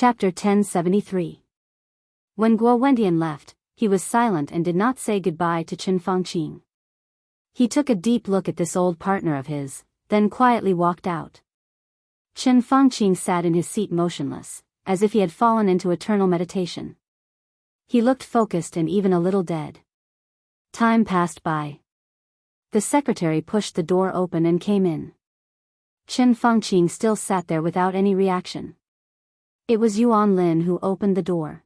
Chapter 1073. When Guo Wendian left, he was silent and did not say goodbye to Qin Fangqing. He took a deep look at this old partner of his, then quietly walked out. Qin Fangqing sat in his seat motionless, as if he had fallen into eternal meditation. He looked focused and even a little dead. Time passed by. The secretary pushed the door open and came in. Qin Fangqing still sat there without any reaction. It was Yuan Lin who opened the door.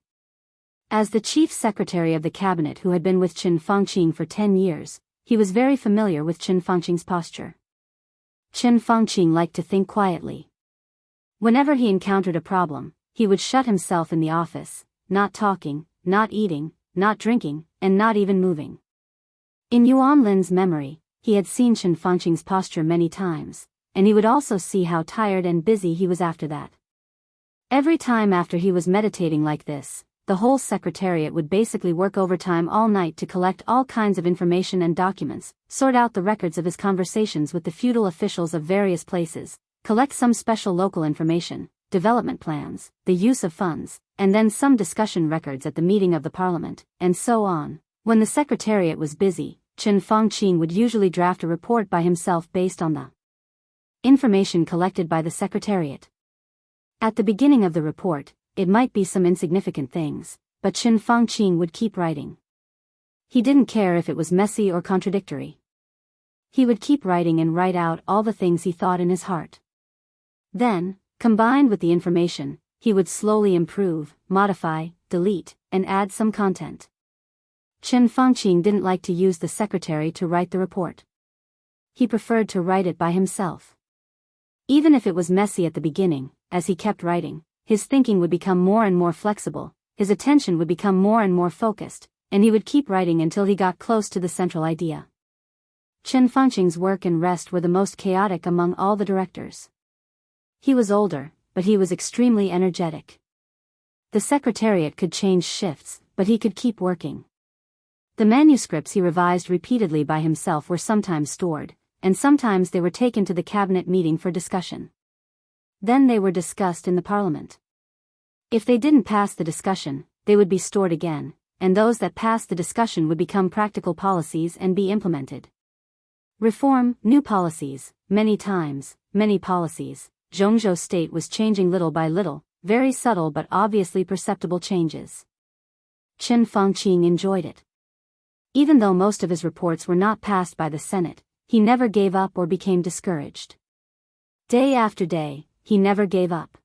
As the chief secretary of the cabinet who had been with Qin Fangqing for 10 years, he was very familiar with Qin Fangqing's posture. Qin Fangqing liked to think quietly. Whenever he encountered a problem, he would shut himself in the office, not talking, not eating, not drinking, and not even moving. In Yuan Lin's memory, he had seen Qin Fangqing's posture many times, and he would also see how tired and busy he was after that. Every time after he was meditating like this, the whole secretariat would basically work overtime all night to collect all kinds of information and documents, sort out the records of his conversations with the feudal officials of various places, collect some special local information, development plans, the use of funds, and then some discussion records at the meeting of the parliament, and so on. When the secretariat was busy, Qin Fangqing would usually draft a report by himself based on the information collected by the secretariat. At the beginning of the report, it might be some insignificant things, but Qin Fangqing would keep writing. He didn't care if it was messy or contradictory. He would keep writing and write out all the things he thought in his heart. Then, combined with the information, he would slowly improve, modify, delete, and add some content. Qin Fangqing didn't like to use the secretary to write the report. He preferred to write it by himself. Even if it was messy at the beginning, as he kept writing, his thinking would become more and more flexible, his attention would become more and more focused, and he would keep writing until he got close to the central idea. Qin Fangqing's work and rest were the most chaotic among all the directors. He was older, but he was extremely energetic. The secretariat could change shifts, but he could keep working. The manuscripts he revised repeatedly by himself were sometimes stored, and sometimes they were taken to the cabinet meeting for discussion. Then they were discussed in the parliament. If they didn't pass the discussion, they would be stored again, and those that passed the discussion would become practical policies and be implemented. Reform, new policies, many times, many policies. Jianghu state was changing little by little, very subtle but obviously perceptible changes. Qin Fangqing enjoyed it. Even though most of his reports were not passed by the Senate, he never gave up or became discouraged. Day after day, he never gave up.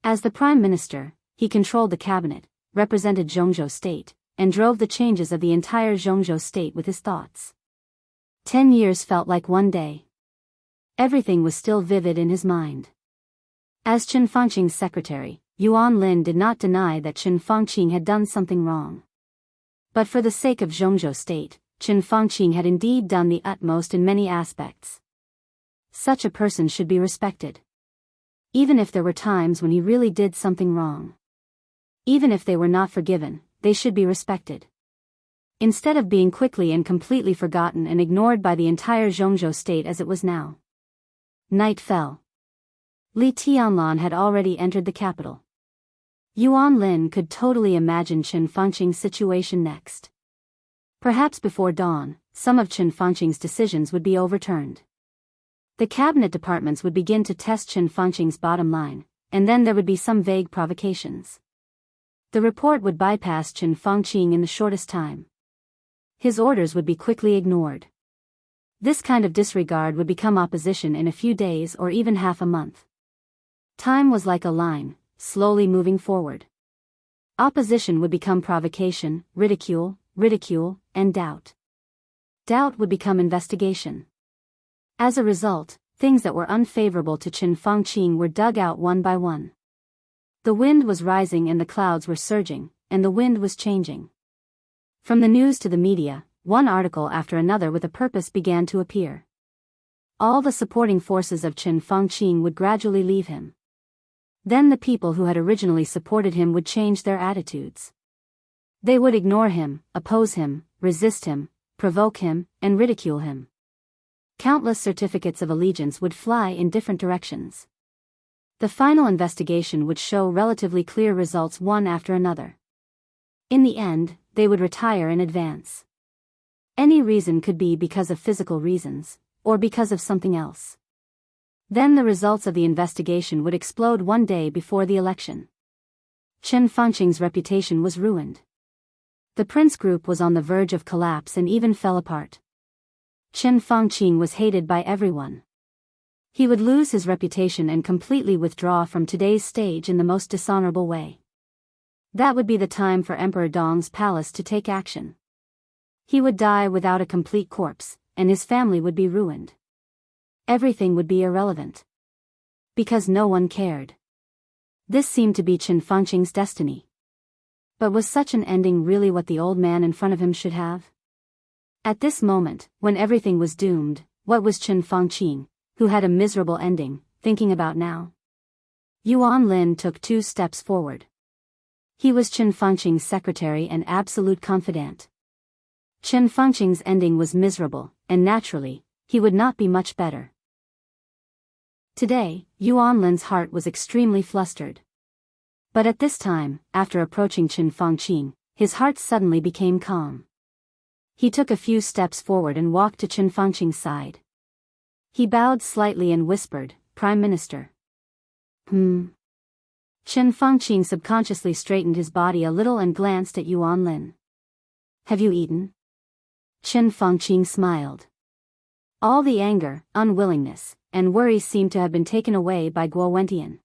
As the Prime Minister, he controlled the cabinet, represented Jianghu state, and drove the changes of the entire Jianghu state with his thoughts. 10 years felt like one day. Everything was still vivid in his mind. As Qin Fangqing's secretary, Yuan Lin did not deny that Qin Fangqing had done something wrong. But for the sake of Jianghu state, Qin Fangqing had indeed done the utmost in many aspects. Such a person should be respected. Even if there were times when he really did something wrong. Even if they were not forgiven, they should be respected. Instead of being quickly and completely forgotten and ignored by the entire Jianghu state as it was now. Night fell. Li Tianlan had already entered the capital. Yuan Lin could totally imagine Qin Fangqing's situation next. Perhaps before dawn, some of Qin Fangqing's decisions would be overturned. The cabinet departments would begin to test Qin Fangqing's bottom line, and then there would be some vague provocations. The report would bypass Qin Fangqing in the shortest time. His orders would be quickly ignored. This kind of disregard would become opposition in a few days or even half a month. Time was like a line, slowly moving forward. Opposition would become provocation, ridicule, and doubt. Doubt would become investigation. As a result, things that were unfavorable to Qin Fangqing were dug out one by one. The wind was rising and the clouds were surging, and the wind was changing. From the news to the media, one article after another with a purpose began to appear. All the supporting forces of Qin Fangqing would gradually leave him. Then the people who had originally supported him would change their attitudes. They would ignore him, oppose him, resist him, provoke him, and ridicule him. Countless certificates of allegiance would fly in different directions. The final investigation would show relatively clear results one after another. In the end, they would retire in advance. Any reason could be because of physical reasons, or because of something else. Then the results of the investigation would explode one day before the election. Chen Fengqing's reputation was ruined. The prince group was on the verge of collapse and even fell apart. Chen Fengqing was hated by everyone. He would lose his reputation and completely withdraw from today's stage in the most dishonorable way. That would be the time for Emperor Dong's palace to take action. He would die without a complete corpse, and his family would be ruined. Everything would be irrelevant. Because no one cared. This seemed to be Chen Fengqing's destiny. But was such an ending really what the old man in front of him should have? At this moment, when everything was doomed, what was Chen Fengqing, who had a miserable ending, thinking about now? Yuan Lin took 2 steps forward. He was Chen Fengqing's secretary and absolute confidant. Chen Fengqing's ending was miserable, and naturally, he would not be much better. Today, Yuan Lin's heart was extremely flustered. But at this time, after approaching Chen Fengqing, his heart suddenly became calm. He took a few steps forward and walked to Chen Fengqing's side. He bowed slightly and whispered, "Prime Minister." Chen Fengqing subconsciously straightened his body a little and glanced at Yuan Lin. "Have you eaten?" Chen Fengqing smiled. All the anger, unwillingness, and worry seemed to have been taken away by Guo Wentian.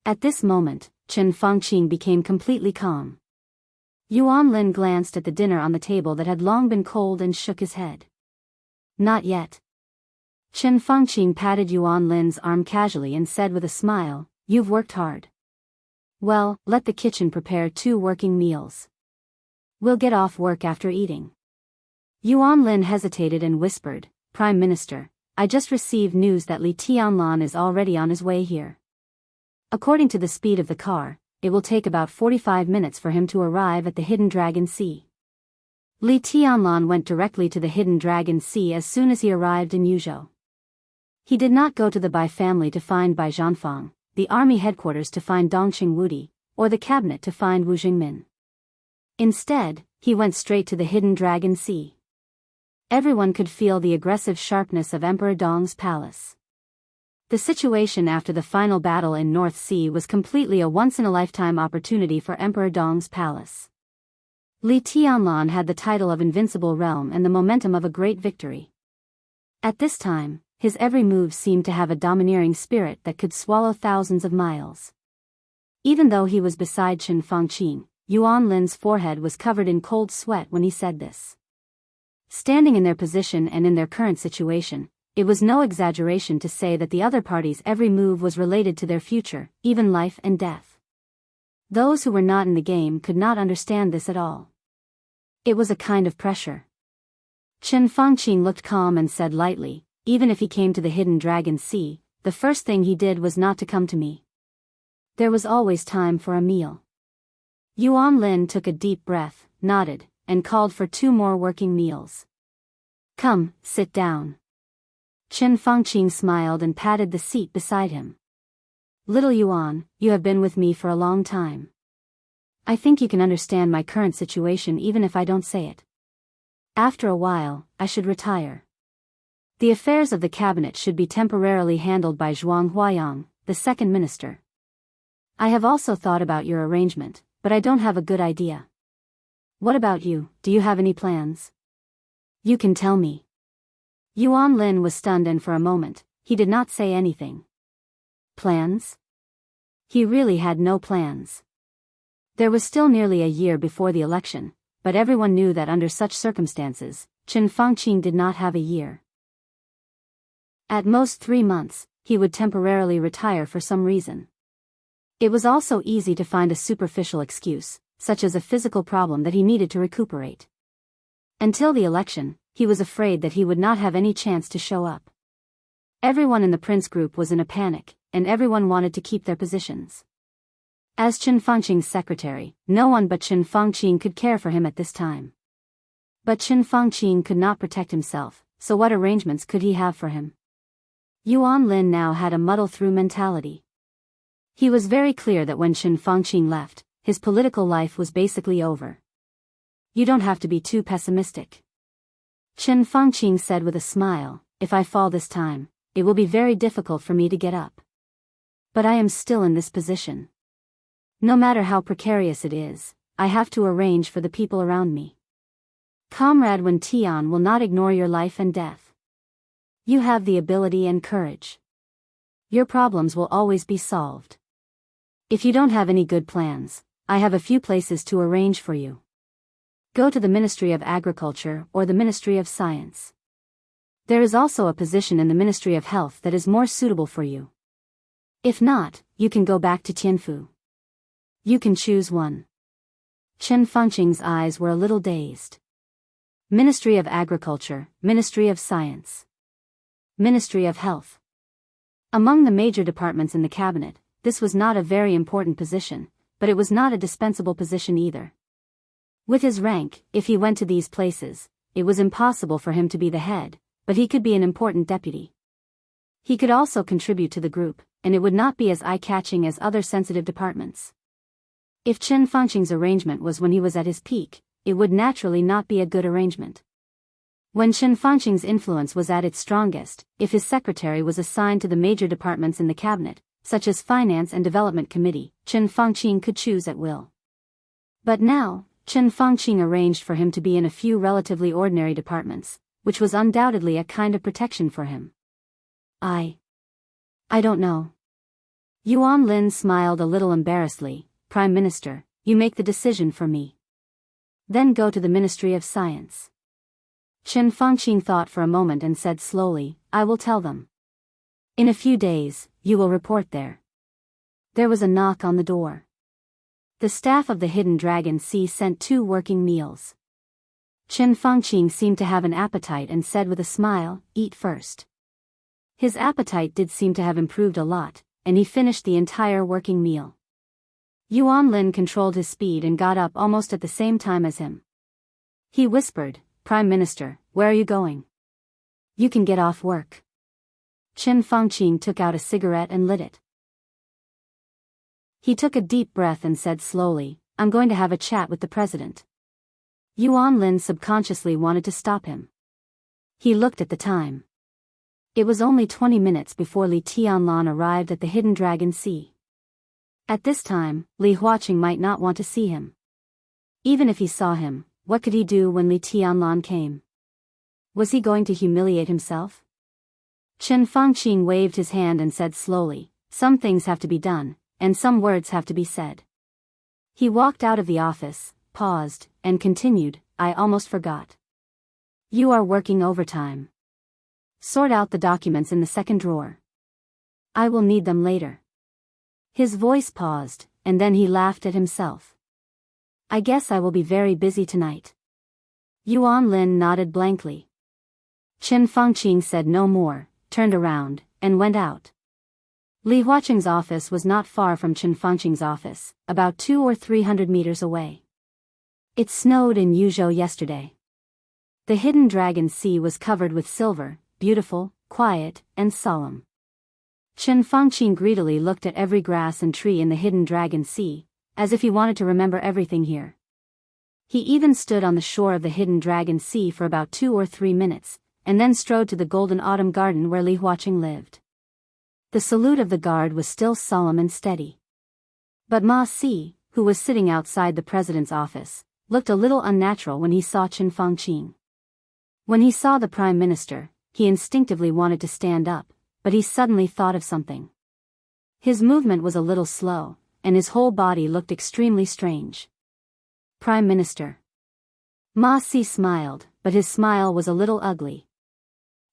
At this moment, Chen Fengqing became completely calm. Yuan Lin glanced at the dinner on the table that had long been cold and shook his head. "Not yet." Chen Fengqing patted Yuan Lin's arm casually and said with a smile, "You've worked hard. Well, let the kitchen prepare 2 working meals. We'll get off work after eating." Yuan Lin hesitated and whispered, "Prime Minister, I just received news that Li Tianlan is already on his way here. According to the speed of the car, it will take about 45 minutes for him to arrive at the Hidden Dragon Sea." Li Tianlan went directly to the Hidden Dragon Sea as soon as he arrived in Yuzhou. He did not go to the Bai family to find Bai Zhanfang, the army headquarters to find Dongqing Wudi, or the cabinet to find Wu Jingmin. Instead, he went straight to the Hidden Dragon Sea. Everyone could feel the aggressive sharpness of Emperor Dong's palace. The situation after the final battle in North Sea was completely a once-in-a-lifetime opportunity for Emperor Dong's palace. Li Tianlan had the title of Invincible Realm and the momentum of a great victory. At this time, his every move seemed to have a domineering spirit that could swallow thousands of miles. Even though he was beside Chen Fengqing, Yuan Lin's forehead was covered in cold sweat when he said this. Standing in their position and in their current situation, it was no exaggeration to say that the other party's every move was related to their future, even life and death. Those who were not in the game could not understand this at all. It was a kind of pressure. Chen Fengqing looked calm and said lightly, "Even if he came to the Hidden Dragon Sea, the first thing he did was not to come to me. There was always time for a meal." Yuan Lin took a deep breath, nodded, and called for 2 more working meals. "Come, sit down." Chen Fengqing smiled and patted the seat beside him. "Little Yuan, you have been with me for a long time. I think you can understand my current situation even if I don't say it. After a while, I should retire. The affairs of the cabinet should be temporarily handled by Zhuang Huayang, the second minister. I have also thought about your arrangement, but I don't have a good idea. What about you, do you have any plans? You can tell me." Yuan Lin was stunned and for a moment, he did not say anything. Plans? He really had no plans. There was still nearly a year before the election, but everyone knew that under such circumstances, Chen Fengqing did not have a year. At most 3 months, he would temporarily retire for some reason. It was also easy to find a superficial excuse, such as a physical problem that he needed to recuperate. Until the election, he was afraid that he would not have any chance to show up. Everyone in the prince group was in a panic, and everyone wanted to keep their positions. As Chen Fengqing's secretary, no one but Chen Fengqing could care for him at this time. But Chen Fengqing could not protect himself, so what arrangements could he have for him? Yuan Lin now had a muddle-through mentality. He was very clear that when Chen Fangqing left, his political life was basically over. You don't have to be too pessimistic. Chen Fangqing said with a smile, if I fall this time, it will be very difficult for me to get up. But I am still in this position. No matter how precarious it is, I have to arrange for the people around me. Comrade Wen Tian will not ignore your life and death. You have the ability and courage. Your problems will always be solved. If you don't have any good plans, I have a few places to arrange for you. Go to the Ministry of Agriculture or the Ministry of Science. There is also a position in the Ministry of Health that is more suitable for you. If not, you can go back to Tianfu. You can choose one. Chen Fangqing's eyes were a little dazed. Ministry of Agriculture, Ministry of Science, Ministry of Health. Among the major departments in the cabinet, this was not a very important position, but it was not a dispensable position either. With his rank, if he went to these places, it was impossible for him to be the head, but he could be an important deputy. He could also contribute to the group, and it would not be as eye-catching as other sensitive departments. If Chen Fangqing's arrangement was when he was at his peak, it would naturally not be a good arrangement. When Chen Fangqing's influence was at its strongest, if his secretary was assigned to the major departments in the cabinet, such as Finance and Development Committee, Chen Fangqing could choose at will. But now, Chen Fangqing arranged for him to be in a few relatively ordinary departments, which was undoubtedly a kind of protection for him. I don't know. Yuan Lin smiled a little embarrassedly. Prime Minister, you make the decision for me. Then go to the Ministry of Science. Chen Fangqing thought for a moment and said slowly, I will tell them. In a few days, you will report there. There was a knock on the door. The staff of the Hidden Dragon Sea sent 2 working meals. Chen Fangqing seemed to have an appetite and said with a smile, eat first. His appetite did seem to have improved a lot, and he finished the entire working meal. Yuan Lin controlled his speed and got up almost at the same time as him. He whispered, Prime Minister, where are you going? You can get off work. Chen Fangqing took out a cigarette and lit it. He took a deep breath and said slowly, I'm going to have a chat with the president. Yuan Lin subconsciously wanted to stop him. He looked at the time. It was only 20 minutes before Li Tianlan arrived at the Hidden Dragon Sea. At this time, Li Huaqing might not want to see him. Even if he saw him, what could he do when Li Tianlan came? Was he going to humiliate himself? Chen Fangqing waved his hand and said slowly, some things have to be done, and some words have to be said. He walked out of the office, paused, and continued, I almost forgot. You are working overtime. Sort out the documents in the second drawer. I will need them later. His voice paused, and then he laughed at himself. I guess I will be very busy tonight. Yuan Lin nodded blankly. Chen Fangqing said no more, turned around, and went out. Li Huaqing's office was not far from Chen Fangqing's office, about 200 or 300 meters away. It snowed in Yuzhou yesterday. The Hidden Dragon Sea was covered with silver, beautiful, quiet, and solemn. Chen Fangqing greedily looked at every grass and tree in the Hidden Dragon Sea, as if he wanted to remember everything here. He even stood on the shore of the Hidden Dragon Sea for about 2 or 3 minutes, and then strode to the Golden Autumn Garden where Li Huaqing lived. The salute of the guard was still solemn and steady. But Ma Si, who was sitting outside the president's office, looked a little unnatural when he saw Chen Fangqing. When he saw the prime minister, he instinctively wanted to stand up, but he suddenly thought of something. His movement was a little slow, and his whole body looked extremely strange. Prime Minister. Ma Si smiled, but his smile was a little ugly.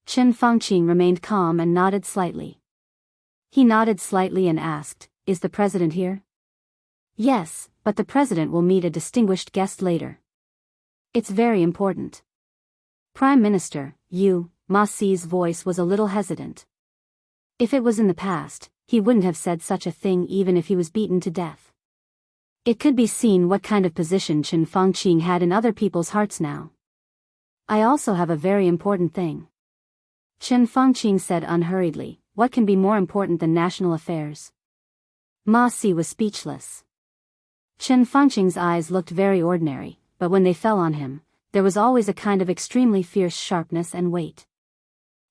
Chen Fangqing remained calm and nodded slightly. He nodded slightly and asked, Is the president here? Yes, but the president will meet a distinguished guest later. It's very important. Prime Minister, Ma Si's voice was a little hesitant. If it was in the past, he wouldn't have said such a thing even if he was beaten to death. It could be seen what kind of position Chen Fangqing had in other people's hearts now. I also have a very important thing. Chen Fangqing said unhurriedly, what can be more important than national affairs? Ma Si was speechless. Chen Fengqing's eyes looked very ordinary, but when they fell on him, there was always a kind of extremely fierce sharpness and weight.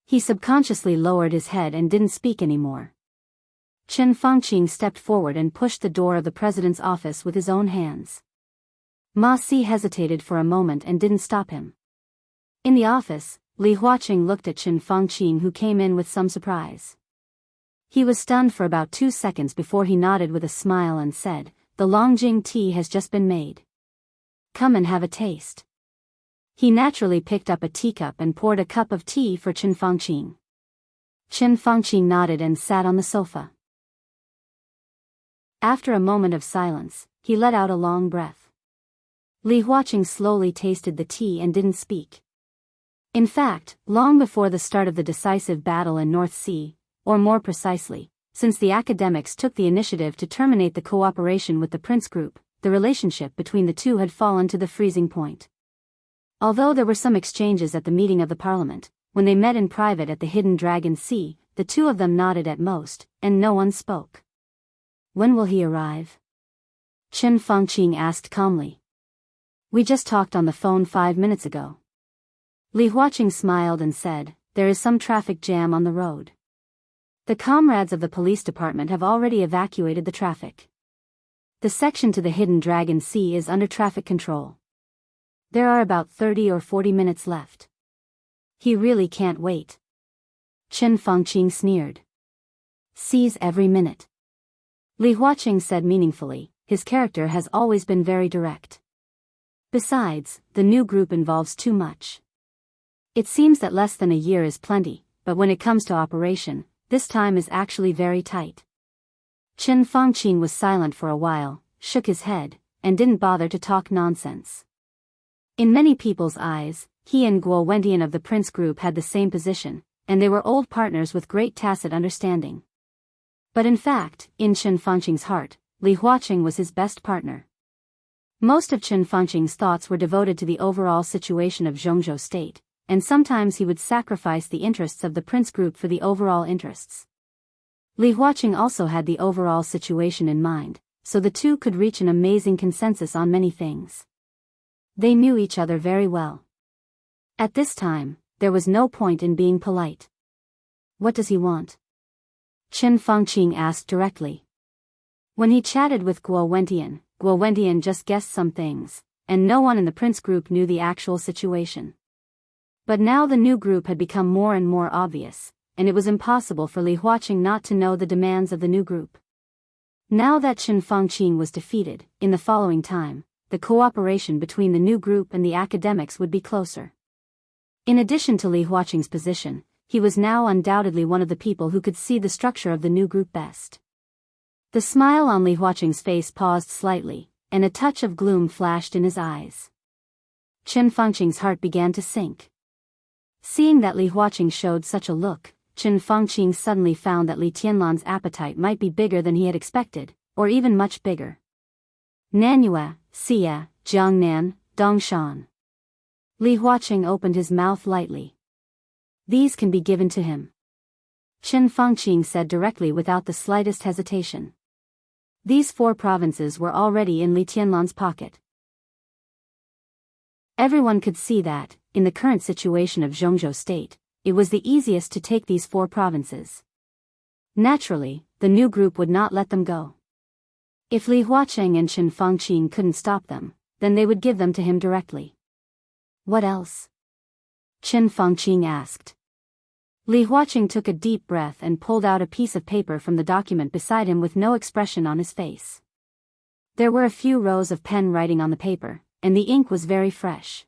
He subconsciously lowered his head and didn't speak anymore. Chen Fengqing stepped forward and pushed the door of the president's office with his own hands. Ma Si hesitated for a moment and didn't stop him. In the office, Li Huaqing looked at Chen Fengqing, who came in with some surprise. He was stunned for about 2 seconds before he nodded with a smile and said, "The Longjing tea has just been made. Come and have a taste." He naturally picked up a teacup and poured a cup of tea for Chen Fengqing. Chen Fengqing nodded and sat on the sofa. After a moment of silence, he let out a long breath. Li Huaqing slowly tasted the tea and didn't speak. In fact, long before the start of the decisive battle in North Sea, or more precisely, since the academics took the initiative to terminate the cooperation with the Prince Group, the relationship between the two had fallen to the freezing point. Although there were some exchanges at the meeting of the parliament, when they met in private at the Hidden Dragon Sea, the two of them nodded at most, and no one spoke. "When will he arrive?" Chen Fengqing asked calmly. "We just talked on the phone 5 minutes ago." Li Huaqing smiled and said, "There is some traffic jam on the road. The comrades of the police department have already evacuated the traffic. The section to the Hidden Dragon Sea is under traffic control. There are about 30 or 40 minutes left. He really can't wait." Chen Fengqing sneered. "Seize every minute." Li Huaqing said meaningfully, his character has always been very direct. Besides, the new group involves too much. It seems that less than a year is plenty, but when it comes to operation, this time is actually very tight. Chen Fengqing was silent for a while, shook his head, and didn't bother to talk nonsense. In many people's eyes, he and Guo Wendian of the Prince Group had the same position, and they were old partners with great tacit understanding. But in fact, in Chen Fengqing's heart, Li Huaqing was his best partner. Most of Chen Fengqing's thoughts were devoted to the overall situation of Jianghu state, and sometimes he would sacrifice the interests of the Prince Group for the overall interests. Li Huaqing also had the overall situation in mind, so the two could reach an amazing consensus on many things. They knew each other very well. At this time, there was no point in being polite. "What does he want?" Chen Fengqing asked directly. When he chatted with Guo Wendian just guessed some things, and no one in the Prince Group knew the actual situation. But now the new group had become more and more obvious, and it was impossible for Li Huaqing not to know the demands of the new group. Now that Chen Fengqing was defeated, in the following time, the cooperation between the new group and the academics would be closer. In addition to Li Huaqing's position, he was now undoubtedly one of the people who could see the structure of the new group best. The smile on Li Huaqing's face paused slightly, and a touch of gloom flashed in his eyes. Chen Fengqing's heart began to sink. Seeing that Li Huaqing showed such a look, Chen Fengqing suddenly found that Li Tianlan's appetite might be bigger than he had expected, or even much bigger. "Nanyue, Xia, Jiangnan, Dongshan." Li Huaqing opened his mouth lightly. "These can be given to him," Chen Fengqing said directly without the slightest hesitation. These 4 provinces were already in Li Tianlan's pocket. Everyone could see that, in the current situation of Jianghu state, it was the easiest to take these 4 provinces. Naturally, the new group would not let them go. If Li Huaqing and Chen Fengqing couldn't stop them, then they would give them to him directly. "What else?" Chen Fengqing asked. Li Huaqing took a deep breath and pulled out a piece of paper from the document beside him with no expression on his face. There were a few rows of pen writing on the paper, and the ink was very fresh.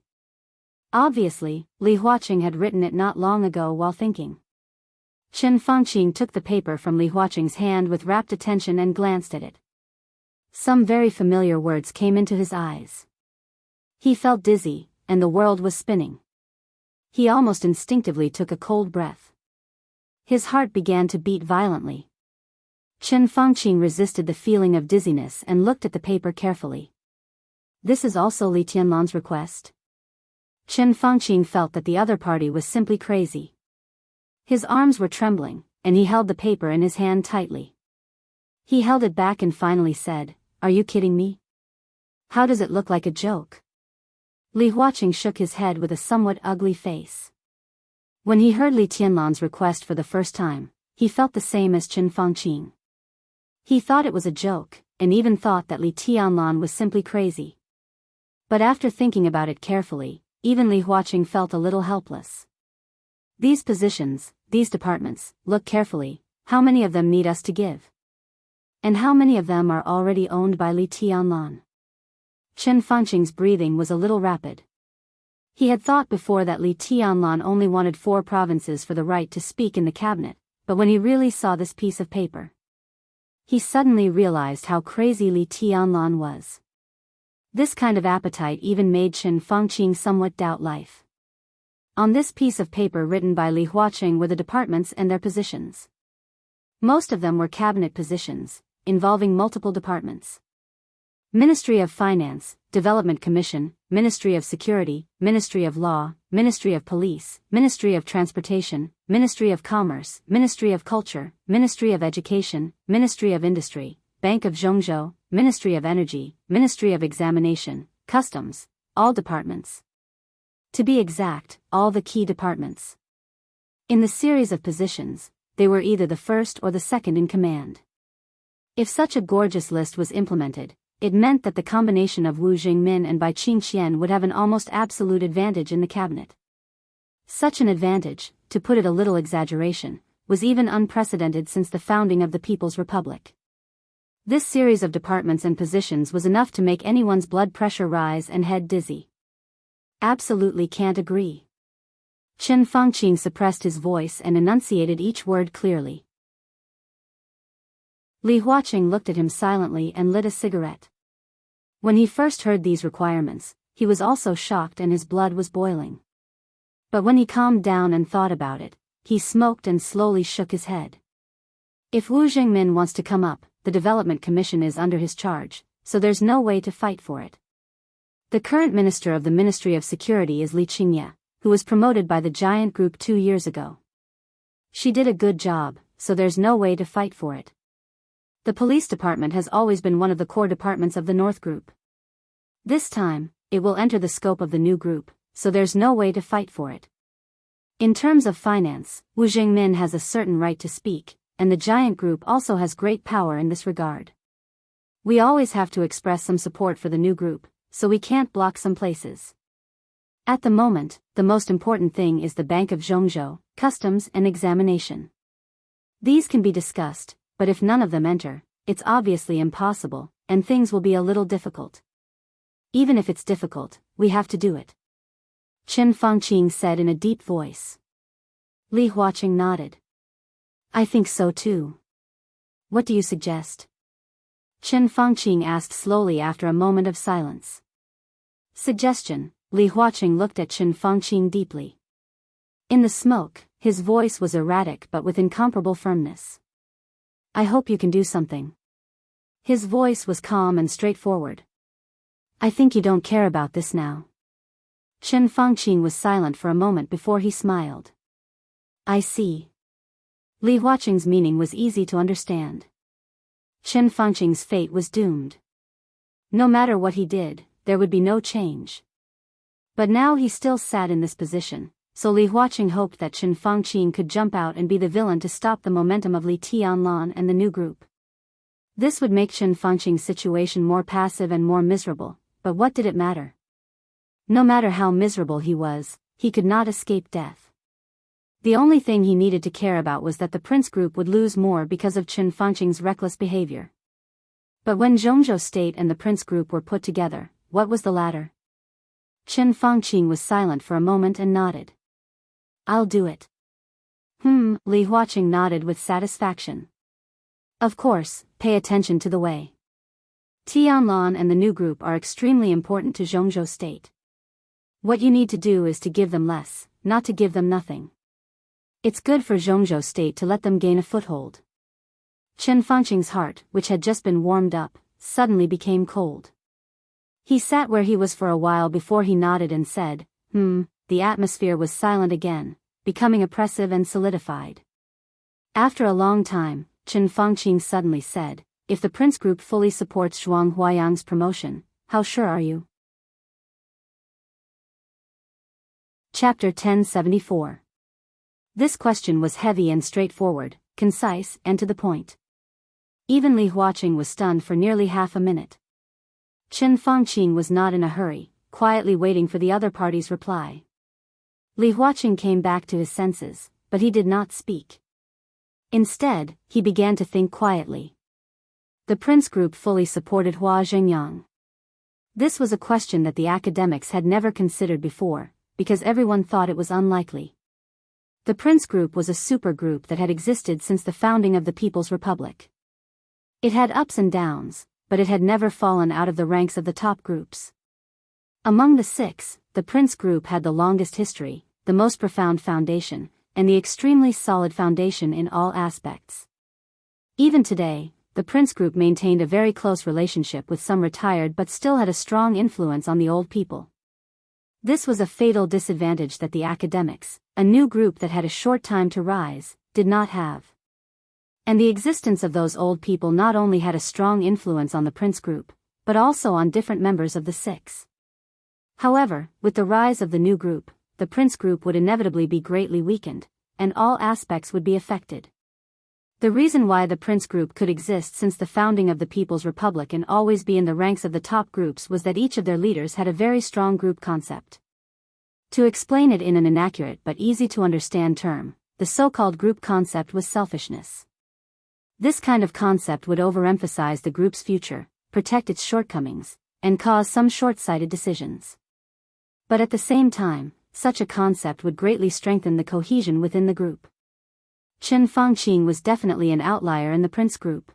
Obviously, Li Huaqing had written it not long ago while thinking. Chen Fengqing took the paper from Li Huaqing's hand with rapt attention and glanced at it. Some very familiar words came into his eyes. He felt dizzy, and the world was spinning. He almost instinctively took a cold breath. His heart began to beat violently. Chen Fengqing resisted the feeling of dizziness and looked at the paper carefully. "This is also Li Tianlan's request?" Chen Fengqing felt that the other party was simply crazy. His arms were trembling, and he held the paper in his hand tightly. He held it back and finally said, "Are you kidding me? How does it look like a joke?" Li Huaqing shook his head with a somewhat ugly face. When he heard Li Tianlan's request for the first time, he felt the same as Qin Fangqing. He thought it was a joke, and even thought that Li Tianlan was simply crazy. But after thinking about it carefully, even Li Huaqing felt a little helpless. These positions, these departments, look carefully, how many of them need us to give? And how many of them are already owned by Li Tianlan? Qin Fangqing's breathing was a little rapid. He had thought before that Li Tianlan only wanted 4 provinces for the right to speak in the cabinet, but when he really saw this piece of paper, he suddenly realized how crazy Li Tianlan was. This kind of appetite even made Qin Fangqing somewhat doubt life. On this piece of paper written by Li Huaqing were the departments and their positions. Most of them were cabinet positions, involving multiple departments. Ministry of Finance, Development Commission, Ministry of Security, Ministry of Law, Ministry of Police, Ministry of Transportation, Ministry of Commerce, Ministry of Culture, Ministry of Education, Ministry of Industry, Bank of Zhongzhou, Ministry of Energy, Ministry of Examination, Customs, all departments. To be exact, all the key departments. In the series of positions, they were either the first or the second in command. If such a gorgeous list was implemented, it meant that the combination of Wu Jingmin and Bai Qingqian would have an almost absolute advantage in the cabinet. Such an advantage, to put it a little exaggeration, was even unprecedented since the founding of the People's Republic. This series of departments and positions was enough to make anyone's blood pressure rise and head dizzy. Absolutely can't agree. Qin Fangqing suppressed his voice and enunciated each word clearly. Li Huaqing looked at him silently and lit a cigarette. When he first heard these requirements, he was also shocked and his blood was boiling. But when he calmed down and thought about it, he smoked and slowly shook his head. If Wu Jingmin wants to come up, the Development Commission is under his charge, so there's no way to fight for it. The current minister of the Ministry of Security is Li Qingya, who was promoted by the giant group 2 years ago. She did a good job, so there's no way to fight for it. The police department has always been one of the core departments of the North Group. This time, it will enter the scope of the new group, so there's no way to fight for it. In terms of finance, Wu Jingmin has a certain right to speak, and the giant group also has great power in this regard. We always have to express some support for the new group, so we can't block some places. At the moment, the most important thing is the Bank of Zhongzhou, Customs and Examination. These can be discussed, but if none of them enter, it's obviously impossible, and things will be a little difficult. Even if it's difficult, we have to do it. Qin Fangqing said in a deep voice. Li Huaqing nodded. I think so too. What do you suggest? Qin Fangqing asked slowly after a moment of silence. Suggestion. Li Huaqing looked at Qin Fangqing deeply. In the smoke, his voice was erratic but with incomparable firmness. I hope you can do something. His voice was calm and straightforward. I think you don't care about this now. Qin Fangqing was silent for a moment before he smiled. I see. Li Huaqing's meaning was easy to understand. Qin Fangqing's fate was doomed. No matter what he did, there would be no change. But now he still sat in this position, so Li Huaqing hoped that Qin Fangqing could jump out and be the villain to stop the momentum of Li Tianlan and the new group. This would make Qin Fangqing's situation more passive and more miserable, but what did it matter? No matter how miserable he was, he could not escape death. The only thing he needed to care about was that the Prince Group would lose more because of Qin Fangqing's reckless behavior. But when Zhongzhou State and the Prince Group were put together, what was the latter? Qin Fangqing was silent for a moment and nodded. I'll do it. Li Huaqing nodded with satisfaction. Of course, pay attention to the way. Tianlan and the new group are extremely important to Zhongzhou State. What you need to do is to give them less, not to give them nothing. It's good for Zhongzhou State to let them gain a foothold. Qin Fangqing's heart, which had just been warmed up, suddenly became cold. He sat where he was for a while before he nodded and said, The atmosphere was silent again, becoming oppressive and solidified. After a long time, Qin Fangqing suddenly said, if the Prince Group fully supports Zhuang Huayang's promotion, how sure are you? Chapter 1074. This question was heavy and straightforward, concise and to the point. Even Li Huaqing was stunned for nearly half a minute. Chen Fangqing was not in a hurry, quietly waiting for the other party's reply. Li Huaqing came back to his senses, but he did not speak. Instead, he began to think quietly. The Prince Group fully supported Hua Zhengyang. This was a question that the academics had never considered before, because everyone thought it was unlikely. The Prince Group was a supergroup that had existed since the founding of the People's Republic. It had ups and downs, but it had never fallen out of the ranks of the top groups. Among the six, the Prince Group had the longest history, the most profound foundation, and the extremely solid foundation in all aspects. Even today, the Prince Group maintained a very close relationship with some retired but still had a strong influence on the old people. This was a fatal disadvantage that the academics, a new group that had a short time to rise, did not have. And the existence of those old people not only had a strong influence on the Prince Group, but also on different members of the six. However, with the rise of the new group, the Prince Group would inevitably be greatly weakened, and all aspects would be affected. The reason why the Prince Group could exist since the founding of the People's Republic and always be in the ranks of the top groups was that each of their leaders had a very strong group concept. To explain it in an inaccurate but easy to understand term, the so-called group concept was selfishness. This kind of concept would overemphasize the group's future, protect its shortcomings, and cause some short-sighted decisions. But at the same time, such a concept would greatly strengthen the cohesion within the group. Chen Fangqing was definitely an outlier in the Prince Group.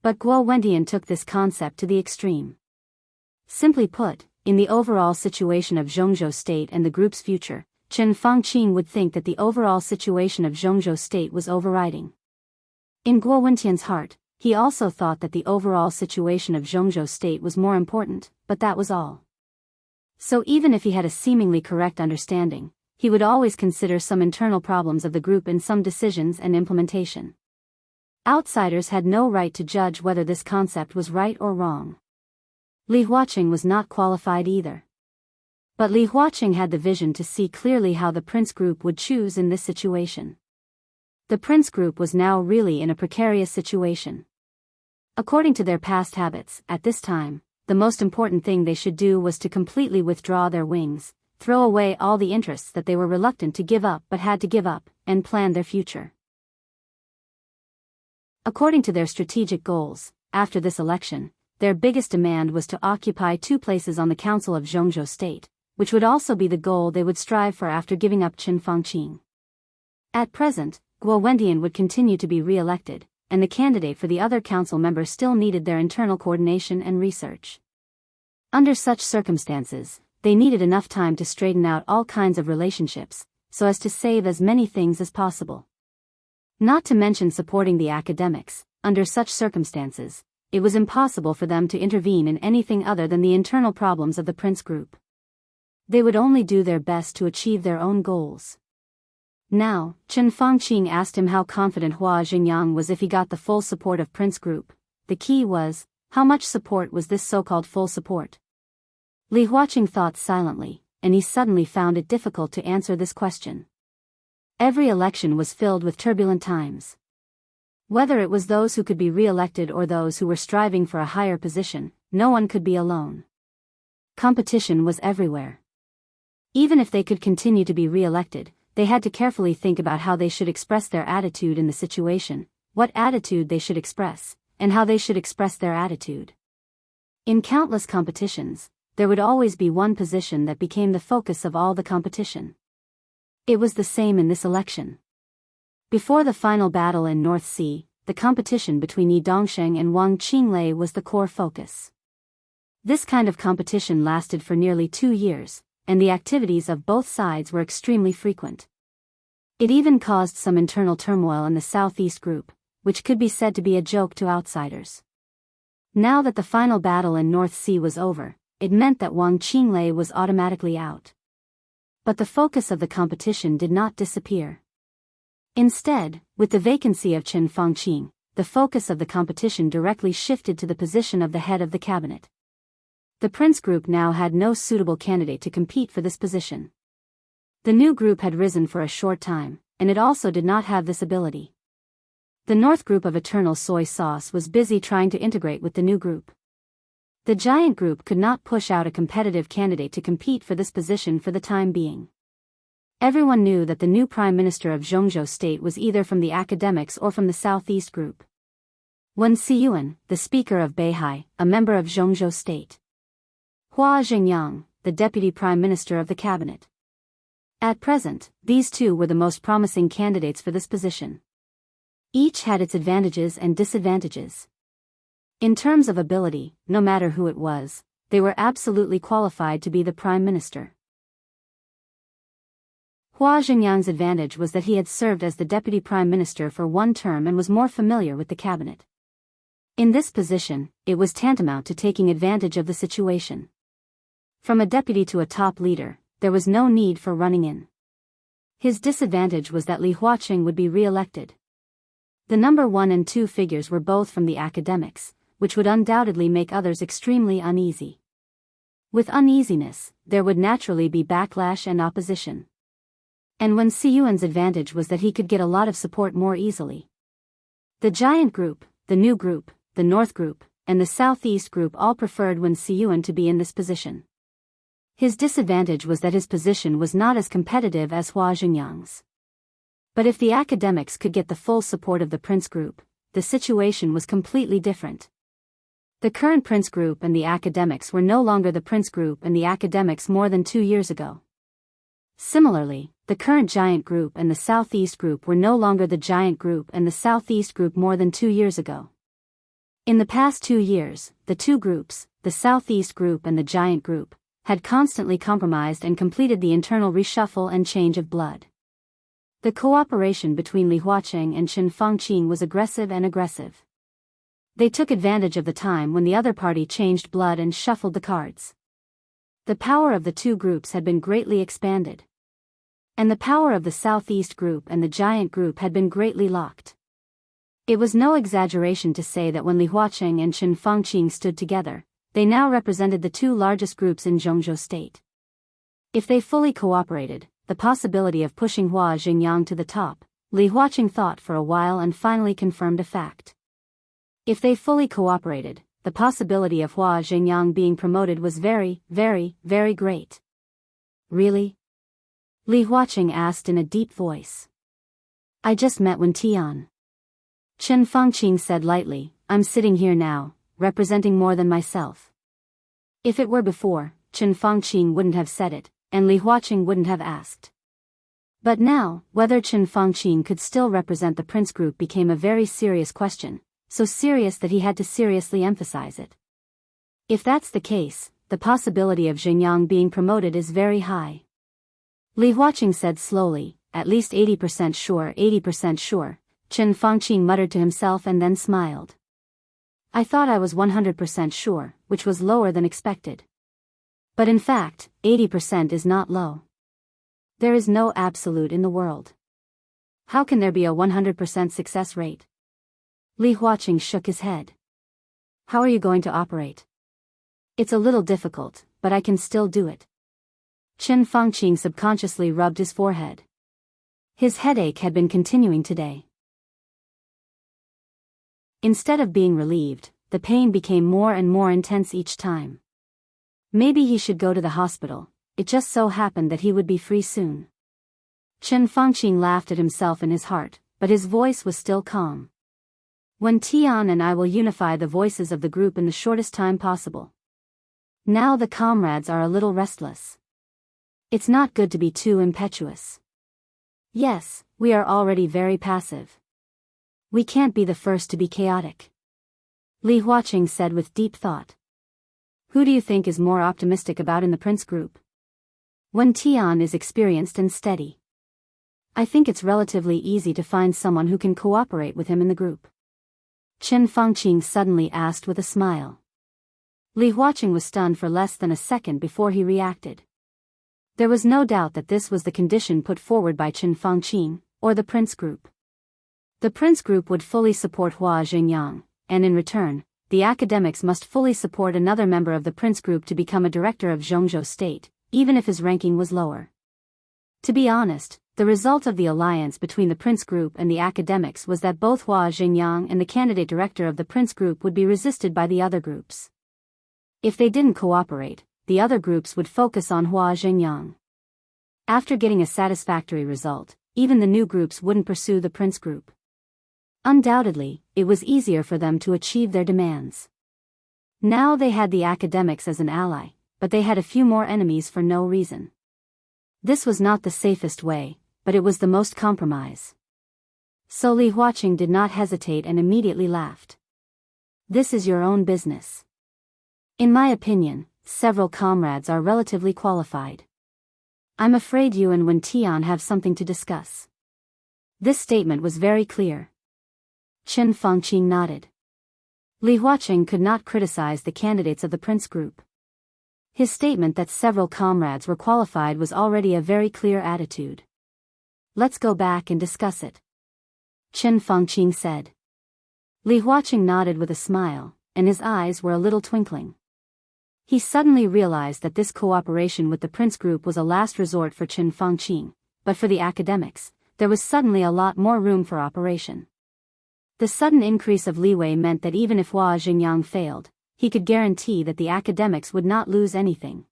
But Guo Wendian took this concept to the extreme. Simply put, in the overall situation of Zhongzhou State and the group's future, Chen Fangqing would think that the overall situation of Zhongzhou State was overriding. In Guo Wendian's heart, he also thought that the overall situation of Zhongzhou State was more important, but that was all. So even if he had a seemingly correct understanding, he would always consider some internal problems of the group in some decisions and implementation. Outsiders had no right to judge whether this concept was right or wrong. Li Huaqing was not qualified either. But Li Huaqing had the vision to see clearly how the Prince Group would choose in this situation. The Prince Group was now really in a precarious situation. According to their past habits, at this time, the most important thing they should do was to completely withdraw their wings, throw away all the interests that they were reluctant to give up but had to give up, and plan their future. According to their strategic goals, after this election, their biggest demand was to occupy 2 places on the Council of Zhongzhou State, which would also be the goal they would strive for after giving up Chen Fangqing. At present, Guo Wendian would continue to be re-elected, and the candidate for the other council members still needed their internal coordination and research. Under such circumstances, they needed enough time to straighten out all kinds of relationships, so as to save as many things as possible. Not to mention supporting the academics, under such circumstances, it was impossible for them to intervene in anything other than the internal problems of the Prince Group. They would only do their best to achieve their own goals. Now, Chen Fangqing asked him how confident Hua Zhengyang was if he got the full support of Prince Group. The key was, how much support was this so-called full support? Li Huaqing thought silently, and he suddenly found it difficult to answer this question. Every election was filled with turbulent times. Whether it was those who could be re-elected or those who were striving for a higher position, no one could be alone. Competition was everywhere. Even if they could continue to be re-elected, they had to carefully think about how they should express their attitude in the situation, what attitude they should express, and how they should express their attitude. In countless competitions, there would always be one position that became the focus of all the competition. It was the same in this election. Before the final battle in North Sea, the competition between Yi Dongsheng and Wang Qinglei was the core focus. This kind of competition lasted for nearly 2 years, and the activities of both sides were extremely frequent. It even caused some internal turmoil in the Southeast Group, which could be said to be a joke to outsiders. Now that the final battle in North Sea was over, it meant that Wang Qinglei was automatically out. But the focus of the competition did not disappear. Instead, with the vacancy of Chen Fangqing, the focus of the competition directly shifted to the position of the head of the cabinet. The Prince group now had no suitable candidate to compete for this position. The new group had risen for a short time, and it also did not have this ability. The North group of Eternal Soy Sauce was busy trying to integrate with the new group. The giant group could not push out a competitive candidate to compete for this position for the time being. Everyone knew that the new Prime Minister of Jianghu State was either from the academics or from the Southeast group. Wen Xiyuan, the Speaker of Beihai, a member of Jianghu State. Hua Jingyang, the Deputy Prime Minister of the Cabinet. At present, these two were the most promising candidates for this position. Each had its advantages and disadvantages. In terms of ability, no matter who it was, they were absolutely qualified to be the Prime Minister. Hua Jingyang's advantage was that he had served as the Deputy Prime Minister for one term and was more familiar with the cabinet. In this position, it was tantamount to taking advantage of the situation. From a deputy to a top leader, there was no need for running in. His disadvantage was that Li Huaqing would be re-elected. The number 1 and 2 figures were both from the academics, which would undoubtedly make others extremely uneasy. With uneasiness, there would naturally be backlash and opposition. And Wen Xiyuan's advantage was that he could get a lot of support more easily. The giant group, the new group, the North group, and the Southeast group all preferred Wen Xiyuan to be in this position. His disadvantage was that his position was not as competitive as Hua Jingyang's. But if the academics could get the full support of the Prince group, the situation was completely different. The current Prince group and the academics were no longer the Prince group and the academics more than 2 years ago. Similarly, the current giant group and the Southeast group were no longer the giant group and the Southeast group more than 2 years ago. In the past 2 years, the two groups, the Southeast group and the giant group, had constantly compromised and completed the internal reshuffle and change of blood. The cooperation between Li Huaqing and Chen Fangqing was aggressive. They took advantage of the time when the other party changed blood and shuffled the cards. The power of the two groups had been greatly expanded. And the power of the Southeast group and the giant group had been greatly locked. It was no exaggeration to say that when Li Huaqing and Chen Fangqing stood together, they now represented the two largest groups in Jianghu State. If they fully cooperated, the possibility of pushing Hua Jingyang to the top, Li Huaqing thought for a while and finally confirmed a fact. If they fully cooperated, the possibility of Hua Jingyang being promoted was very great. Really? Li Huaqing asked in a deep voice. I just met Wen Tian. Chen Fangqing said lightly, I'm sitting here now, representing more than myself. If it were before, Chen Fangqing wouldn't have said it, and Li Huaqing wouldn't have asked. But now, whether Chen Fangqing could still represent the Prince group became a very serious question, so serious that he had to seriously emphasize it. If that's the case, the possibility of Jingyang being promoted is very high. Li Huaqing said slowly, at least 80% sure. Chen Fangqing muttered to himself and then smiled. I thought I was 100% sure, which was lower than expected. But in fact, 80% is not low. There is no absolute in the world. How can there be a 100% success rate? Li Huaqing shook his head. How are you going to operate? It's a little difficult, but I can still do it. Chen Fangqing subconsciously rubbed his forehead. His headache had been continuing today. Instead of being relieved, the pain became more and more intense each time. Maybe he should go to the hospital, it just so happened that he would be free soon. Chen Fangqing laughed at himself in his heart, but his voice was still calm. Wen Tian and I will unify the voices of the group in the shortest time possible. Now the comrades are a little restless. It's not good to be too impetuous. Yes, we are already very passive. We can't be the first to be chaotic. Li Huaqing said with deep thought. Who do you think is more optimistic about in the Prince group? Wen Tian is experienced and steady. I think it's relatively easy to find someone who can cooperate with him in the group. Chen Fangqing suddenly asked with a smile. Li Huaqing was stunned for less than a second before he reacted. There was no doubt that this was the condition put forward by Chen Fangqing, or the Prince group. The Prince Group would fully support Hua Xingyang, and in return, the academics must fully support another member of the Prince Group to become a director of Jianghu State, even if his ranking was lower. To be honest, the result of the alliance between the Prince Group and the academics was that both Hua Xingyang and the candidate director of the Prince Group would be resisted by the other groups. If they didn't cooperate, the other groups would focus on Hua Xingyang. After getting a satisfactory result, even the new groups wouldn't pursue the Prince Group. Undoubtedly, it was easier for them to achieve their demands. Now they had the academics as an ally, but they had a few more enemies for no reason. This was not the safest way, but it was the most compromise. So Li Huaqing did not hesitate and immediately laughed. This is your own business. In my opinion, several comrades are relatively qualified. I'm afraid you and Wen Tian have something to discuss. This statement was very clear. Chen Fangqing nodded. Li Huaqing could not criticize the candidates of the Prince Group. His statement that several comrades were qualified was already a very clear attitude. Let's go back and discuss it, Chen Fangqing said. Li Huaqing nodded with a smile, and his eyes were a little twinkling. He suddenly realized that this cooperation with the Prince Group was a last resort for Chen Fangqing, but for the academics, there was suddenly a lot more room for operation. The sudden increase of leeway meant that even if Hua Xingyang failed, he could guarantee that the academics would not lose anything.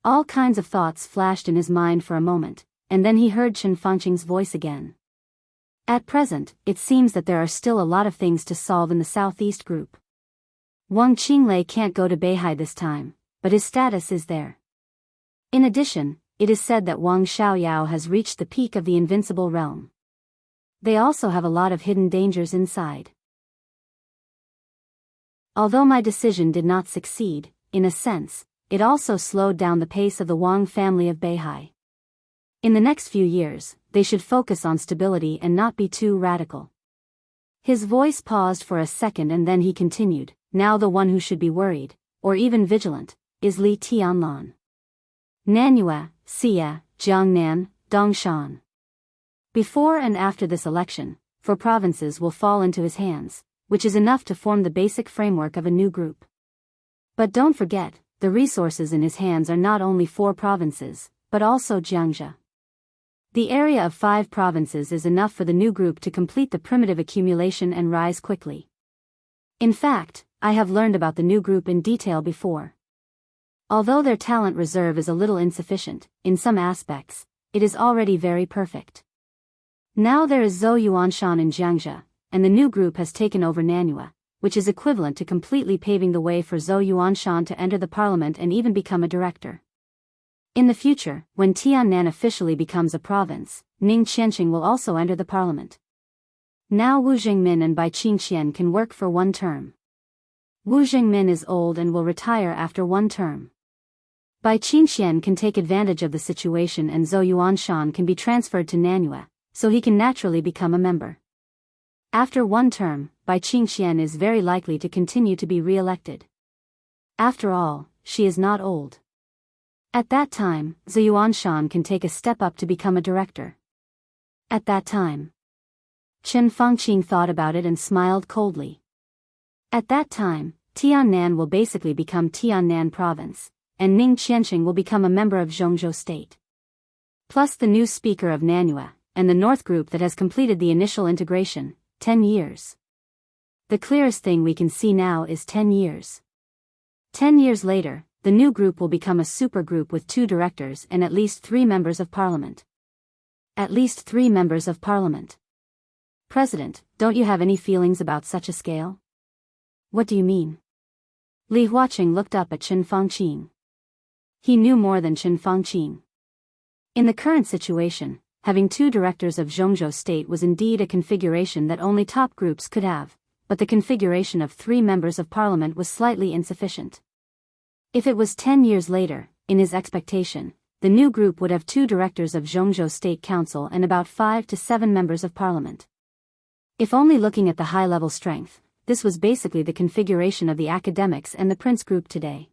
All kinds of thoughts flashed in his mind for a moment, and then he heard Chen Fangqing's voice again. At present, it seems that there are still a lot of things to solve in the Southeast Group. Wang Qinglei can't go to Beihai this time, but his status is there. In addition, it is said that Wang Xiaoyao has reached the peak of the invincible realm. They also have a lot of hidden dangers inside. Although my decision did not succeed, in a sense, it also slowed down the pace of the Wang family of Beihai. In the next few years, they should focus on stability and not be too radical. His voice paused for a second and then he continued, now the one who should be worried, or even vigilant, is Li Tianlan. Nanyue, Xia, Jiangnan, Dongshan. Before and after this election, 4 provinces will fall into his hands, which is enough to form the basic framework of a new group. But don't forget, the resources in his hands are not only 4 provinces, but also Jianghu. The area of 5 provinces is enough for the new group to complete the primitive accumulation and rise quickly. In fact, I have learned about the new group in detail before. Although their talent reserve is a little insufficient, in some aspects, it is already very perfect. Now there is Zhou Yuanshan in Jianghu, and the new group has taken over Nanyue, which is equivalent to completely paving the way for Zhou Yuanshan to enter the parliament and even become a director. In the future, when Tiannan officially becomes a province, Ning Qianqing will also enter the parliament. Now Wu Jingmin and Bai Qingqian can work for 1 term. Wu Jingmin is old and will retire after 1 term. Bai Qingqian can take advantage of the situation and Zhou Yuanshan can be transferred to Nanyue, so he can naturally become a member. After 1 term, Bai Qingqian is very likely to continue to be re-elected. After all, she is not old. At that time, Zhou Yuanshan can take a step up to become a director. At that time, Chen Fangqing thought about it and smiled coldly. At that time, Tiannan will basically become Tiannan province, and Ning Qianqing will become a member of Jianghu State. Plus the new speaker of Nanyue, and the North Group that has completed the initial integration, 10 years. The clearest thing we can see now is 10 years. 10 years later, the new group will become a supergroup with 2 directors and at least 3 members of parliament. At least 3 members of parliament. President, don't you have any feelings about such a scale? What do you mean? Li Huaqing looked up at Chen Fangqing. He knew more than Chen Fangqing. In the current situation, having 2 directors of Jianghu State was indeed a configuration that only top groups could have, but the configuration of 3 members of parliament was slightly insufficient. If it was 10 years later, in his expectation, the new group would have 2 directors of Jianghu State Council and about 5 to 7 members of parliament. If only looking at the high-level strength, this was basically the configuration of the academics and the Prince Group today.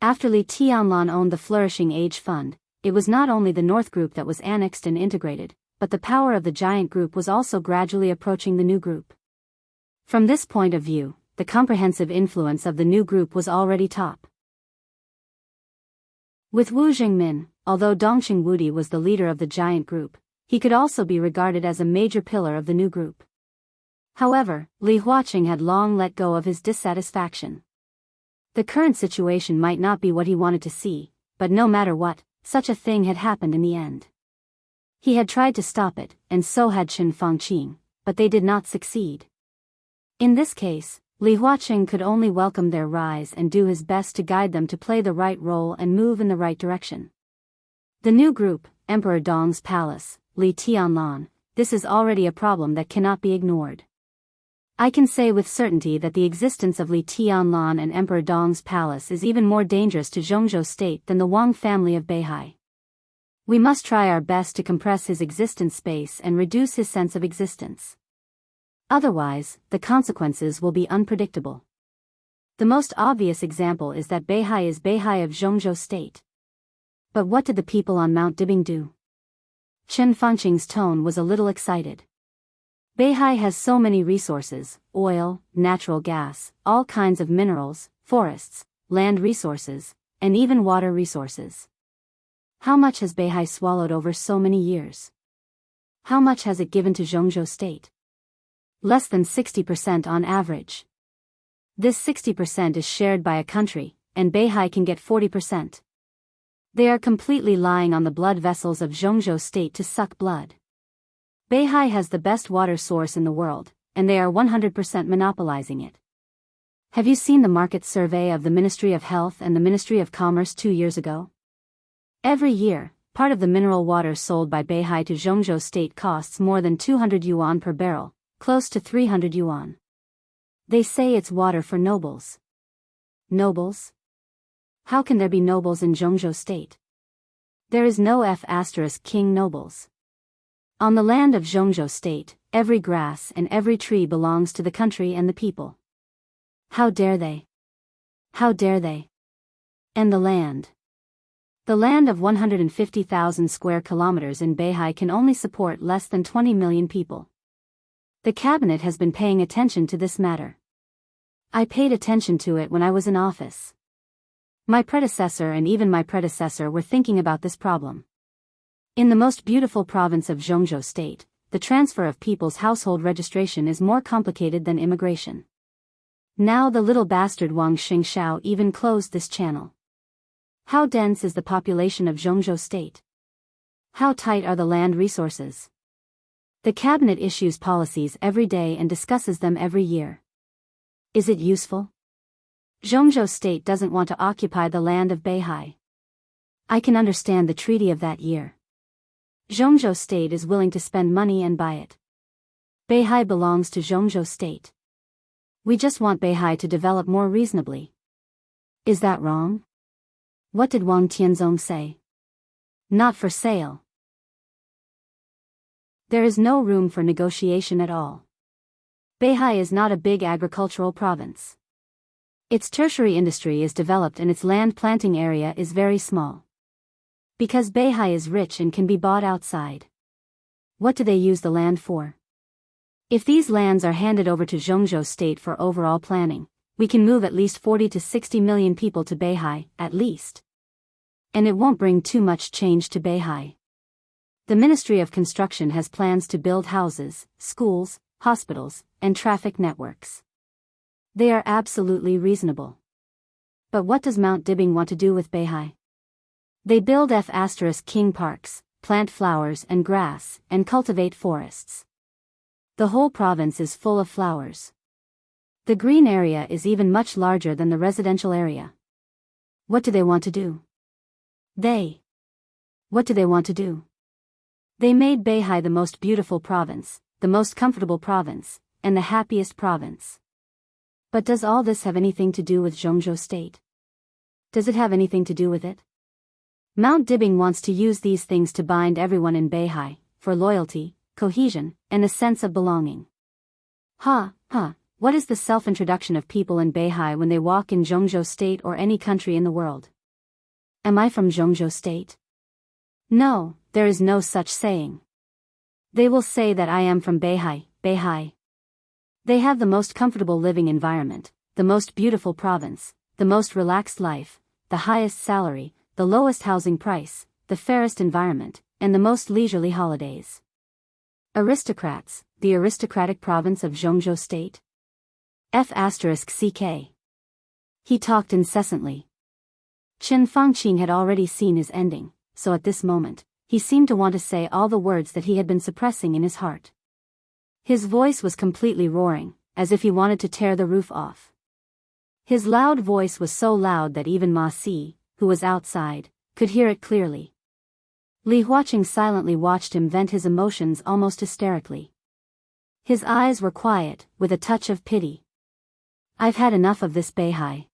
After Li Tianlan owned the Flourishing Age Fund, it was not only the North Group that was annexed and integrated, but the power of the giant group was also gradually approaching the new group. From this point of view, the comprehensive influence of the new group was already top. With Wu Jingmin, although Dongxing Wudi was the leader of the giant group, he could also be regarded as a major pillar of the new group. However, Li Huaqing had long let go of his dissatisfaction. The current situation might not be what he wanted to see, but no matter what, such a thing had happened in the end. He had tried to stop it, and so had Qin Fangqing, but they did not succeed. In this case, Li Huaqing could only welcome their rise and do his best to guide them to play the right role and move in the right direction. The new group, Emperor Dong's palace, Li Tianlan, this is already a problem that cannot be ignored. I can say with certainty that the existence of Li Tianlan and Emperor Dong's palace is even more dangerous to Zhongzhou state than the Wang family of Beihai. We must try our best to compress his existence space and reduce his sense of existence. Otherwise, the consequences will be unpredictable. The most obvious example is that Beihai is Beihai of Zhongzhou state. But what did the people on Mount Dibing do? Qin Fangqing's tone was a little excited. Beihai has so many resources: oil, natural gas, all kinds of minerals, forests, land resources, and even water resources. How much has Beihai swallowed over so many years? How much has it given to Zhongzhou state? Less than 60% on average. This 60% is shared by a country, and Beihai can get 40%. They are completely lying on the blood vessels of Zhongzhou state to suck blood. Beihai has the best water source in the world, and they are 100% monopolizing it. Have you seen the market survey of the Ministry of Health and the Ministry of Commerce 2 years ago? Every year, part of the mineral water sold by Beihai to Zhongzhou state costs more than 200 yuan per barrel, close to 300 yuan. They say it's water for nobles. Nobles? How can there be nobles in Zhongzhou state? There is no King nobles. On the land of Zhongzhou state, every grass and every tree belongs to the country and the people. How dare they? How dare they? And the land. The land of 150,000 square kilometers in Beihai can only support less than 20 million people. The cabinet has been paying attention to this matter. I paid attention to it when I was in office. My predecessor and even my predecessor were thinking about this problem. In the most beautiful province of Zhongzhou state, the transfer of people's household registration is more complicated than immigration. Now the little bastard Wang Xingxiao even closed this channel. How dense is the population of Zhongzhou state? How tight are the land resources? The cabinet issues policies every day and discusses them every year. Is it useful? Zhongzhou state doesn't want to occupy the land of Beihai. I can understand the treaty of that year. Zhongzhou state is willing to spend money and buy it. Beihai belongs to Zhongzhou state. We just want Beihai to develop more reasonably. Is that wrong? What did Wang Tianzong say? Not for sale. There is no room for negotiation at all. Beihai is not a big agricultural province. Its tertiary industry is developed and its land planting area is very small. Because Beihai is rich and can be bought outside. What do they use the land for? If these lands are handed over to Zhongzhou state for overall planning, we can move at least 40 to 60 million people to Beihai, at least. And it won't bring too much change to Beihai. The Ministry of Construction has plans to build houses, schools, hospitals, and traffic networks. They are absolutely reasonable. But what does Mount Dibing want to do with Beihai? They build King parks, plant flowers and grass, and cultivate forests. The whole province is full of flowers. The green area is even much larger than the residential area. What do they want to do? What do they want to do? They made Beihai the most beautiful province, the most comfortable province, and the happiest province. But does all this have anything to do with Zhongzhou state? Does it have anything to do with it? Mount Dibing wants to use these things to bind everyone in Beihai, for loyalty, cohesion, and a sense of belonging. What is the self-introduction of people in Beihai when they walk in Zhongzhou state or any country in the world? Am I from Zhongzhou state? No, there is no such saying. They will say that I am from Beihai, Beihai. They have the most comfortable living environment, the most beautiful province, the most relaxed life, the highest salary, the lowest housing price, the fairest environment, and the most leisurely holidays. Aristocrats, the aristocratic province of Jianghu State. F***ck. He talked incessantly. Chen Fangqing had already seen his ending, so at this moment, he seemed to want to say all the words that he had been suppressing in his heart. His voice was completely roaring, as if he wanted to tear the roof off. His loud voice was so loud that even Ma Si, who was outside, could hear it clearly. Li Huaqing silently watched him vent his emotions almost hysterically. His eyes were quiet, with a touch of pity. I've had enough of this Beihai.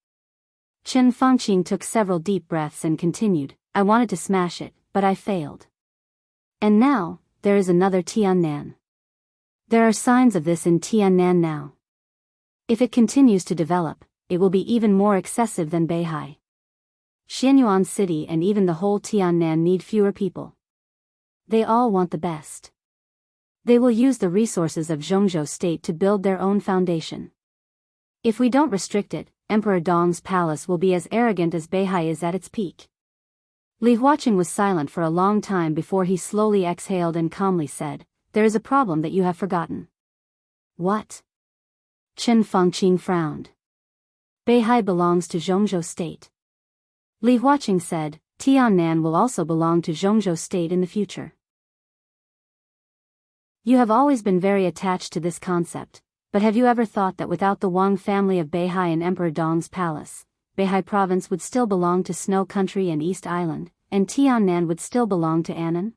Chen Fangqing took several deep breaths and continued, I wanted to smash it, but I failed. And now, there is another Tiannan. There are signs of this in Tiannan now. If it continues to develop, it will be even more excessive than Beihai. Xianyuan City and even the whole Tiannan need fewer people. They all want the best. They will use the resources of Jianghu State to build their own foundation. If we don't restrict it, Emperor Dong's palace will be as arrogant as Beihai is at its peak. Li Huaqing was silent for a long time before he slowly exhaled and calmly said, There is a problem that you have forgotten. What? Chen Fangqing frowned. Beihai belongs to Jianghu State. Li Huaqing said, Tiannan will also belong to Jianghu State in the future. You have always been very attached to this concept, but have you ever thought that without the Wang family of Beihai and Emperor Dong's palace, Beihai province would still belong to Snow Country and East Island, and Tiannan would still belong to Annan?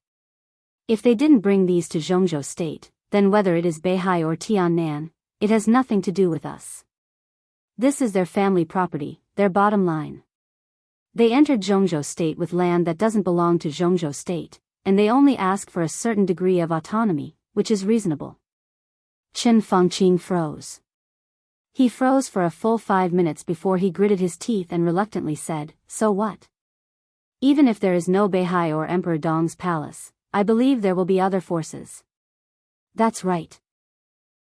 If they didn't bring these to Jianghu State, then whether it is Beihai or Tiannan, it has nothing to do with us. This is their family property, their bottom line. They entered Jianghu State with land that doesn't belong to Jianghu State, and they only ask for a certain degree of autonomy, which is reasonable. Chen Fangqing froze. He froze for a full 5 minutes before he gritted his teeth and reluctantly said, So what? Even if there is no Beihai or Emperor Dong's palace, I believe there will be other forces. That's right.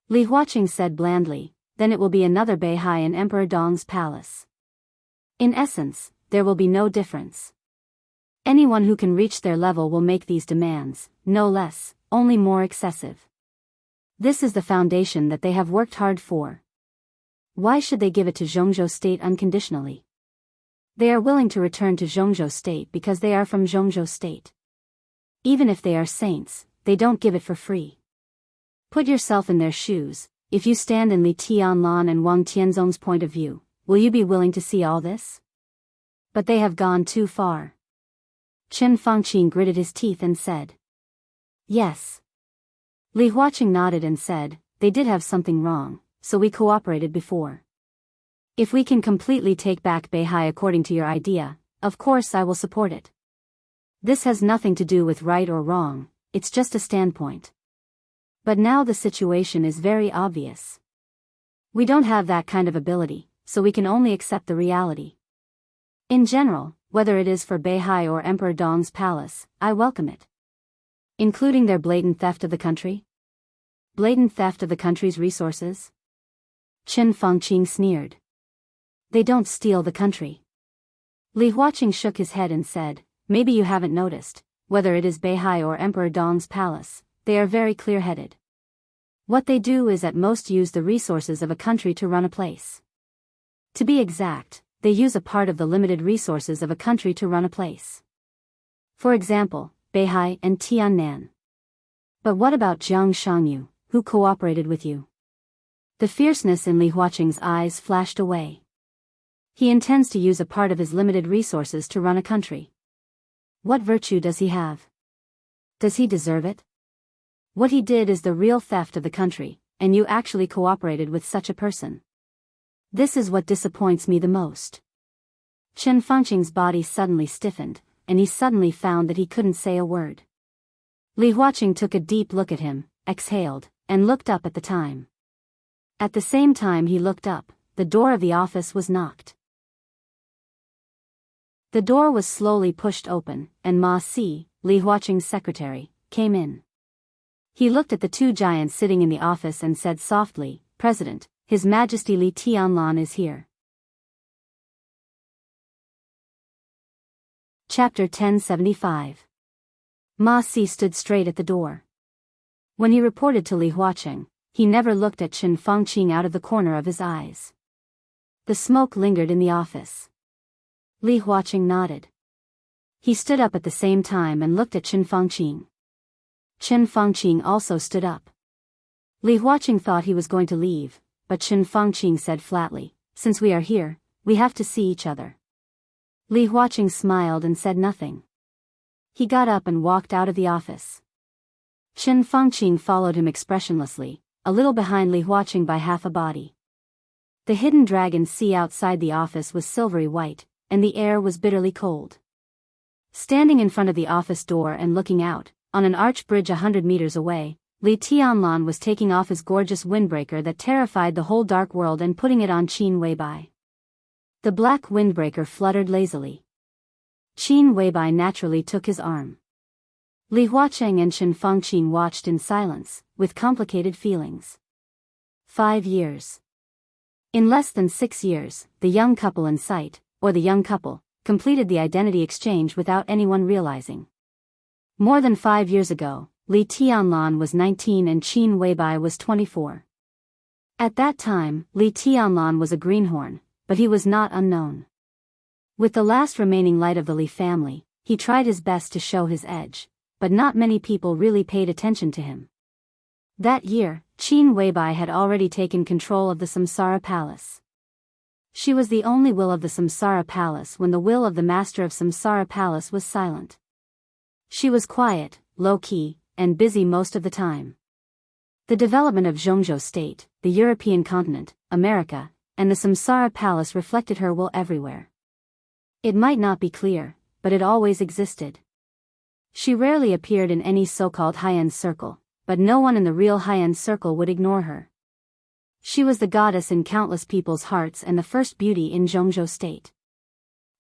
Li Huaqing said blandly, then it will be another Beihai and Emperor Dong's palace. In essence, there will be no difference. Anyone who can reach their level will make these demands, no less, only more excessive. This is the foundation that they have worked hard for. Why should they give it to Jianghu State unconditionally? They are willing to return to Jianghu State because they are from Jianghu State. Even if they are saints, they don't give it for free. Put yourself in their shoes. If you stand in Li Tianlan and Wang Tianzong's point of view, will you be willing to see all this? But they have gone too far. Chen Fangqing gritted his teeth and said, Yes. Li Huaqing nodded and said, They did have something wrong, so we cooperated before. If we can completely take back Beihai according to your idea, of course I will support it. This has nothing to do with right or wrong, it's just a standpoint. But now the situation is very obvious. We don't have that kind of ability, so we can only accept the reality. In general, whether it is for Beihai or Emperor Dong's palace, I welcome it. Including their blatant theft of the country? Blatant theft of the country's resources? Chen Fangqing sneered. They don't steal the country. Li Huaqing shook his head and said, Maybe you haven't noticed, whether it is Beihai or Emperor Dong's palace, they are very clear-headed. What they do is at most use the resources of a country to run a place. To be exact, they use a part of the limited resources of a country to run a place. For example, Beihai and Tiannan. But what about Jianghu, who cooperated with you? The fierceness in Li Huaqing's eyes flashed away. He intends to use a part of his limited resources to run a country. What virtue does he have? Does he deserve it? What he did is the real theft of the country, and you actually cooperated with such a person. This is what disappoints me the most. Chen Fangqing's body suddenly stiffened, and he suddenly found that he couldn't say a word. Li Huaqing took a deep look at him, exhaled, and looked up at the time. At the same time he looked up, the door of the office was knocked. The door was slowly pushed open, and Ma Si, Li Huaqing's secretary, came in. He looked at the two giants sitting in the office and said softly, "President, His Majesty Li Tianlan is here." Chapter 1075. Ma Si stood straight at the door. When he reported to Li Huaqing, he never looked at Chen Fangqing out of the corner of his eyes. The smoke lingered in the office. Li Huaqing nodded. He stood up at the same time and looked at Chen Fangqing. Chen Fangqing also stood up. Li Huaqing thought he was going to leave, but Chen Fangqing said flatly, "Since we are here, we have to see each other." Li Huaqing smiled and said nothing. He got up and walked out of the office. Chen Fangqing followed him expressionlessly, a little behind Li Huaqing by half a body. The hidden dragon sea outside the office was silvery white, and the air was bitterly cold. Standing in front of the office door and looking out, on an arch bridge 100 meters away, Li Tianlan was taking off his gorgeous windbreaker that terrified the whole dark world and putting it on Qin Weibai. The black windbreaker fluttered lazily. Qin Weibai naturally took his arm. Li Huaqing and Chen Fangqing watched in silence, with complicated feelings. 5 years. In less than 6 years, the young couple in sight, or the young couple, completed the identity exchange without anyone realizing. More than 5 years ago, Li Tianlan was 19 and Qin Weibai was 24. At that time, Li Tianlan was a greenhorn, but he was not unknown. With the last remaining light of the Li family, he tried his best to show his edge, but not many people really paid attention to him. That year, Qin Weibai had already taken control of the Samsara Palace. She was the only will of the Samsara Palace when the will of the master of Samsara Palace was silent. She was quiet, low-key, and busy most of the time. The development of Jianghu state, the European continent, America, and the Samsara Palace reflected her will everywhere. It might not be clear, but it always existed. She rarely appeared in any so-called high-end circle, but no one in the real high-end circle would ignore her. She was the goddess in countless people's hearts and the first beauty in Jianghu state.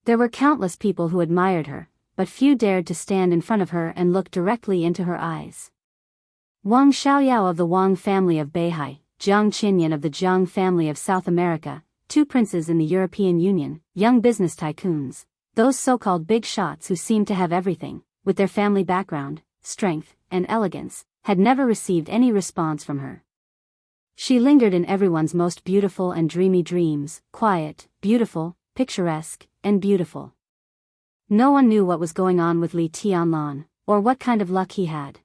There were countless people who admired her, but few dared to stand in front of her and look directly into her eyes. Wang Xiaoyao of the Wang family of Beihai, Jiang Qinyan of the Jiang family of South America, 2 princes in the European Union, young business tycoons, those so-called big shots who seemed to have everything, with their family background, strength, and elegance, had never received any response from her. She lingered in everyone's most beautiful and dreamy dreams, quiet, beautiful, picturesque, and beautiful. No one knew what was going on with Li Tianlan, or what kind of luck he had.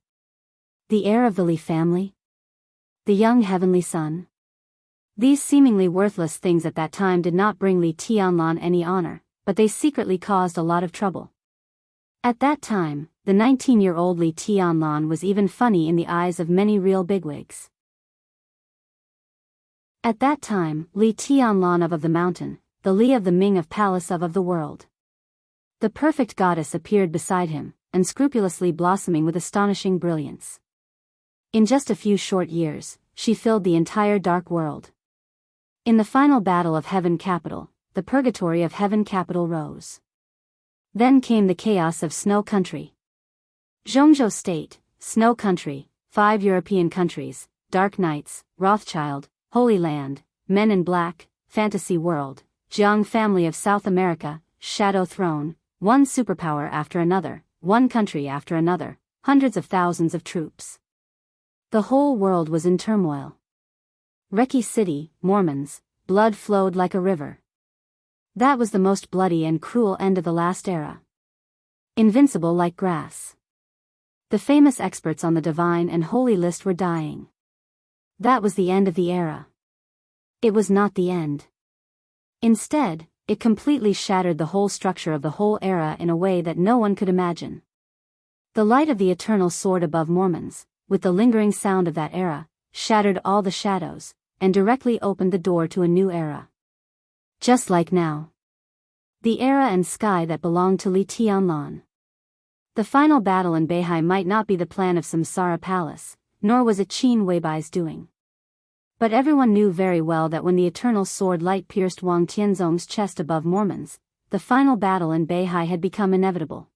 The heir of the Li family? The young heavenly son? These seemingly worthless things at that time did not bring Li Tianlan any honor, but they secretly caused a lot of trouble. At that time, the 19-year-old Li Tianlan was even funny in the eyes of many real bigwigs. At that time, Li Tianlan of the mountain, the Li of the Ming of palace of the world. The perfect goddess appeared beside him, unscrupulously blossoming with astonishing brilliance. In just a few short years, she filled the entire dark world. In the final battle of Heaven Capital, the purgatory of Heaven Capital rose. Then came the chaos of Snow Country. Jianghu State, Snow Country, 5 European countries, Dark Knights, Rothschild, Holy Land, Men in Black, Fantasy World, Jiang family of South America, Shadow Throne, one superpower after another, one country after another, hundreds of thousands of troops. The whole world was in turmoil. Reki City, Mormons, blood flowed like a river. That was the most bloody and cruel end of the last era. Invincible like grass. The famous experts on the divine and holy list were dying. That was the end of the era. It was not the end. Instead, it completely shattered the whole structure of the whole era in a way that no one could imagine. The light of the eternal soared above Mormons, with the lingering sound of that era, shattered all the shadows, and directly opened the door to a new era. Just like now. The era and sky that belonged to Li Tianlan. The final battle in Beihai might not be the plan of Samsara Palace, nor was it Qin Weibai's doing. But everyone knew very well that when the eternal sword light pierced Wang Tianzong's chest above Mormons, the final battle in Beihai had become inevitable.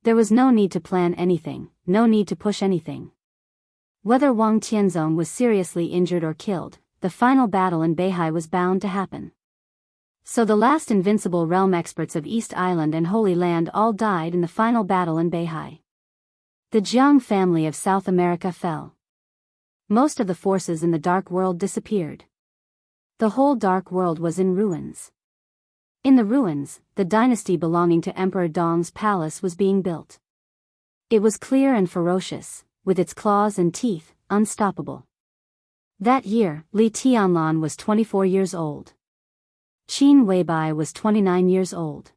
There was no need to plan anything, no need to push anything. Whether Wang Tianzong was seriously injured or killed, the final battle in Beihai was bound to happen. So the last invincible realm experts of East Island and Holy Land all died in the final battle in Beihai. The Jiang family of South America fell. Most of the forces in the Dark World disappeared. The whole Dark World was in ruins. In the ruins, the dynasty belonging to Emperor Dong's palace was being built. It was clear and ferocious, with its claws and teeth, unstoppable. That year, Li Tianlan was 24 years old. Qin Weibai was 29 years old.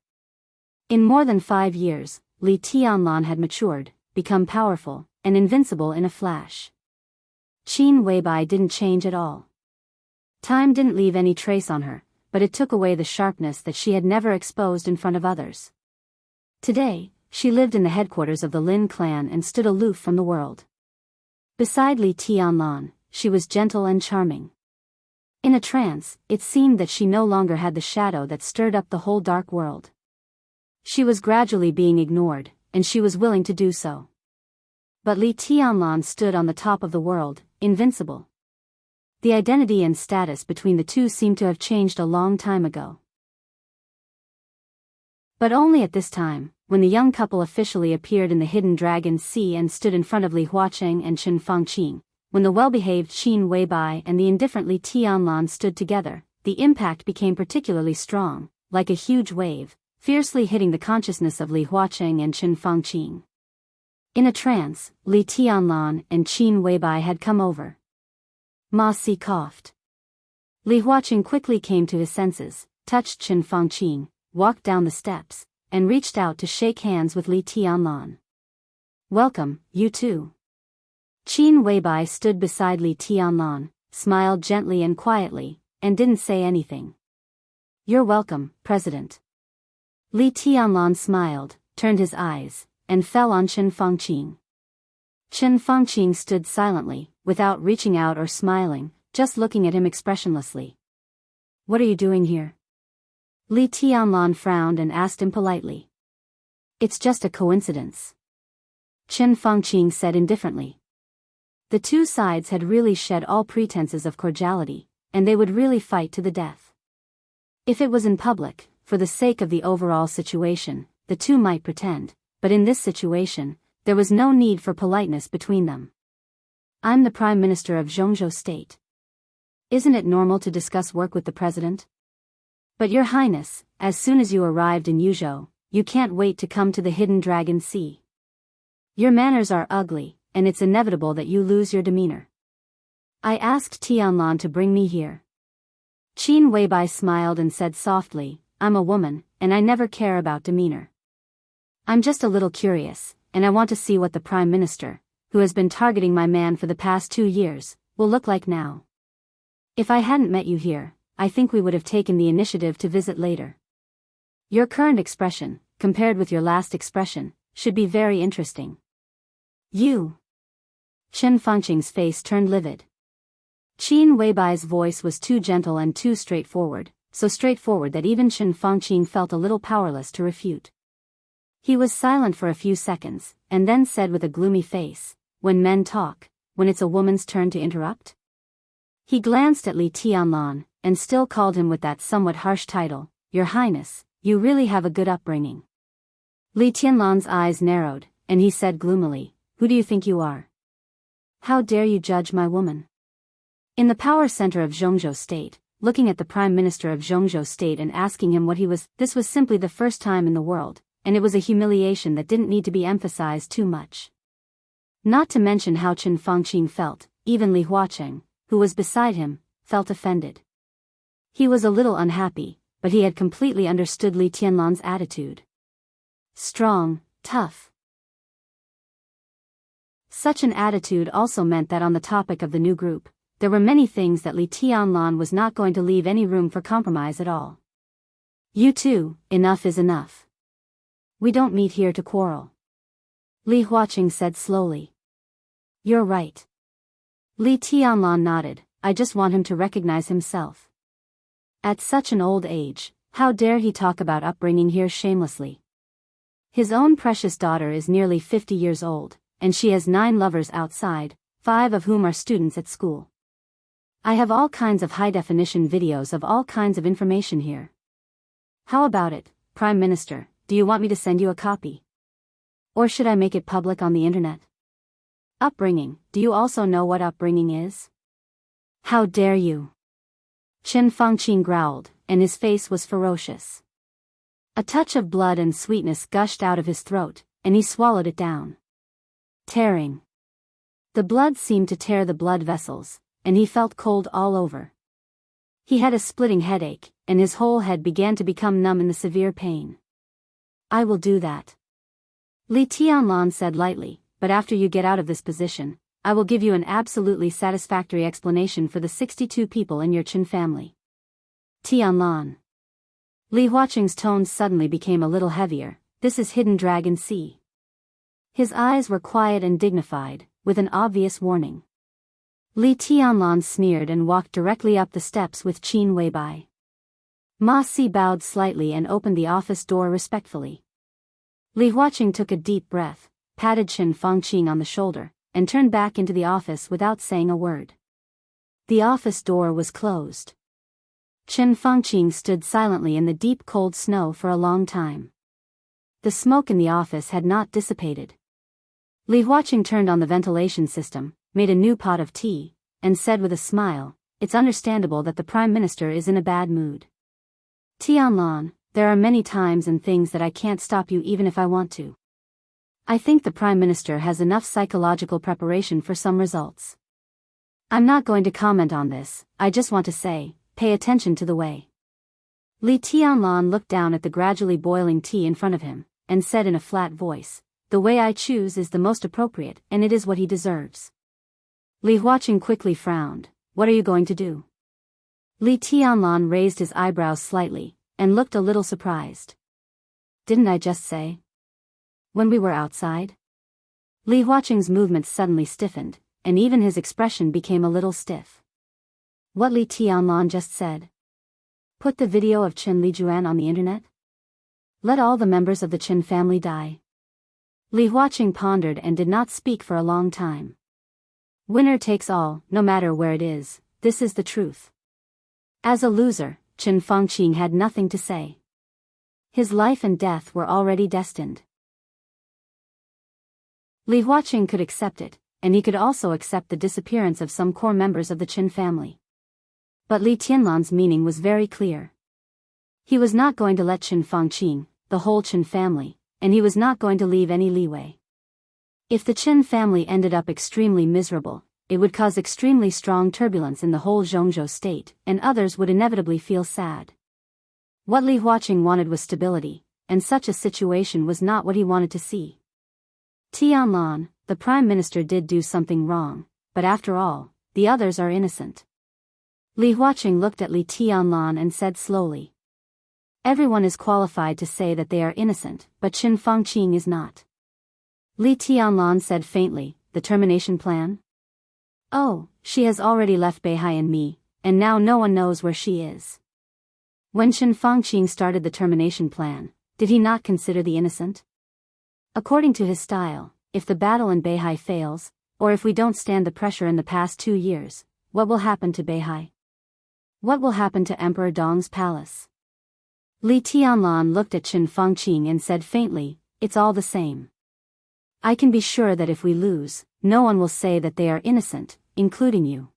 In more than 5 years, Li Tianlan had matured, become powerful, and invincible in a flash. Qin Weibai didn't change at all. Time didn't leave any trace on her, but it took away the sharpness that she had never exposed in front of others. Today, she lived in the headquarters of the Lin clan and stood aloof from the world. Beside Li Tianlan, she was gentle and charming. In a trance, it seemed that she no longer had the shadow that stirred up the whole dark world. She was gradually being ignored, and she was willing to do so. But Li Tianlan stood on the top of the world, invincible. The identity and status between the two seemed to have changed a long time ago. But only at this time, when the young couple officially appeared in the Hidden Dragon Sea and stood in front of Li Huaqing and Chen Fangqing, when the well-behaved Qin Weibai and the indifferent Li Tianlan stood together, the impact became particularly strong, like a huge wave, fiercely hitting the consciousness of Li Huaqing and Chen Fangqing. In a trance, Li Tianlan and Qin Weibai had come over. Ma Si coughed. Li Huaqing quickly came to his senses, touched Chen Fangqing, walked down the steps, and reached out to shake hands with Li Tianlan. "Welcome, you two." Qin Weibai stood beside Li Tianlan, smiled gently and quietly, and didn't say anything. "You're welcome, President." Li Tianlan smiled, turned his eyes, and fell on Chen Fangqing. Chen Fangqing stood silently, without reaching out or smiling, just looking at him expressionlessly. "What are you doing here?" Li Tianlan frowned and asked him politely. "It's just a coincidence," Chen Fangqing said indifferently. The two sides had really shed all pretenses of cordiality, and they would really fight to the death. If it was in public, for the sake of the overall situation, the two might pretend, but in this situation, there was no need for politeness between them. "I'm the Prime Minister of Jianghu State. Isn't it normal to discuss work with the President? But Your Highness, as soon as you arrived in Yuzhou, you can't wait to come to the Hidden Dragon Sea. Your manners are ugly, and it's inevitable that you lose your demeanor. I asked Tianlan to bring me here." Qin Weibai smiled and said softly, "I'm a woman, and I never care about demeanor. I'm just a little curious, and I want to see what the Prime Minister, who has been targeting my man for the past 2 years, will look like now. If I hadn't met you here, I think we would have taken the initiative to visit later. Your current expression, compared with your last expression, should be very interesting." "You?" Chen Fangqing's face turned livid. Qin Weibai's voice was too gentle and too straightforward, so straightforward that even Chen Fangqing felt a little powerless to refute. He was silent for a few seconds, and then said with a gloomy face, "When men talk, when it's a woman's turn to interrupt?" He glanced at Li Tianlan, and still called him with that somewhat harsh title, "Your Highness, you really have a good upbringing." Li Tianlan's eyes narrowed, and he said gloomily, "Who do you think you are? How dare you judge my woman?" In the power center of Jianghu State, looking at the Prime Minister of Jianghu State and asking him what he was, this was simply the first time in the world, and it was a humiliation that didn't need to be emphasized too much. Not to mention how Chen Fangqing felt, even Li Huaqing, who was beside him, felt offended. He was a little unhappy, but he had completely understood Li Tianlan's attitude. Strong, tough. Such an attitude also meant that on the topic of the new group, there were many things that Li Tianlan was not going to leave any room for compromise at all. "You two, enough is enough. We don't meet here to quarrel," Li Huaqing said slowly. "You're right." Li Tianlan nodded, "I just want him to recognize himself. At such an old age, how dare he talk about upbringing here shamelessly. His own precious daughter is nearly 50 years old, and she has 9 lovers outside, 5 of whom are students at school. I have all kinds of high-definition videos of all kinds of information here. How about it, Prime Minister, do you want me to send you a copy? Or should I make it public on the internet? Upbringing, do you also know what upbringing is? How dare you? Chen Fangqing growled, and his face was ferocious. A touch of blood and sweetness gushed out of his throat, and he swallowed it down. Tearing. The blood seemed to tear the blood vessels, and he felt cold all over. He had a splitting headache, and his whole head began to become numb in the severe pain. I will do that. Li Tianlan said lightly, but after you get out of this position, I will give you an absolutely satisfactory explanation for the 62 people in your Qin family. Tianlan. Li Huaqing's tones suddenly became a little heavier. This is Hidden Dragon Sea. His eyes were quiet and dignified, with an obvious warning. Li Tianlan sneered and walked directly up the steps with Qin Weibai. Ma Si bowed slightly and opened the office door respectfully. Li Huaqing took a deep breath, patted Chen Fangqing on the shoulder, and turned back into the office without saying a word. The office door was closed. Chen Fangqing stood silently in the deep cold snow for a long time. The smoke in the office had not dissipated. Li Huaqing turned on the ventilation system, made a new pot of tea, and said with a smile, "It's understandable that the Prime Minister is in a bad mood. Tianlan, there are many times and things that I can't stop you even if I want to. I think the Prime Minister has enough psychological preparation for some results. I'm not going to comment on this, I just want to say, pay attention to the way." Li Tianlan looked down at the gradually boiling tea in front of him, and said in a flat voice, "The way I choose is the most appropriate, and it is what he deserves." Li Huaqing quickly frowned. "What are you going to do?" Li Tianlan raised his eyebrows slightly, and looked a little surprised. "Didn't I just say? When we were outside?" Li Huaqing's movements suddenly stiffened, and even his expression became a little stiff. What Li Tianlan just said? Put the video of Qin Lijuan on the internet? Let all the members of the Qin family die? Li Huaqing pondered and did not speak for a long time. Winner takes all, no matter where it is, this is the truth. As a loser, Chen Fangqing had nothing to say. His life and death were already destined. Li Huaqing could accept it, and he could also accept the disappearance of some core members of the Qin family. But Li Tianlan's meaning was very clear. He was not going to let Chen Fangqing, the whole Qin family, and he was not going to leave any leeway. If the Qin family ended up extremely miserable, it would cause extremely strong turbulence in the whole Jianghu state, and others would inevitably feel sad. What Li Huaqing wanted was stability, and such a situation was not what he wanted to see. Tianlan, the Prime Minister did do something wrong, but after all, the others are innocent. Li Huaqing looked at Li Tianlan and said slowly. Everyone is qualified to say that they are innocent, but Chen Fangqing is not. Li Tianlan said faintly, the termination plan? Oh, she has already left Beihai and me, and now no one knows where she is. When Chen Fangqing started the termination plan, did he not consider the innocent? According to his style, if the battle in Beihai fails, or if we don't stand the pressure in the past 2 years, what will happen to Beihai? What will happen to Emperor Dong's palace? Li Tianlan looked at Chen Fangqing and said faintly, it's all the same. I can be sure that if we lose, no one will say that they are innocent, including you.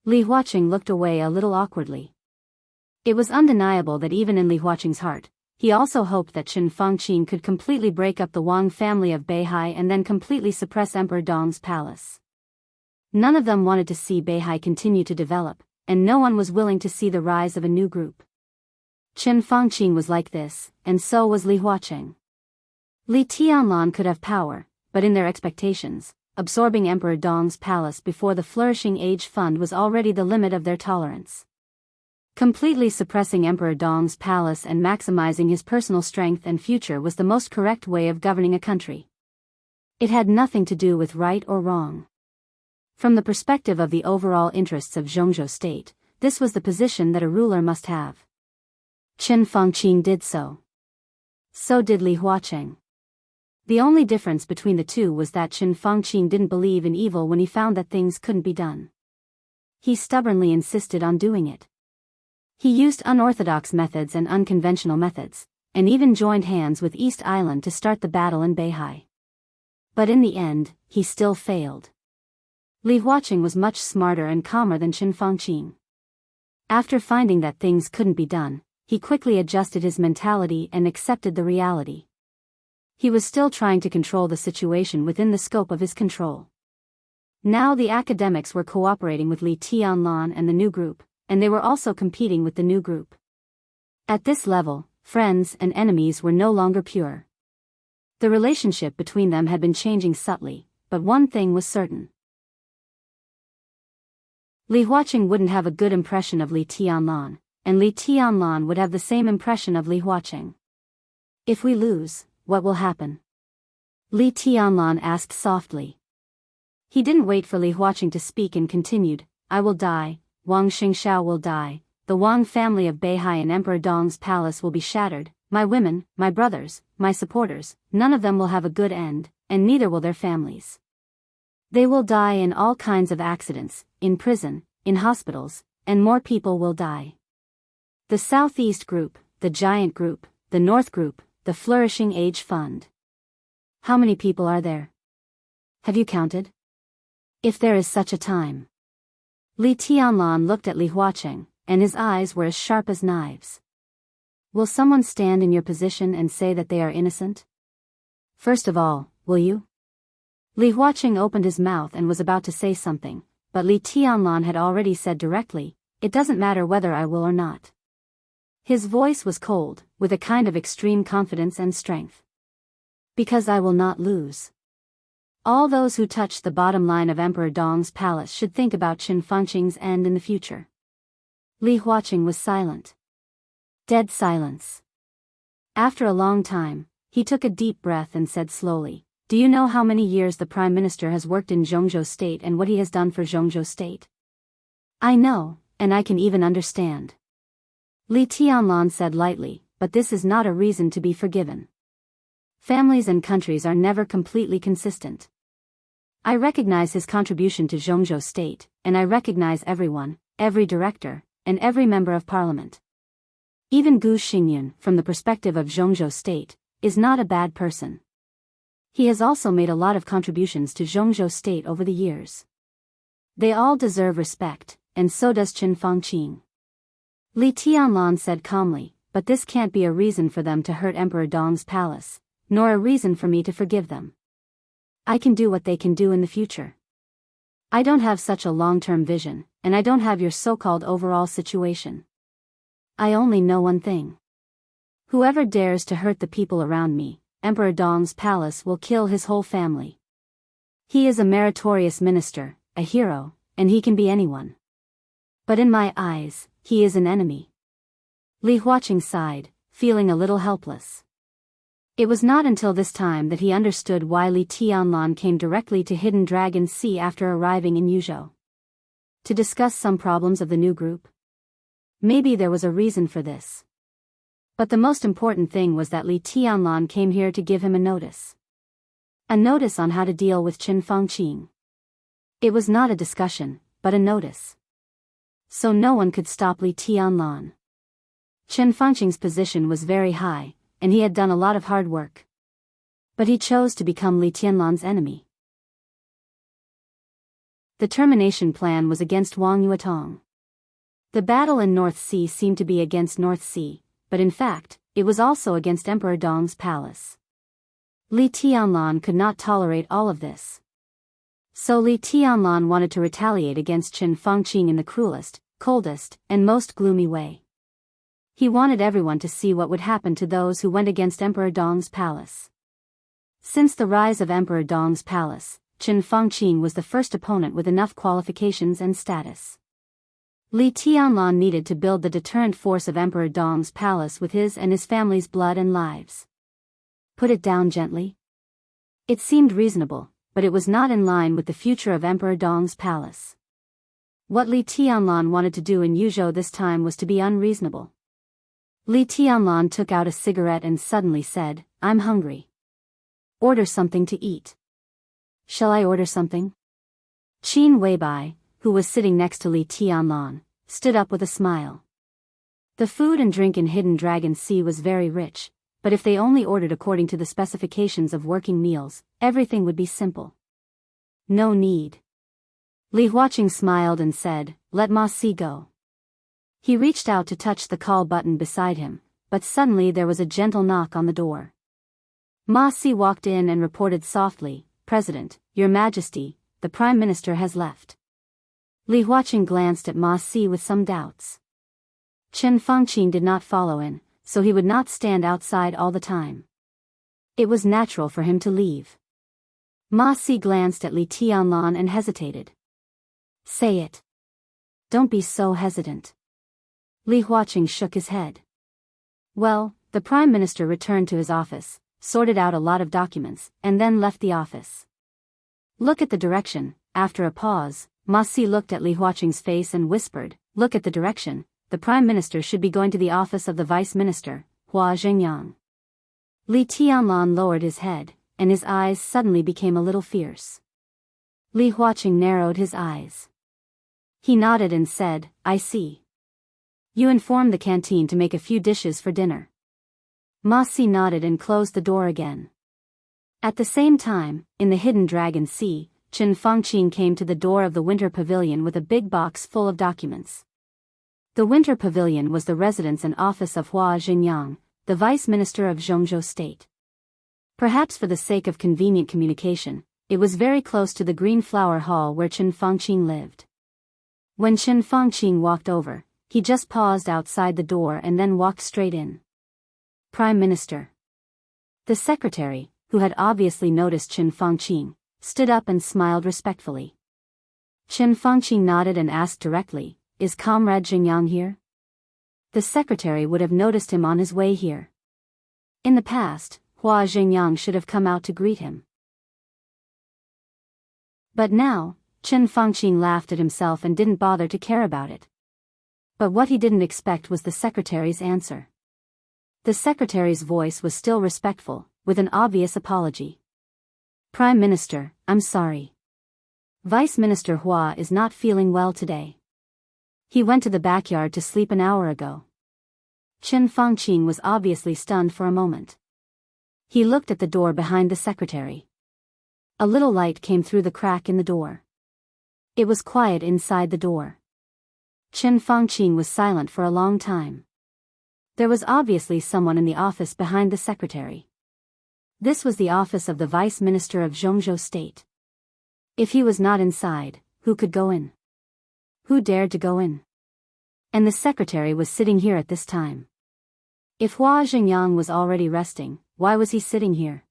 Li Huaqing looked away a little awkwardly. It was undeniable that even in Li Huaqing's heart, he also hoped that Chen Fangqing could completely break up the Wang family of Beihai and then completely suppress Emperor Dong's palace. None of them wanted to see Beihai continue to develop, and no one was willing to see the rise of a new group. Chen Fangqing was like this, and so was Li Huaqing. Li Tianlan could have power, but in their expectations, absorbing Emperor Dong's palace before the Flourishing Age Fund was already the limit of their tolerance. Completely suppressing Emperor Dong's palace and maximizing his personal strength and future was the most correct way of governing a country. It had nothing to do with right or wrong. From the perspective of the overall interests of Jianghu state, this was the position that a ruler must have. Chen Fangqing did so. So did Li Huaqing. The only difference between the two was that Qin Fangqing didn't believe in evil when he found that things couldn't be done. He stubbornly insisted on doing it. He used unorthodox methods and unconventional methods, and even joined hands with East Island to start the battle in Beihai. But in the end, he still failed. Li Huaqing was much smarter and calmer than Qin Fangqing. After finding that things couldn't be done, he quickly adjusted his mentality and accepted the reality. He was still trying to control the situation within the scope of his control. Now the academics were cooperating with Li Tianlan and the new group, and they were also competing with the new group. At this level, friends and enemies were no longer pure. The relationship between them had been changing subtly, but one thing was certain. Li Huaqing wouldn't have a good impression of Li Tianlan, and Li Tianlan would have the same impression of Li Huaqing. If we lose, what will happen? Li Tianlan asked softly. He didn't wait for Li Huaqing to speak and continued, I will die, Wang Xingxiao will die, the Wang family of Beihai and Emperor Dong's palace will be shattered, my women, my brothers, my supporters, none of them will have a good end, and neither will their families. They will die in all kinds of accidents, in prison, in hospitals, and more people will die. The Southeast Group, the Giant Group, the North Group, the Flourishing Age Fund. How many people are there? Have you counted? If there is such a time. Li Tianlan looked at Li Huaqing, and his eyes were as sharp as knives. Will someone stand in your position and say that they are innocent? First of all, will you? Li Huaqing opened his mouth and was about to say something, but Li Tianlan had already said directly, it doesn't matter whether I will or not. His voice was cold, with a kind of extreme confidence and strength. Because I will not lose. All those who touch the bottom line of Emperor Dong's palace should think about Qin Fangqing's end in the future. Li Huaqing was silent. Dead silence. After a long time, he took a deep breath and said slowly, do you know how many years the Prime Minister has worked in Jianghu State and what he has done for Jianghu State? I know, and I can even understand. Li Tianlan said lightly, but this is not a reason to be forgiven. Families and countries are never completely consistent. I recognize his contribution to Jianghu State, and I recognize everyone, every director, and every member of parliament. Even Gu Xingyun, from the perspective of Jianghu State, is not a bad person. He has also made a lot of contributions to Jianghu State over the years. They all deserve respect, and so does Qin Fangqing. Li Tianlan said calmly, but this can't be a reason for them to hurt Emperor Dong's palace, nor a reason for me to forgive them. I can do what they can do in the future. I don't have such a long-term vision, and I don't have your so-called overall situation. I only know one thing. Whoever dares to hurt the people around me, Emperor Dong's palace will kill his whole family. He is a meritorious minister, a hero, and he can be anyone. But in my eyes, he is an enemy. Li Huaqing sighed, feeling a little helpless. It was not until this time that he understood why Li Tianlan came directly to Hidden Dragon Sea after arriving in Yuzhou. To discuss some problems of the new group? Maybe there was a reason for this. But the most important thing was that Li Tianlan came here to give him a notice. A notice on how to deal with Qin Fangqing. It was not a discussion, but a notice. So no one could stop Li Tianlan. Qin Fangqing's position was very high, and he had done a lot of hard work. But he chose to become Li Tianlan's enemy. The termination plan was against Wang Yuetong. The battle in North Sea seemed to be against North Sea, but in fact, it was also against Emperor Dong's palace. Li Tianlan could not tolerate all of this. So Li Tianlan wanted to retaliate against Qin Fangqing in the cruelest, coldest, and most gloomy way. He wanted everyone to see what would happen to those who went against Emperor Dong's palace. Since the rise of Emperor Dong's palace, Qin Fangqing was the first opponent with enough qualifications and status. Li Tianlan needed to build the deterrent force of Emperor Dong's palace with his and his family's blood and lives. Put it down gently? It seemed reasonable, but it was not in line with the future of Emperor Dong's palace. What Li Tianlan wanted to do in Yuzhou this time was to be unreasonable. Li Tianlan took out a cigarette and suddenly said, I'm hungry. Order something to eat. Shall I order something? Qin Weibai, who was sitting next to Li Tianlan, stood up with a smile. The food and drink in Hidden Dragon Sea was very rich, but if they only ordered according to the specifications of working meals, everything would be simple. No need. Li Huaqing smiled and said, "Let Ma Si go." He reached out to touch the call button beside him, but suddenly there was a gentle knock on the door. Ma Si walked in and reported softly, "President, Your Majesty, the Prime Minister has left." Li Huaqing glanced at Ma Si with some doubts. Chen Fengqin did not follow in, so he would not stand outside all the time. It was natural for him to leave. Ma Si glanced at Li Tianlan and hesitated. "Say it. Don't be so hesitant." Li Huaqing shook his head. Well, the Prime Minister returned to his office, sorted out a lot of documents, and then left the office. Look at the direction. After a pause, Ma Si looked at Li Huaqing's face and whispered, "Look at the direction. The Prime Minister should be going to the office of the Vice Minister, Hua Zhengyang." Li Tianlan lowered his head, and his eyes suddenly became a little fierce. Li Huaqing narrowed his eyes. He nodded and said, "I see. You informed the canteen to make a few dishes for dinner." Ma Si nodded and closed the door again. At the same time, in the Hidden Dragon Sea, Chen Fengqin came to the door of the Winter Pavilion with a big box full of documents. The Winter Pavilion was the residence and office of Hua Zhengyang, the Vice Minister of Jianghu State. Perhaps for the sake of convenient communication, it was very close to the Green Flower Hall where Chen Fengqin lived. When Chen Fengqin walked over, he just paused outside the door and then walked straight in. "Prime Minister." The secretary, who had obviously noticed Chen Fengqin, stood up and smiled respectfully. Chen Fengqin nodded and asked directly, "Is Comrade Zhengyang here?" The secretary would have noticed him on his way here. In the past, Hua Zhengyang should have come out to greet him. But now, Chen Fengqin laughed at himself and didn't bother to care about it. But what he didn't expect was the secretary's answer. The secretary's voice was still respectful, with an obvious apology. "Prime Minister, I'm sorry. Vice Minister Hua is not feeling well today. He went to the backyard to sleep an hour ago." Chen Fengqin was obviously stunned for a moment. He looked at the door behind the secretary. A little light came through the crack in the door. It was quiet inside the door. Chen Fengqin was silent for a long time. There was obviously someone in the office behind the secretary. This was the office of the Vice Minister of Jianghu State. If he was not inside, who could go in? Who dared to go in? And the secretary was sitting here at this time. If Hua Zhengyang was already resting, why was he sitting here?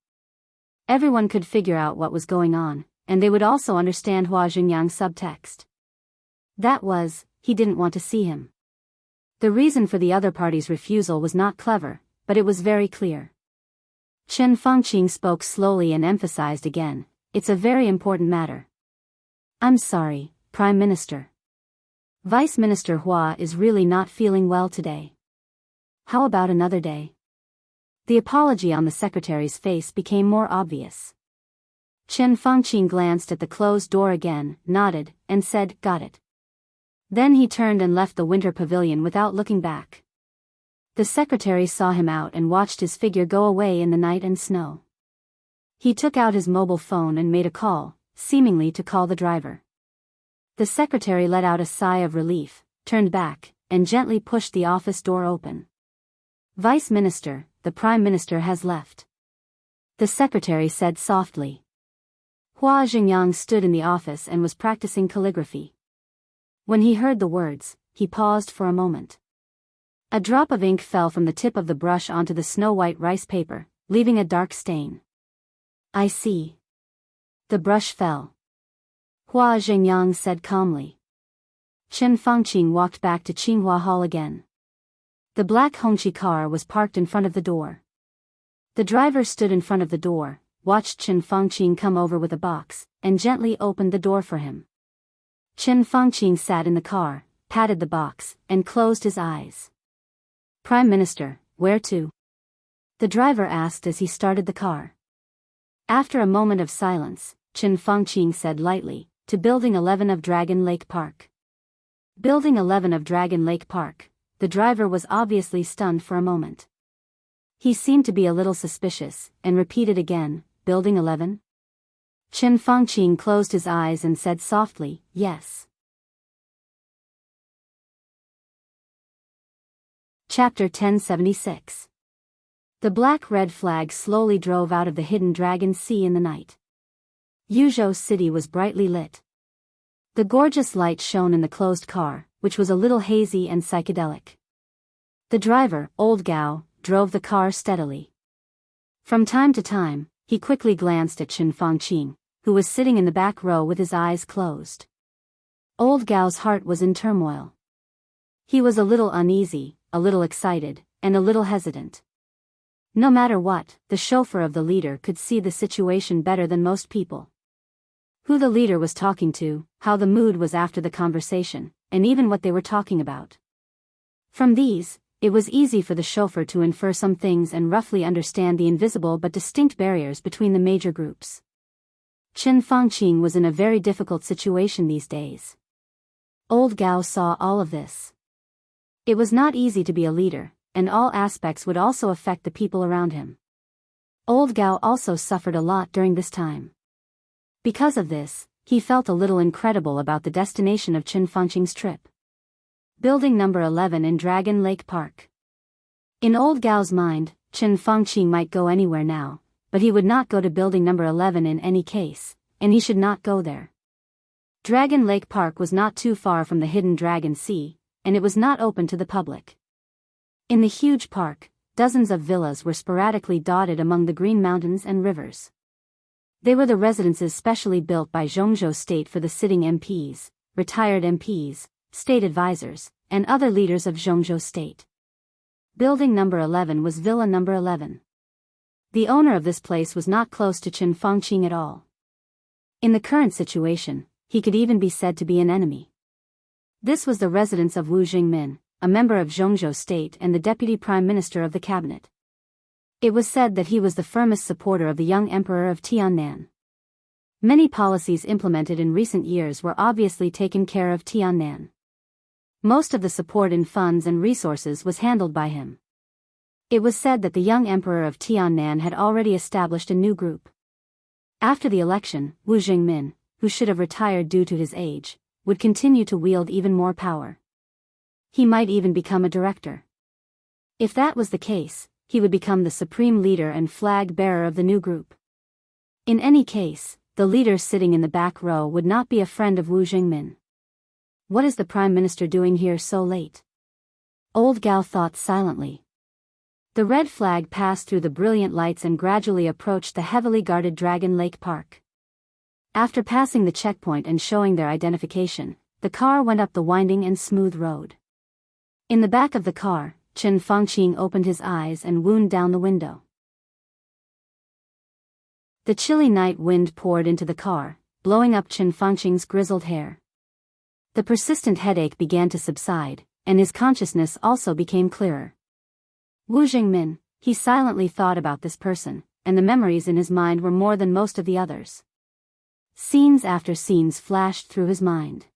Everyone could figure out what was going on, and they would also understand Hua Zhengyang's subtext. That was, he didn't want to see him. The reason for the other party's refusal was not clever, but it was very clear. Chen Fengqin spoke slowly and emphasized again, "It's a very important matter. I'm sorry, Prime Minister. Vice Minister Hua is really not feeling well today. How about another day?" The apology on the secretary's face became more obvious. Chen Fengqin glanced at the closed door again, nodded, and said, "Got it." Then he turned and left the Winter Pavilion without looking back. The secretary saw him out and watched his figure go away in the night and snow. He took out his mobile phone and made a call, seemingly to call the driver. The secretary let out a sigh of relief, turned back, and gently pushed the office door open. "Vice Minister, the Prime Minister has left," the secretary said softly. Hua Zhengyang stood in the office and was practicing calligraphy. When he heard the words, he paused for a moment. A drop of ink fell from the tip of the brush onto the snow-white rice paper, leaving a dark stain. "I see." The brush fell. Hua Zhengyang said calmly. Chen Fengqin walked back to Qinghua Hall again. The black Hongqi car was parked in front of the door. The driver stood in front of the door, watched Chen Fengqin come over with a box, and gently opened the door for him. Chen Fengqin sat in the car, patted the box, and closed his eyes. "Prime Minister, where to?" the driver asked as he started the car. After a moment of silence, Chen Fengqing said lightly, "To Building 11 of Dragon Lake Park." Building 11 of Dragon Lake Park. The driver was obviously stunned for a moment. He seemed to be a little suspicious, and repeated again, "Building 11?" Chen Fengqing closed his eyes and said softly, "Yes." Chapter 1076. The black-red flag slowly drove out of the hidden Dragon Sea in the night. Yuzhou City was brightly lit. The gorgeous light shone in the closed car, which was a little hazy and psychedelic. The driver, Old Gao, drove the car steadily. From time to time, he quickly glanced at Chen Fengqing, who was sitting in the back row with his eyes closed. Old Gao's heart was in turmoil. He was a little uneasy, a little excited, and a little hesitant. No matter what, the chauffeur of the leader could see the situation better than most people. Who the leader was talking to, how the mood was after the conversation, and even what they were talking about. From these, it was easy for the chauffeur to infer some things and roughly understand the invisible but distinct barriers between the major groups. Chen Fengqing was in a very difficult situation these days. Old Gao saw all of this. It was not easy to be a leader, and all aspects would also affect the people around him. Old Gao also suffered a lot during this time. Because of this, he felt a little incredible about the destination of Chen Fengqing's trip. Building number 11 in Dragon Lake Park. In Old Gao's mind, Chen Fengqing might go anywhere now, but he would not go to building number 11 in any case, and he should not go there. Dragon Lake Park was not too far from the hidden Dragon Sea, and it was not open to the public. In the huge park, dozens of villas were sporadically dotted among the green mountains and rivers. They were the residences specially built by Jianghu State for the sitting MPs, retired MPs, state advisors, and other leaders of Jianghu State. Building number 11 was Villa number 11. The owner of this place was not close to Chen Fengqing at all. In the current situation, he could even be said to be an enemy. This was the residence of Wu Jingmin, a member of Jianghu State and the deputy prime minister of the cabinet. It was said that he was the firmest supporter of the young emperor of Tiannan. Many policies implemented in recent years were obviously taken care of Tiannan. Most of the support in funds and resources was handled by him. It was said that the young emperor of Tiannan had already established a new group. After the election, Wu Jingmin, who should have retired due to his age, would continue to wield even more power. He might even become a director. If that was the case, he would become the supreme leader and flag bearer of the new group. In any case, the leader sitting in the back row would not be a friend of Wu Jingmin. What is the prime minister doing here so late? Old Gao thought silently. The red flag passed through the brilliant lights and gradually approached the heavily guarded Dragon Lake Park. After passing the checkpoint and showing their identification, the car went up the winding and smooth road. In the back of the car, Chen Fengqing opened his eyes and wound down the window. The chilly night wind poured into the car, blowing up Chen Fengqing's grizzled hair. The persistent headache began to subside, and his consciousness also became clearer. Wu Jingmin, he silently thought about this person, and the memories in his mind were more than most of the others. Scenes after scenes flashed through his mind.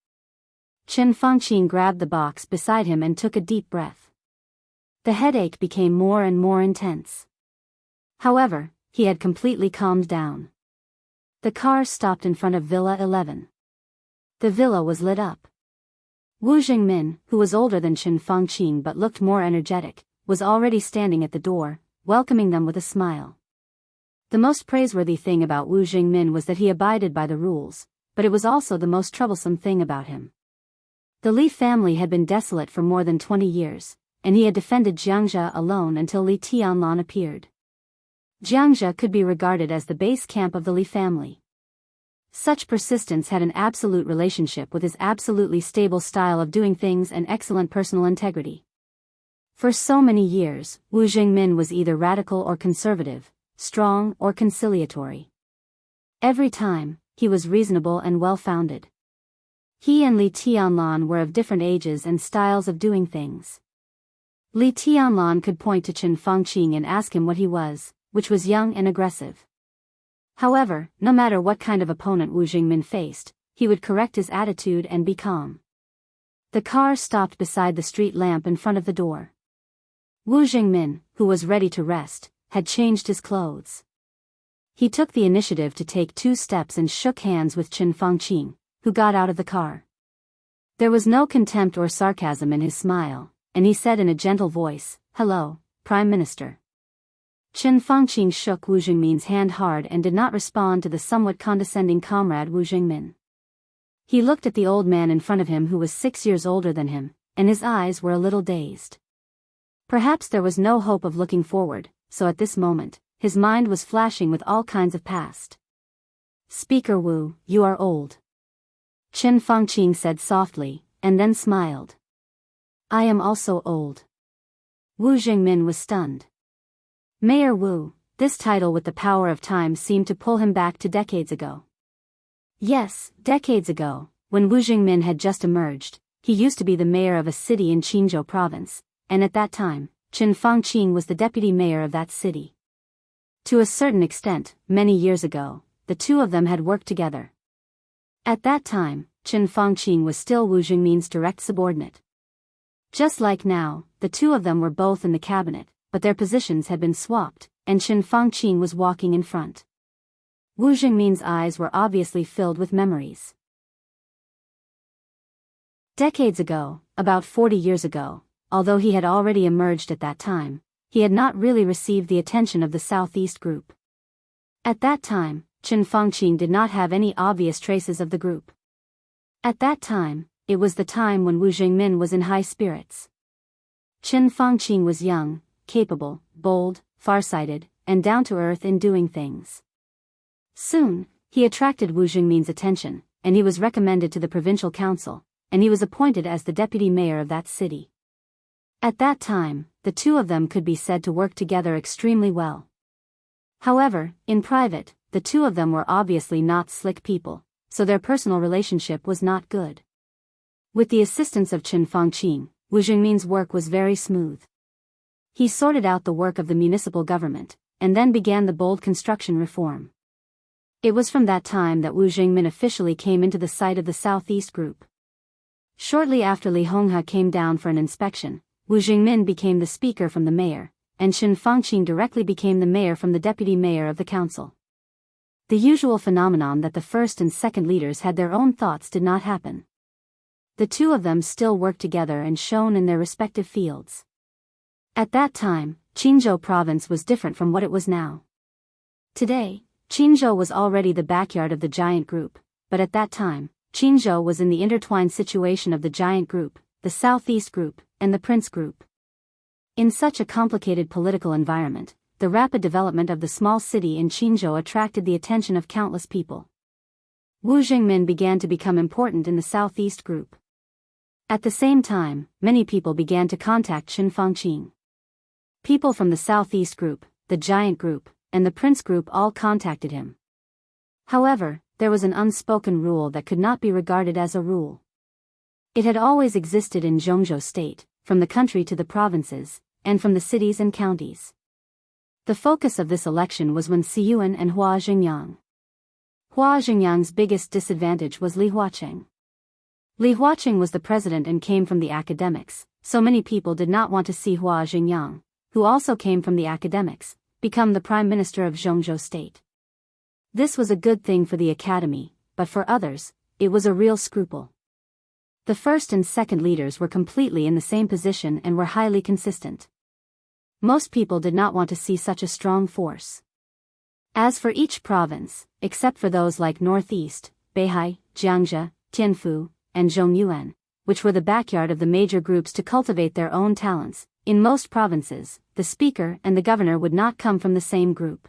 Chen Fengqing grabbed the box beside him and took a deep breath. The headache became more and more intense. However, he had completely calmed down. The car stopped in front of Villa 11. The villa was lit up. Wu Jingmin, who was older than Chen Fengqing but looked more energetic, was already standing at the door, welcoming them with a smile. The most praiseworthy thing about Wu Jingmin was that he abided by the rules, but it was also the most troublesome thing about him. The Li family had been desolate for more than 20 years, and he had defended Jianghu alone until Li Tianlan appeared. Jianghu could be regarded as the base camp of the Li family. Such persistence had an absolute relationship with his absolutely stable style of doing things and excellent personal integrity. For so many years, Wu Jingmin was either radical or conservative, strong or conciliatory. Every time, he was reasonable and well-founded. He and Li Tianlan were of different ages and styles of doing things. Li Tianlan could point to Chen Fengqing and ask him what he was, which was young and aggressive. However, no matter what kind of opponent Wu Jingmin faced, he would correct his attitude and be calm. The car stopped beside the street lamp in front of the door. Wu Jingmin, who was ready to rest, had changed his clothes. He took the initiative to take 2 steps and shook hands with Chen Fangqing, who got out of the car. There was no contempt or sarcasm in his smile, and he said in a gentle voice, "Hello, Prime Minister." Chen Fangqing shook Wu Jingmin's hand hard and did not respond to the somewhat condescending comrade Wu Jingmin. He looked at the old man in front of him who was 6 years older than him, and his eyes were a little dazed. Perhaps there was no hope of looking forward, so at this moment, his mind was flashing with all kinds of past. "Speaker Wu, you are old," Chen Fangqing said softly, and then smiled. "I am also old." Wu Jingmin was stunned. Mayor Wu, this title with the power of time seemed to pull him back to decades ago. Yes, decades ago, when Wu Jingmin had just emerged, he used to be the mayor of a city in Qinzhou province, and at that time, Chen Fangqing was the deputy mayor of that city. To a certain extent, many years ago, the two of them had worked together. At that time, Chen Fangqing was still Wu Jingmin's direct subordinate. Just like now, the two of them were both in the cabinet, but their positions had been swapped, and Chen Fangqing was walking in front. Wu Jingmin's eyes were obviously filled with memories. Decades ago, about 40 years ago, although he had already emerged at that time, he had not really received the attention of the Southeast group. At that time, Chen Fangqing did not have any obvious traces of the group. At that time, it was the time when Wu Jingmin was in high spirits. Chen Fangqing was young, capable, bold, farsighted, and down-to-earth in doing things. Soon, he attracted Wu Jingmin's attention, and he was recommended to the provincial council, and he was appointed as the deputy mayor of that city. At that time, the two of them could be said to work together extremely well. However, in private, the two of them were obviously not slick people, so their personal relationship was not good. With the assistance of Chen Fangqing, Wu Jingmin's work was very smooth. He sorted out the work of the municipal government, and then began the bold construction reform. It was from that time that Wu Jingmin officially came into the sight of the Southeast group. Shortly after Li Honghe came down for an inspection, Wu Jingmin became the speaker from the mayor, and Chen Fangqing directly became the mayor from the deputy mayor of the council. The usual phenomenon that the first and second leaders had their own thoughts did not happen. The two of them still worked together and shone in their respective fields. At that time, Qinzhou province was different from what it was now. Today, Qinzhou was already the backyard of the giant group, but at that time, Qinzhou was in the intertwined situation of the giant group, the Southeast group, and the Prince group. In such a complicated political environment, the rapid development of the small city in Qinzhou attracted the attention of countless people. Wu Jingmin began to become important in the Southeast group. At the same time, many people began to contact Chen Fangqing. People from the Southeast group, the giant group, and the Prince group all contacted him. However, there was an unspoken rule that could not be regarded as a rule. It had always existed in Jianghu state, from the country to the provinces, and from the cities and counties. The focus of this election was when Siyuan and Hua Xingyang. Hua Xingyang's biggest disadvantage was Li Huaqing. Li Huaqing was the president and came from the academics, so many people did not want to see Hua Xingyang, who also came from the academics, become the prime minister of Jianghu state. This was a good thing for the academy, but for others, it was a real scruple. The first and second leaders were completely in the same position and were highly consistent. Most people did not want to see such a strong force. As for each province, except for those like Northeast, Beihai, Jianghu, Tianfu, and Zhongyuan, which were the backyard of the major groups to cultivate their own talents, in most provinces, the speaker and the governor would not come from the same group.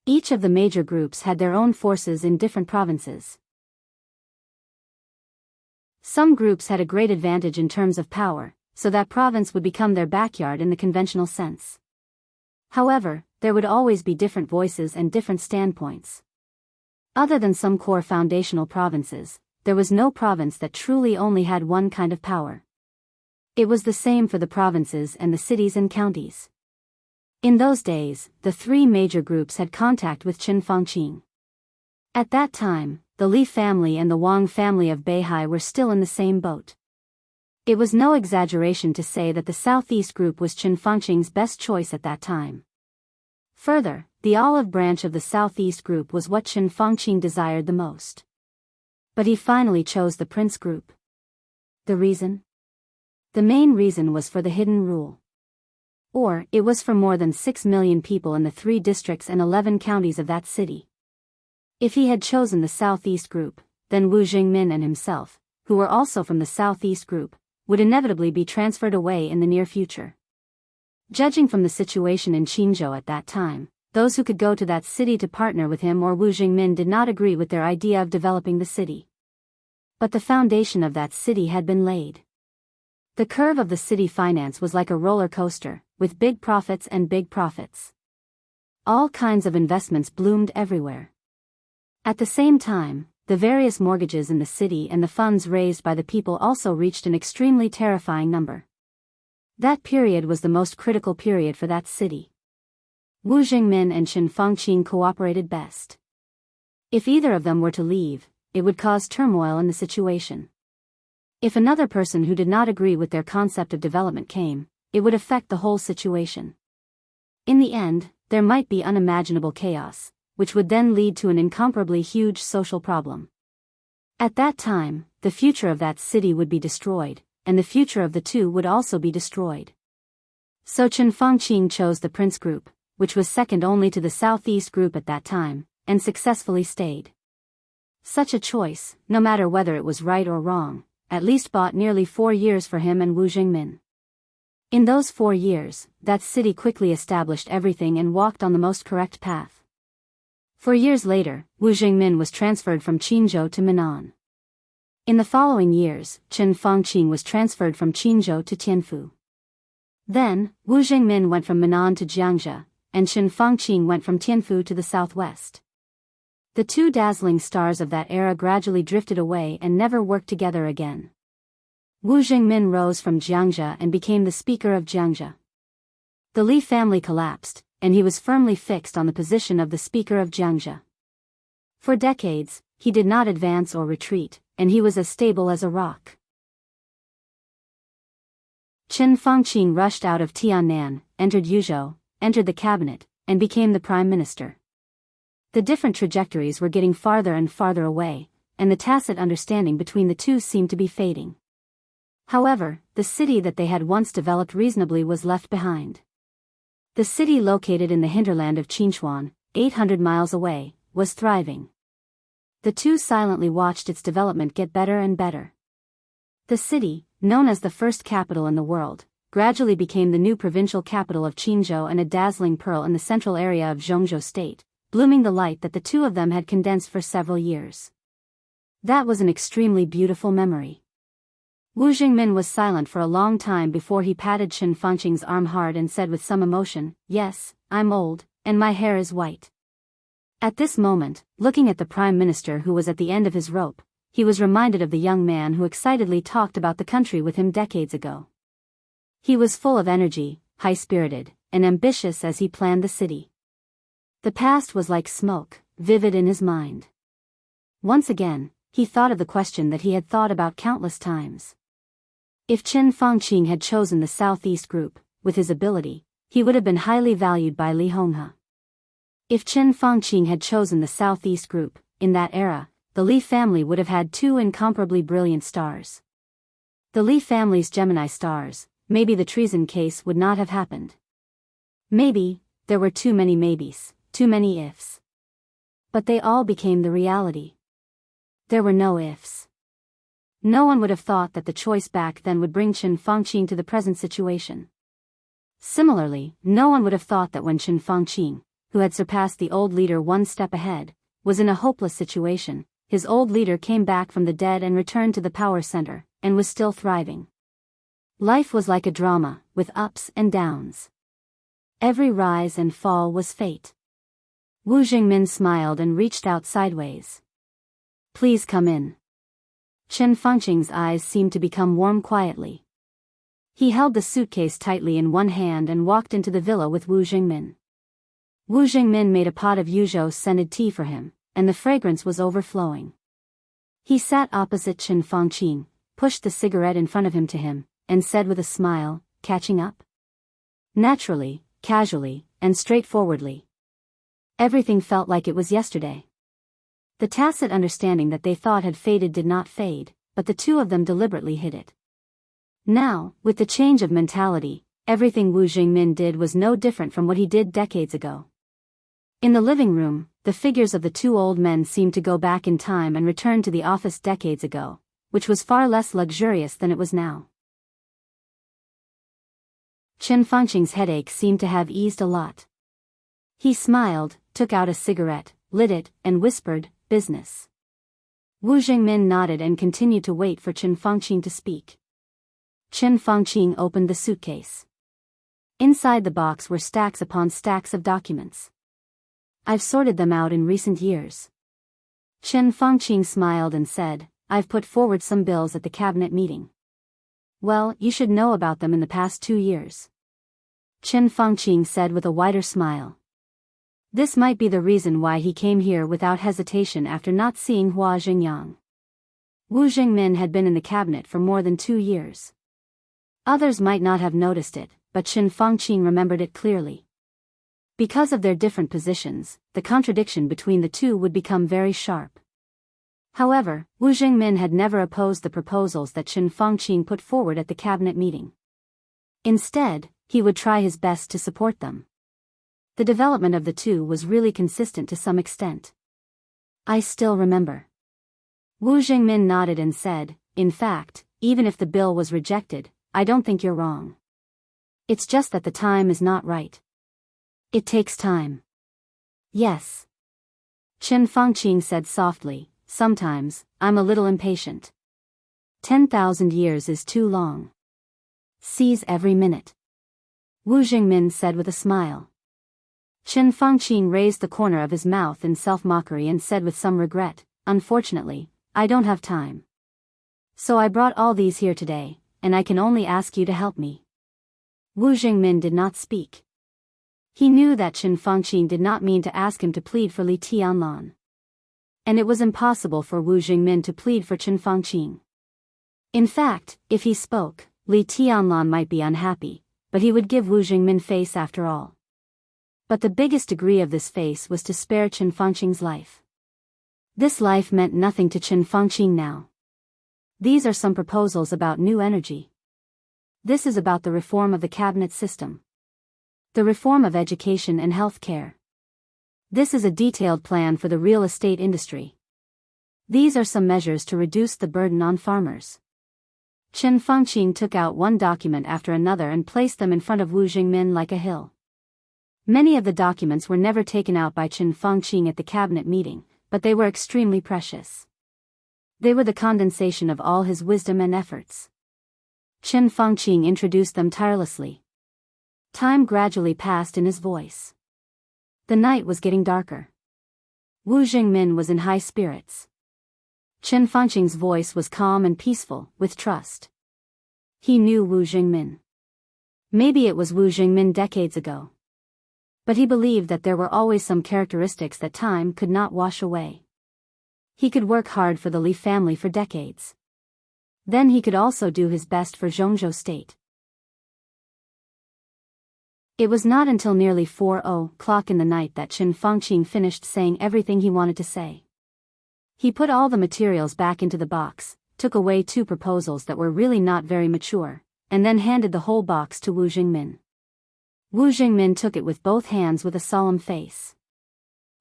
Each of the major groups had their own forces in different provinces. Some groups had a great advantage in terms of power, so that province would become their backyard in the conventional sense. However, there would always be different voices and different standpoints. Other than some core foundational provinces, there was no province that truly only had one kind of power. It was the same for the provinces and the cities and counties. In those days, the three major groups had contact with Qin Fangqing. At that time, the Li family and the Wang family of Beihai were still in the same boat. It was no exaggeration to say that the southeast group was Qin Fangqing's best choice at that time. Further, the olive branch of the southeast group was what Qin Fangqing desired the most. But he finally chose the prince group. The reason? The main reason was for the hidden rule. Or, it was for more than 6 million people in the 3 districts and 11 counties of that city. If he had chosen the southeast group, then Wu Jingmin and himself, who were also from the southeast group, would inevitably be transferred away in the near future. Judging from the situation in Qinzhou at that time, those who could go to that city to partner with him or Wu Jingmin did not agree with their idea of developing the city. But the foundation of that city had been laid. The curve of the city finance was like a roller coaster, with big profits and big profits. All kinds of investments bloomed everywhere. At the same time, the various mortgages in the city and the funds raised by the people also reached an extremely terrifying number. That period was the most critical period for that city. Wu Jingmin and Qin Fangqing cooperated best. If either of them were to leave, it would cause turmoil in the situation. If another person who did not agree with their concept of development came, it would affect the whole situation. In the end, there might be unimaginable chaos, which would then lead to an incomparably huge social problem. At that time, the future of that city would be destroyed, and the future of the two would also be destroyed. So Qin Fangqing chose the prince group, which was second only to the southeast group at that time, and successfully stayed. Such a choice, no matter whether it was right or wrong, at least bought nearly 4 years for him and Wu Jingmin. In those 4 years, that city quickly established everything and walked on the most correct path. 4 years later, Wu Jingmin was transferred from Qinzhou to Minnan. In the following years, Qin Fangqing was transferred from Qinzhou to Tianfu. Then, Wu Jingmin went from Minnan to Jianghu, and Qin Fangqing went from Tianfu to the southwest. The two dazzling stars of that era gradually drifted away and never worked together again. Wu Jingmin rose from Jianghu and became the speaker of Jianghu. The Li family collapsed, and he was firmly fixed on the position of the speaker of Jianghu. For decades, he did not advance or retreat, and he was as stable as a rock. Qin Fangqing rushed out of Tiannan, entered Yuzhou, entered the cabinet, and became the prime minister. The different trajectories were getting farther and farther away, and the tacit understanding between the two seemed to be fading. However, the city that they had once developed reasonably was left behind. The city located in the hinterland of Qinchuan, 800 miles away, was thriving. The two silently watched its development get better and better. The city, known as the first capital in the world, gradually became the new provincial capital of Qinzhou and a dazzling pearl in the central area of Zhongzhou state, blooming the light that the two of them had condensed for several years. That was an extremely beautiful memory. Wu Jingmin was silent for a long time before he patted Qin Fangqing's arm hard and said with some emotion, "Yes, I'm old, and my hair is white." At this moment, looking at the prime minister who was at the end of his rope, he was reminded of the young man who excitedly talked about the country with him decades ago. He was full of energy, high-spirited, and ambitious as he planned the city. The past was like smoke, vivid in his mind. Once again, he thought of the question that he had thought about countless times. If Qin Fangqing had chosen the southeast group, with his ability, he would have been highly valued by Li Honghe. If Qin Fangqing had chosen the southeast group, in that era, the Li family would have had 2 incomparably brilliant stars. The Li family's Gemini stars, maybe the treason case would not have happened. Maybe, there were too many maybes, too many ifs. But they all became the reality. There were no ifs. No one would have thought that the choice back then would bring Qin Fangqing to the present situation. Similarly, no one would have thought that when Qin Fangqing, who had surpassed the old leader one step ahead, was in a hopeless situation, his old leader came back from the dead and returned to the power center, and was still thriving. Life was like a drama, with ups and downs. Every rise and fall was fate. Wu Jingmin smiled and reached out sideways. "Please come in." Qin Fangqing's eyes seemed to become warm quietly. He held the suitcase tightly in one hand and walked into the villa with Wu Jingmin. Wu Jingmin made a pot of Yuzhou-scented tea for him, and the fragrance was overflowing. He sat opposite Chen Fangqing, pushed the cigarette in front of him to him, and said with a smile, "Catching up?" Naturally, casually, and straightforwardly. Everything felt like it was yesterday. The tacit understanding that they thought had faded did not fade, but the two of them deliberately hid it. Now, with the change of mentality, everything Wu Jingmin did was no different from what he did decades ago. In the living room, the figures of the two old men seemed to go back in time and return to the office decades ago, which was far less luxurious than it was now. Chen Fangqing's headache seemed to have eased a lot. He smiled, took out a cigarette, lit it, and whispered, "Business." Wu Jingmin nodded and continued to wait for Chen Fangqing to speak. Chen Fangqing opened the suitcase. Inside the box were stacks upon stacks of documents. "I've sorted them out in recent years." Chen Fangqing smiled and said, "I've put forward some bills at the cabinet meeting." "Well, you should know about them in the past 2 years." Chen Fangqing said with a wider smile. This might be the reason why he came here without hesitation after not seeing Hua Xingyang. Wu Jingmin had been in the cabinet for more than 2 years. Others might not have noticed it, but Chen Fangqing remembered it clearly. Because of their different positions, the contradiction between the two would become very sharp. However, Wu Jingmin had never opposed the proposals that Chen Fangqing put forward at the cabinet meeting. Instead, he would try his best to support them. The development of the two was really consistent to some extent. "I still remember." Wu Jingmin nodded and said, "In fact, even if the bill was rejected, I don't think you're wrong. It's just that the time is not right. It takes time." "Yes." Chen Fangqing said softly, "Sometimes, I'm a little impatient. 10,000 years is too long. Seize every minute." Wu Jingmin said with a smile. Chen Fangqing raised the corner of his mouth in self-mockery and said with some regret, "Unfortunately, I don't have time. So I brought all these here today, and I can only ask you to help me." Wu Jingmin did not speak. He knew that Chen Fangqing did not mean to ask him to plead for Li Tianlan. And it was impossible for Wu Jingmin to plead for Chen Fangqing. In fact, if he spoke, Li Tianlan might be unhappy, but he would give Wu Jingmin face after all. But the biggest degree of this face was to spare Chen Fangqing's life. This life meant nothing to Chen Fangqing now. These are some proposals about new energy. This is about the reform of the cabinet system. The reform of education and health care. This is a detailed plan for the real estate industry. These are some measures to reduce the burden on farmers. Chen Fangqing took out one document after another and placed them in front of Wu Jingmin like a hill. Many of the documents were never taken out by Chen Fangqing at the cabinet meeting, but they were extremely precious. They were the condensation of all his wisdom and efforts. Chen Fangqing introduced them tirelessly. Time gradually passed in his voice. The night was getting darker. Wu Jingmin was in high spirits. Chen Fangqing's voice was calm and peaceful, with trust. He knew Wu Jingmin. Maybe it was Wu Jingmin decades ago. But he believed that there were always some characteristics that time could not wash away. He could work hard for the Li family for decades. Then he could also do his best for Jianghu state. It was not until nearly 4:00 in the night that Chen Fangqing finished saying everything he wanted to say. He put all the materials back into the box, took away 2 proposals that were really not very mature, and then handed the whole box to Wu Jingmin. Wu Jingmin took it with both hands with a solemn face.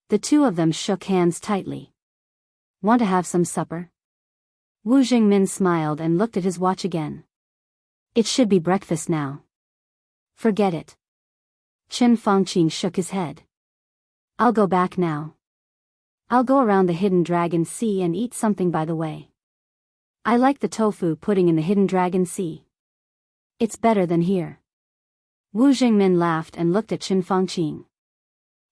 The two of them shook hands tightly. "Want to have some supper?" Wu Jingmin smiled and looked at his watch again. "It should be breakfast now." "Forget it." Chen Fangqing shook his head. "I'll go back now. I'll go around the Hidden Dragon Sea and eat something by the way. I like the tofu pudding in the Hidden Dragon Sea. It's better than here." Wu Jingmin laughed and looked at Chen Fangqing.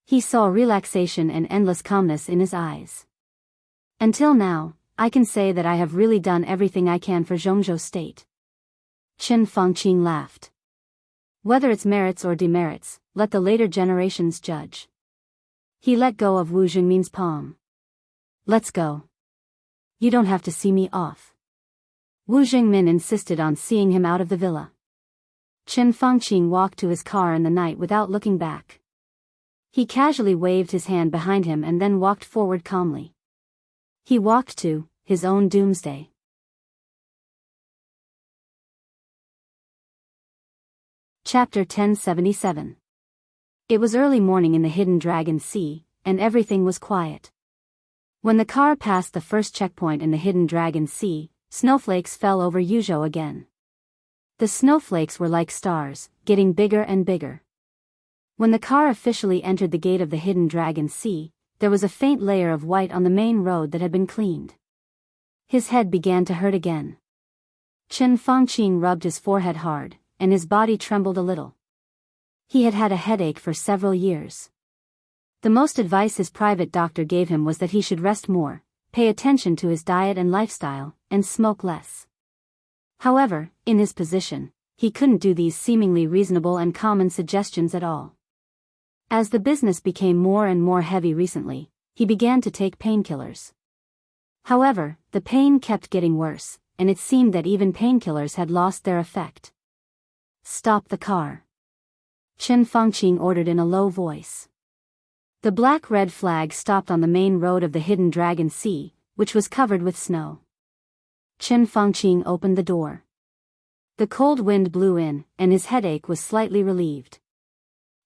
He saw relaxation and endless calmness in his eyes. "Until now, I can say that I have really done everything I can for Jianghu state. Qin Fangqing laughed. Whether it's merits or demerits, let the later generations judge. He let go of Wu Jingmin's palm. Let's go. You don't have to see me off. Wu Jingmin insisted on seeing him out of the villa. Qin Fangqing walked to his car in the night without looking back. He casually waved his hand behind him and then walked forward calmly. He walked to his own doomsday. Chapter 1077. It was early morning in the Hidden Dragon Sea, and everything was quiet. When the car passed the first checkpoint in the Hidden Dragon Sea, snowflakes fell over Yuzhou again. The snowflakes were like stars, getting bigger and bigger. When the car officially entered the gate of the Hidden Dragon Sea, there was a faint layer of white on the main road that had been cleaned. His head began to hurt again. Qin Fangqing rubbed his forehead hard, and his body trembled a little. He had had a headache for several years. The most advice his private doctor gave him was that he should rest more, pay attention to his diet and lifestyle, and smoke less. However, in his position, he couldn't do these seemingly reasonable and common suggestions at all. As the business became more and more heavy recently, he began to take painkillers. However, the pain kept getting worse, and it seemed that even painkillers had lost their effect. Stop the car. Qin Fangqing ordered in a low voice. The black-red flag stopped on the main road of the Hidden Dragon Sea, which was covered with snow. Qin Fangqing opened the door. The cold wind blew in, and his headache was slightly relieved.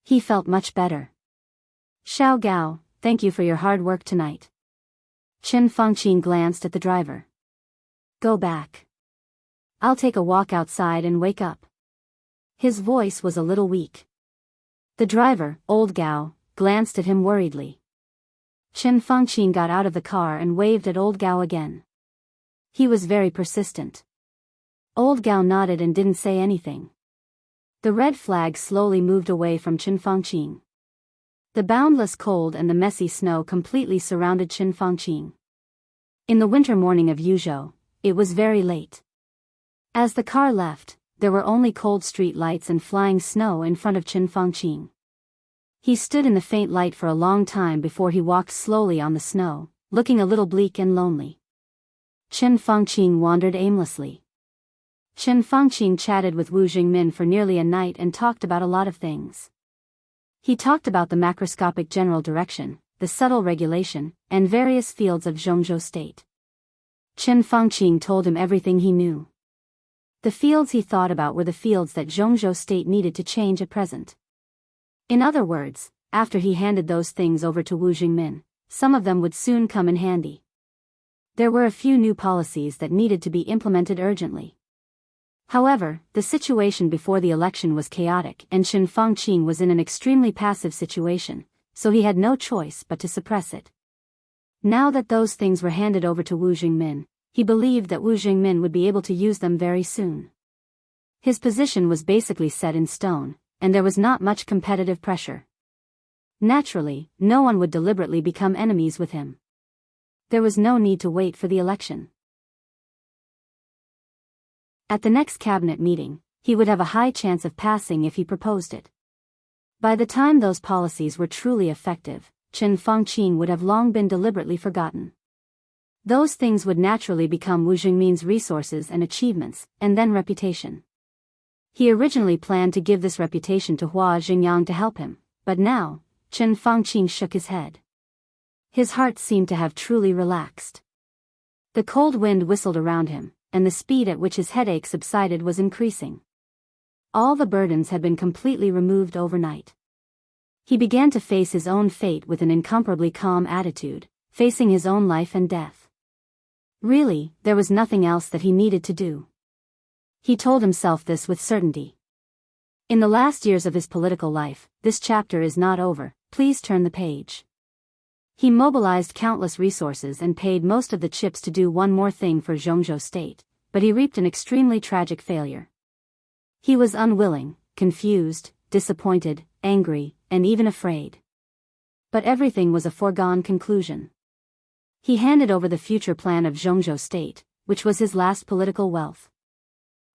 He felt much better. Xiao Gao, thank you for your hard work tonight. Qin Fangqing glanced at the driver. Go back. I'll take a walk outside and wake up. His voice was a little weak. The driver, old Gao, glanced at him worriedly. Qin Fangqing got out of the car and waved at old Gao again. He was very persistent. Old Gao nodded and didn't say anything. The red flag slowly moved away from Qin Fangqing. The boundless cold and the messy snow completely surrounded Qin Fangqing. In the winter morning of Yuzhou, it was very late. As the car left, there were only cold street lights and flying snow in front of Qin Fangqing. He stood in the faint light for a long time before he walked slowly on the snow, looking a little bleak and lonely. Qin Fangqing wandered aimlessly. Qin Fangqing chatted with Wu Jingmin for nearly a night and talked about a lot of things. He talked about the macroscopic general direction, the subtle regulation, and various fields of Jianghu state. Qin Fangqing told him everything he knew. The fields he thought about were the fields that Jianghu state needed to change at present. In other words, after he handed those things over to Wu Jingmin, some of them would soon come in handy. There were a few new policies that needed to be implemented urgently. However, the situation before the election was chaotic and Qin Fangqing was in an extremely passive situation, so he had no choice but to suppress it. Now that those things were handed over to Wu Jingmin, he believed that Wu Jingmin would be able to use them very soon. His position was basically set in stone, and there was not much competitive pressure. Naturally, no one would deliberately become enemies with him. There was no need to wait for the election. At the next cabinet meeting, he would have a high chance of passing if he proposed it. By the time those policies were truly effective, Qin Fangqing would have long been deliberately forgotten. Those things would naturally become Wu Jingmin's resources and achievements, and then reputation. He originally planned to give this reputation to Hua Xingyang to help him, but now, Qin Fangqing shook his head. His heart seemed to have truly relaxed. The cold wind whistled around him, and the speed at which his headache subsided was increasing. All the burdens had been completely removed overnight. He began to face his own fate with an incomparably calm attitude, facing his own life and death. Really, there was nothing else that he needed to do. He told himself this with certainty. In the last years of his political life, this chapter is not over, please turn the page. He mobilized countless resources and paid most of the chips to do one more thing for Jianghu state, but he reaped an extremely tragic failure. He was unwilling, confused, disappointed, angry, and even afraid. But everything was a foregone conclusion. He handed over the future plan of Jianghu state, which was his last political wealth.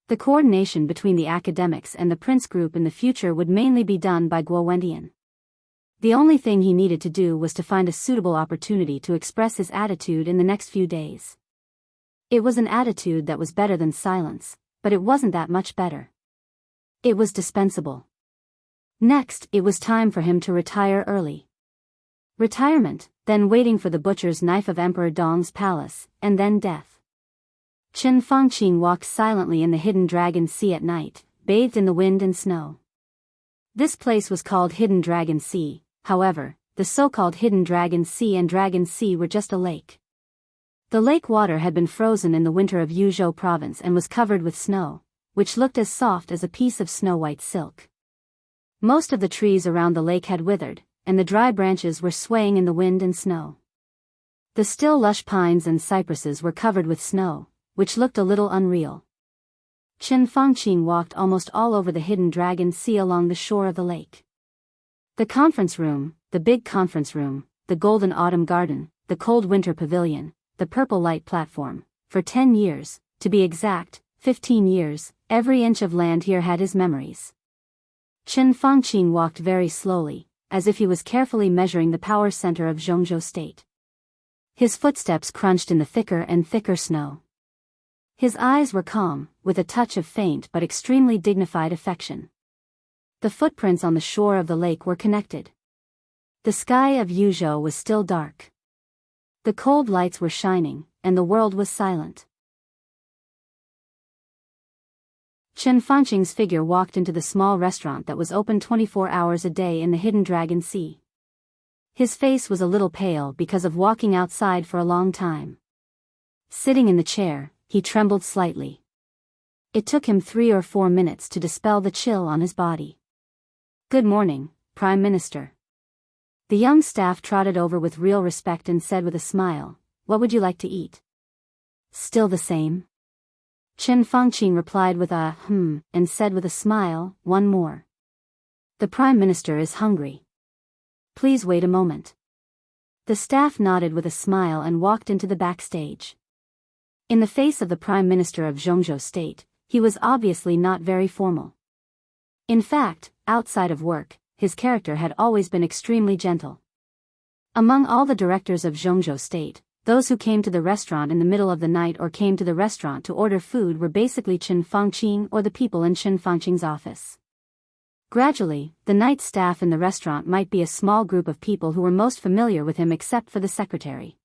The coordination between the academics and the prince group in the future would mainly be done by Guo Wendian. The only thing he needed to do was to find a suitable opportunity to express his attitude in the next few days. It was an attitude that was better than silence, but it wasn't that much better. It was dispensable. Next, it was time for him to retire early. Retirement, then waiting for the butcher's knife of Emperor Dong's palace, and then death. Chen Fangqing walked silently in the hidden Dragon Sea at night, bathed in the wind and snow. This place was called Hidden Dragon Sea, however, the so-called Hidden Dragon Sea and Dragon Sea were just a lake. The lake water had been frozen in the winter of Yuzhou province and was covered with snow, which looked as soft as a piece of snow-white silk. Most of the trees around the lake had withered, and the dry branches were swaying in the wind and snow. The still lush pines and cypresses were covered with snow, which looked a little unreal. Chen Fangqing walked almost all over the Hidden Dragon Sea along the shore of the lake. The conference room, the big conference room, the golden autumn garden, the cold winter pavilion, the purple light platform, for 10 years, to be exact, 15 years, every inch of land here had his memories. Chen Fangqing walked very slowly, as if he was carefully measuring the power center of Jianghu state. His footsteps crunched in the thicker and thicker snow. His eyes were calm, with a touch of faint but extremely dignified affection. The footprints on the shore of the lake were connected. The sky of Yuzhou was still dark. The cold lights were shining, and the world was silent. Chen Fangqing's figure walked into the small restaurant that was open 24 hours a day in the Hidden Dragon Sea. His face was a little pale because of walking outside for a long time. Sitting in the chair, he trembled slightly. It took him 3 or 4 minutes to dispel the chill on his body. "Good morning, Prime Minister." The young staff trotted over with real respect and said with a smile, "What would you like to eat?" "Still the same?" Chen Fangqing replied with a and said with a smile, "One more." "The Prime Minister is hungry. Please wait a moment." The staff nodded with a smile and walked into the backstage. In the face of the Prime Minister of Jianghu State, he was obviously not very formal. In fact, outside of work, his character had always been extremely gentle. Among all the directors of Jianghu State, those who came to the restaurant in the middle of the night or came to the restaurant to order food were basically Chen Fangqing or the people in Chen Fangqing's office. Gradually, the night staff in the restaurant might be a small group of people who were most familiar with him except for the secretary.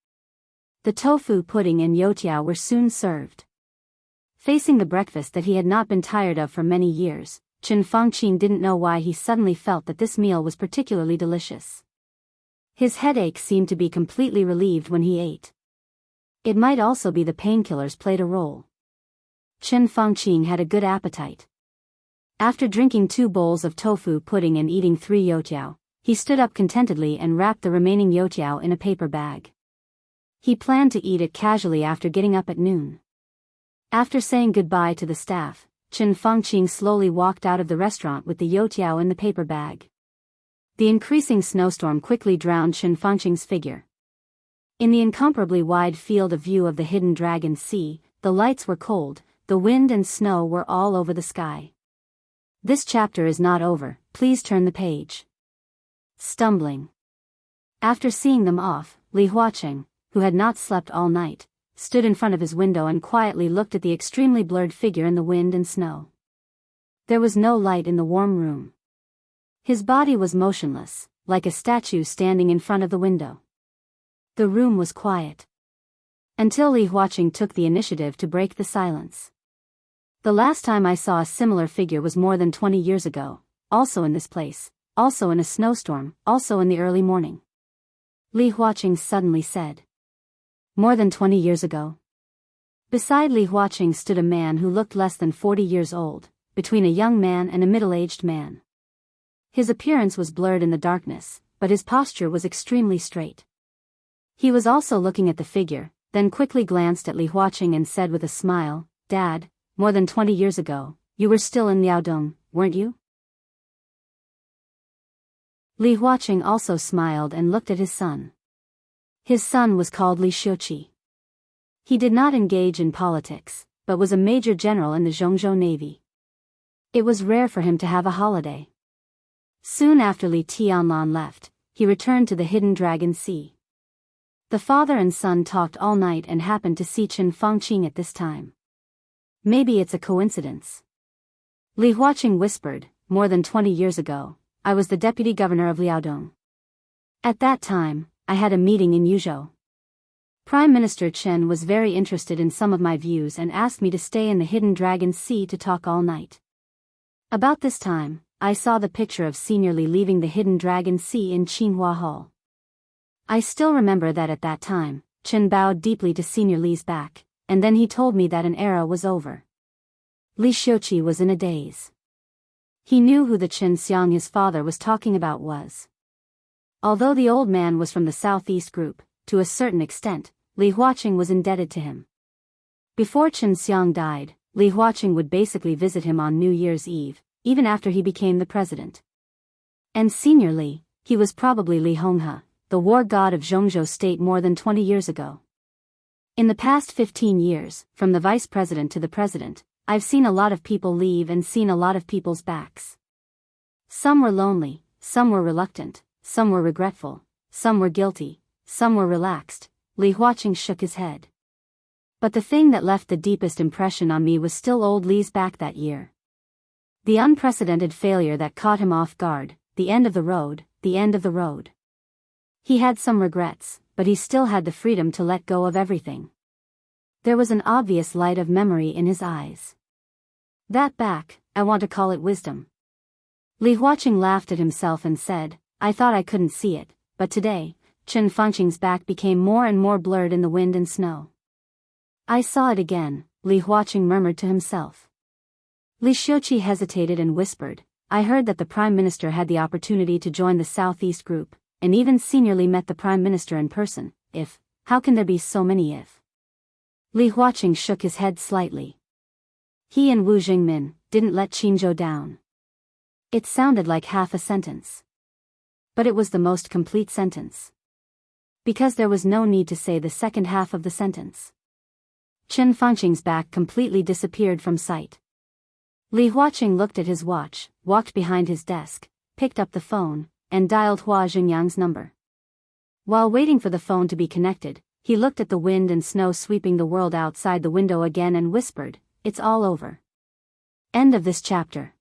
The tofu pudding and youtiao were soon served. Facing the breakfast that he had not been tired of for many years, Chen Fangqing didn't know why he suddenly felt that this meal was particularly delicious. His headache seemed to be completely relieved when he ate. It might also be the painkillers played a role. Chen Fangqing had a good appetite. After drinking 2 bowls of tofu pudding and eating 3 youtiao, he stood up contentedly and wrapped the remaining youtiao in a paper bag. He planned to eat it casually after getting up at noon. After saying goodbye to the staff, Chen Fangqing slowly walked out of the restaurant with the youtiao in the paper bag. The increasing snowstorm quickly drowned Chen Fangqing's figure. In the incomparably wide field of view of the Hidden Dragon Sea, the lights were cold, the wind and snow were all over the sky. This chapter is not over, please turn the page. Stumbling. After seeing them off, Li Huaqing, who had not slept all night, stood in front of his window and quietly looked at the extremely blurred figure in the wind and snow. There was no light in the warm room. His body was motionless, like a statue standing in front of the window. The room was quiet. Until Li Huaqing took the initiative to break the silence. "The last time I saw a similar figure was more than 20 years ago, also in this place, also in a snowstorm, also in the early morning." Li Huaqing suddenly said. "More than 20 years ago?" Beside Li Huaqing stood a man who looked less than 40 years old, between a young man and a middle-aged man. His appearance was blurred in the darkness, but his posture was extremely straight. He was also looking at the figure, then quickly glanced at Li Huaqing and said with a smile, "Dad, more than 20 years ago, you were still in Liaodong, weren't you?" Li Huaqing also smiled and looked at his son. His son was called Li Shuqi. He did not engage in politics, but was a major general in the Zhongzhou Navy. It was rare for him to have a holiday. Soon after Li Tianlan left, he returned to the Hidden Dragon Sea. The father and son talked all night and happened to see Chen Fangqing at this time. Maybe it's a coincidence. Li Huaqing whispered, more than 20 years ago, I was the deputy governor of Liaodong. At that time, I had a meeting in Yuzhou. Prime Minister Chen was very interested in some of my views and asked me to stay in the Hidden Dragon Sea to talk all night. About this time, I saw the picture of Senior Li leaving the Hidden Dragon Sea in Qinghua Hall. I still remember that at that time, Chen bowed deeply to Senior Li's back, and then he told me that an era was over. Li Xiuqi was in a daze. He knew who the Chen Xiang his father was talking about was. Although the old man was from the Southeast group, to a certain extent, Li Huaqing was indebted to him. Before Chen Xiang died, Li Huaqing would basically visit him on New Year's Eve, even after he became the president. And Senior Li, he was probably Li Honghe, the war god of Zhongzhou state more than 20 years ago. In the past 15 years, from the vice president to the president, I've seen a lot of people leave and seen a lot of people's backs. Some were lonely, some were reluctant, some were regretful, some were guilty, some were relaxed. Li Huaqing shook his head. But the thing that left the deepest impression on me was still old Li's back that year. The unprecedented failure that caught him off guard, the end of the road, the end of the road. He had some regrets, but he still had the freedom to let go of everything. There was an obvious light of memory in his eyes. That back, I want to call it wisdom. Li Huaqing laughed at himself and said, I thought I couldn't see it, but today, Chen Fangqing's back became more and more blurred in the wind and snow. I saw it again, Li Huaqing murmured to himself. Li Xiuqi hesitated and whispered, I heard that the Prime Minister had the opportunity to join the Southeast group, and even Senior Li met the Prime Minister in person. How can there be so many if? Li Huaqing shook his head slightly. He and Wu Jingmin didn't let Qinzhou down. It sounded like half a sentence. But it was the most complete sentence. Because there was no need to say the second half of the sentence. Chen Fangqing's back completely disappeared from sight. Li Huaqing looked at his watch, walked behind his desk, picked up the phone, and dialed Hua Xingyang's number. While waiting for the phone to be connected, he looked at the wind and snow sweeping the world outside the window again and whispered, It's all over. End of this chapter.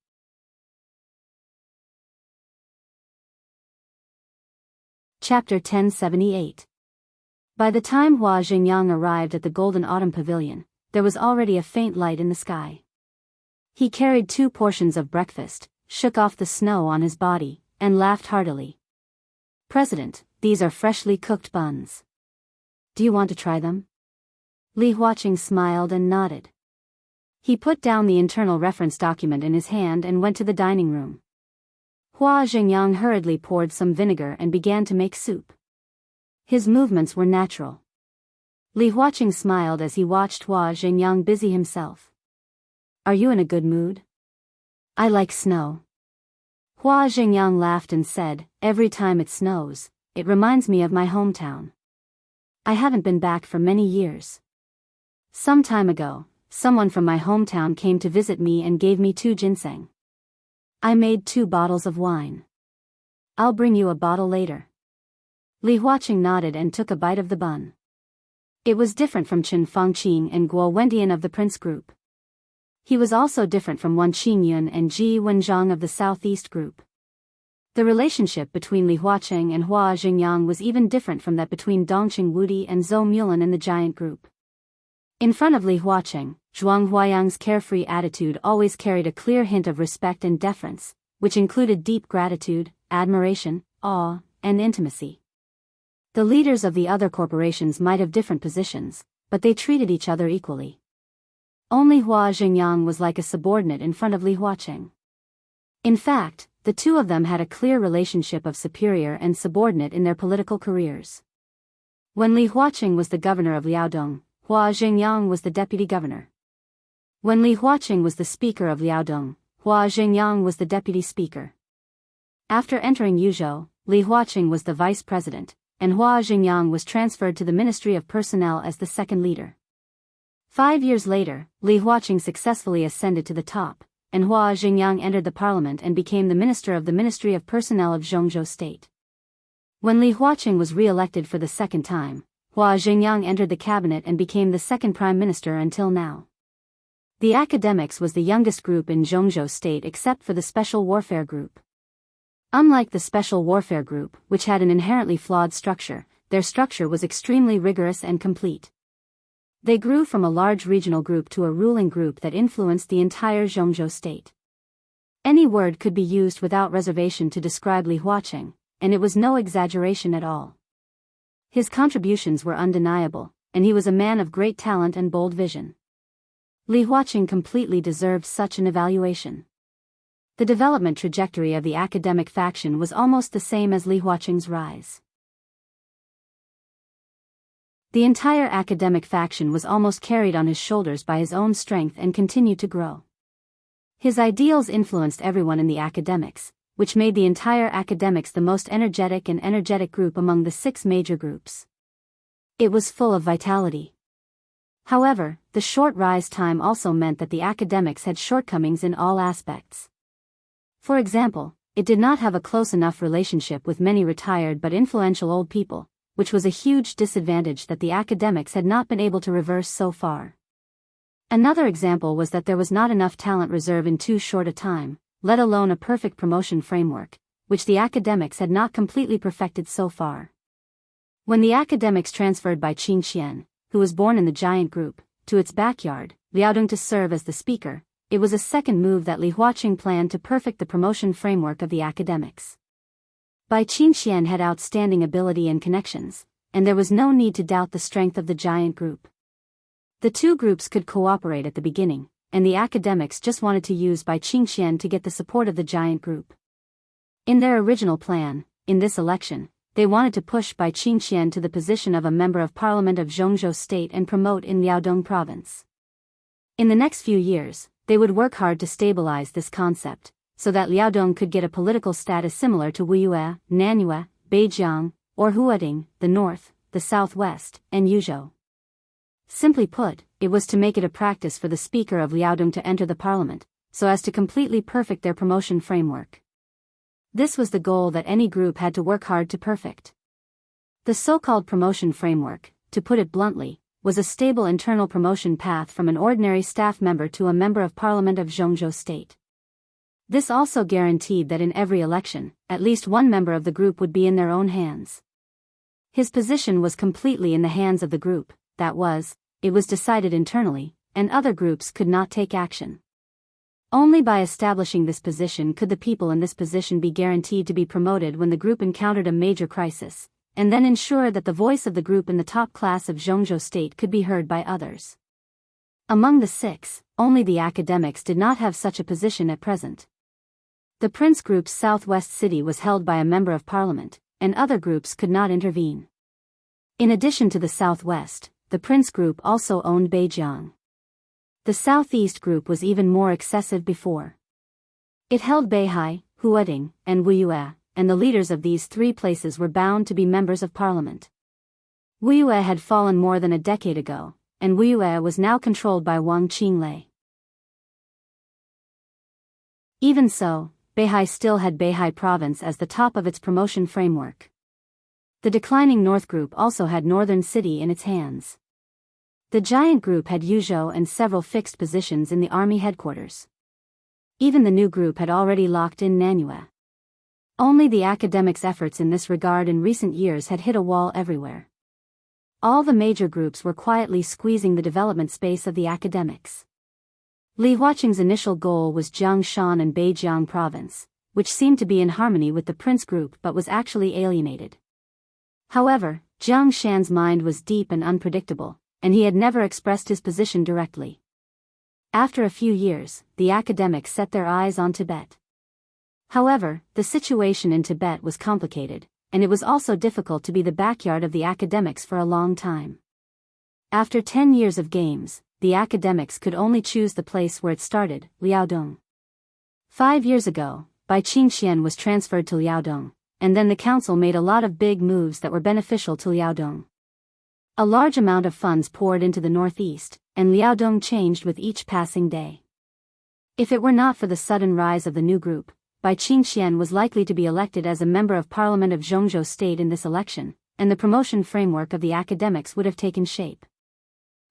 Chapter 1078. By the time Hua Xingyang arrived at the Golden Autumn Pavilion, there was already a faint light in the sky. He carried 2 portions of breakfast, shook off the snow on his body, and laughed heartily. President, these are freshly cooked buns. Do you want to try them? Li Huaqing smiled and nodded. He put down the internal reference document in his hand and went to the dining room. Hua Xingyang hurriedly poured some vinegar and began to make soup. His movements were natural. Li Huaqing smiled as he watched Hua Xingyang busy himself. Are you in a good mood? I like snow. Hua Xingyang laughed and said, Every time it snows, it reminds me of my hometown. I haven't been back for many years. Some time ago, someone from my hometown came to visit me and gave me 2 ginseng. I made 2 bottles of wine. I'll bring you a bottle later. Li Huaqing nodded and took a bite of the bun. It was different from Chen Fangqing and Guo Wendian of the Prince Group. He was also different from Wan Qingyun and Ji Wenzhang of the Southeast Group. The relationship between Li Huaqing and Hua Xingyang was even different from that between Dongqing Wudi and Zhou Mulan in the Giant Group. In front of Li Huaqing, Zhuang Huayang's carefree attitude always carried a clear hint of respect and deference, which included deep gratitude, admiration, awe, and intimacy. The leaders of the other corporations might have different positions, but they treated each other equally. Only Hua Xingyang was like a subordinate in front of Li Huaqing. In fact, the two of them had a clear relationship of superior and subordinate in their political careers. When Li Huaqing was the governor of Liaodong, Hua Xingyang was the deputy governor. When Li Huaqing was the speaker of Liaodong, Hua Xingyang was the deputy speaker. After entering Yuzhou, Li Huaqing was the vice president, and Hua Xingyang was transferred to the Ministry of Personnel as the second leader. 5 years later, Li Huaqing successfully ascended to the top, and Hua Xingyang entered the parliament and became the minister of the Ministry of Personnel of Zhongzhou State. When Li Huaqing was re-elected for the second time, Hua Xingyang entered the cabinet and became the second prime minister until now. The academics was the youngest group in Zhongzhou State except for the Special Warfare Group. Unlike the Special Warfare Group, which had an inherently flawed structure, their structure was extremely rigorous and complete. They grew from a large regional group to a ruling group that influenced the entire Zhongzhou State. Any word could be used without reservation to describe Li Huaqing, and it was no exaggeration at all. His contributions were undeniable, and he was a man of great talent and bold vision. Li Huaqing completely deserved such an evaluation. The development trajectory of the academic faction was almost the same as Li Huaqing's rise. The entire academic faction was almost carried on his shoulders by his own strength and continued to grow. His ideals influenced everyone in the academics, which made the entire academics the most energetic group among the 6 major groups. It was full of vitality. However, the short rise time also meant that the academics had shortcomings in all aspects. For example, it did not have a close enough relationship with many retired but influential old people, which was a huge disadvantage that the academics had not been able to reverse so far. Another example was that there was not enough talent reserve in too short a time, let alone a perfect promotion framework, which the academics had not completely perfected so far. When the academics transferred by Qin Xian, who was born in the giant group, to its backyard, Liaodong to serve as the speaker, it was a second move that Li Huaqing planned to perfect the promotion framework of the academics. Bai Qinxian had outstanding ability and connections, and there was no need to doubt the strength of the giant group. The two groups could cooperate at the beginning, and the academics just wanted to use Bai Qinxian to get the support of the giant group. In their original plan, in this election, they wanted to push Bai Qinxian to the position of a member of parliament of Zhongzhou State and promote in Liaodong province. In the next few years, they would work hard to stabilize this concept, so that Liaodong could get a political status similar to Wuyue, Nanyue, Beijiang, or Huading, the north, the southwest, and Yuzhou. Simply put, it was to make it a practice for the speaker of Liaodong to enter the parliament, so as to completely perfect their promotion framework. This was the goal that any group had to work hard to perfect. The so-called promotion framework, to put it bluntly, was a stable internal promotion path from an ordinary staff member to a member of parliament of Zhongzhou State. This also guaranteed that in every election, at least one member of the group would be in their own hands. His position was completely in the hands of the group, that was, it was decided internally, and other groups could not take action. Only by establishing this position could the people in this position be guaranteed to be promoted when the group encountered a major crisis, and then ensure that the voice of the group in the top class of Zhongzhou State could be heard by others. Among the 6, only the academics did not have such a position at present. The Prince Group's southwest city was held by a member of parliament, and other groups could not intervene. In addition to the southwest, the Prince Group also owned Beijiang. The southeast group was even more excessive before. It held Beihai, Huading, and Wuyue, and the leaders of these 3 places were bound to be members of parliament. Wuyue had fallen more than a decade ago, and Wuyue was now controlled by Wang Qinglei. Even so, Beihai still had Beihai province as the top of its promotion framework. The declining North Group also had Northern City in its hands. The giant group had Yuzhou and several fixed positions in the army headquarters. Even the new group had already locked in Nanyue. Only the academics' efforts in this regard in recent years had hit a wall everywhere. All the major groups were quietly squeezing the development space of the academics. Li Huaqing's initial goal was Jiangshan and Beijiang province, which seemed to be in harmony with the Prince Group but was actually alienated. However, Jiang Shan's mind was deep and unpredictable, and he had never expressed his position directly. After a few years, the academics set their eyes on Tibet. However, the situation in Tibet was complicated, and it was also difficult to be the backyard of the academics for a long time. After 10 years of games, the academics could only choose the place where it started, Liaodong. 5 years ago, Bai Qingxian was transferred to Liaodong, and then the council made a lot of big moves that were beneficial to Liaodong. A large amount of funds poured into the northeast, and Liaodong changed with each passing day. If it were not for the sudden rise of the new group, Bai Qingxian was likely to be elected as a member of Parliament of Zhongzhou State in this election, and the promotion framework of the academics would have taken shape.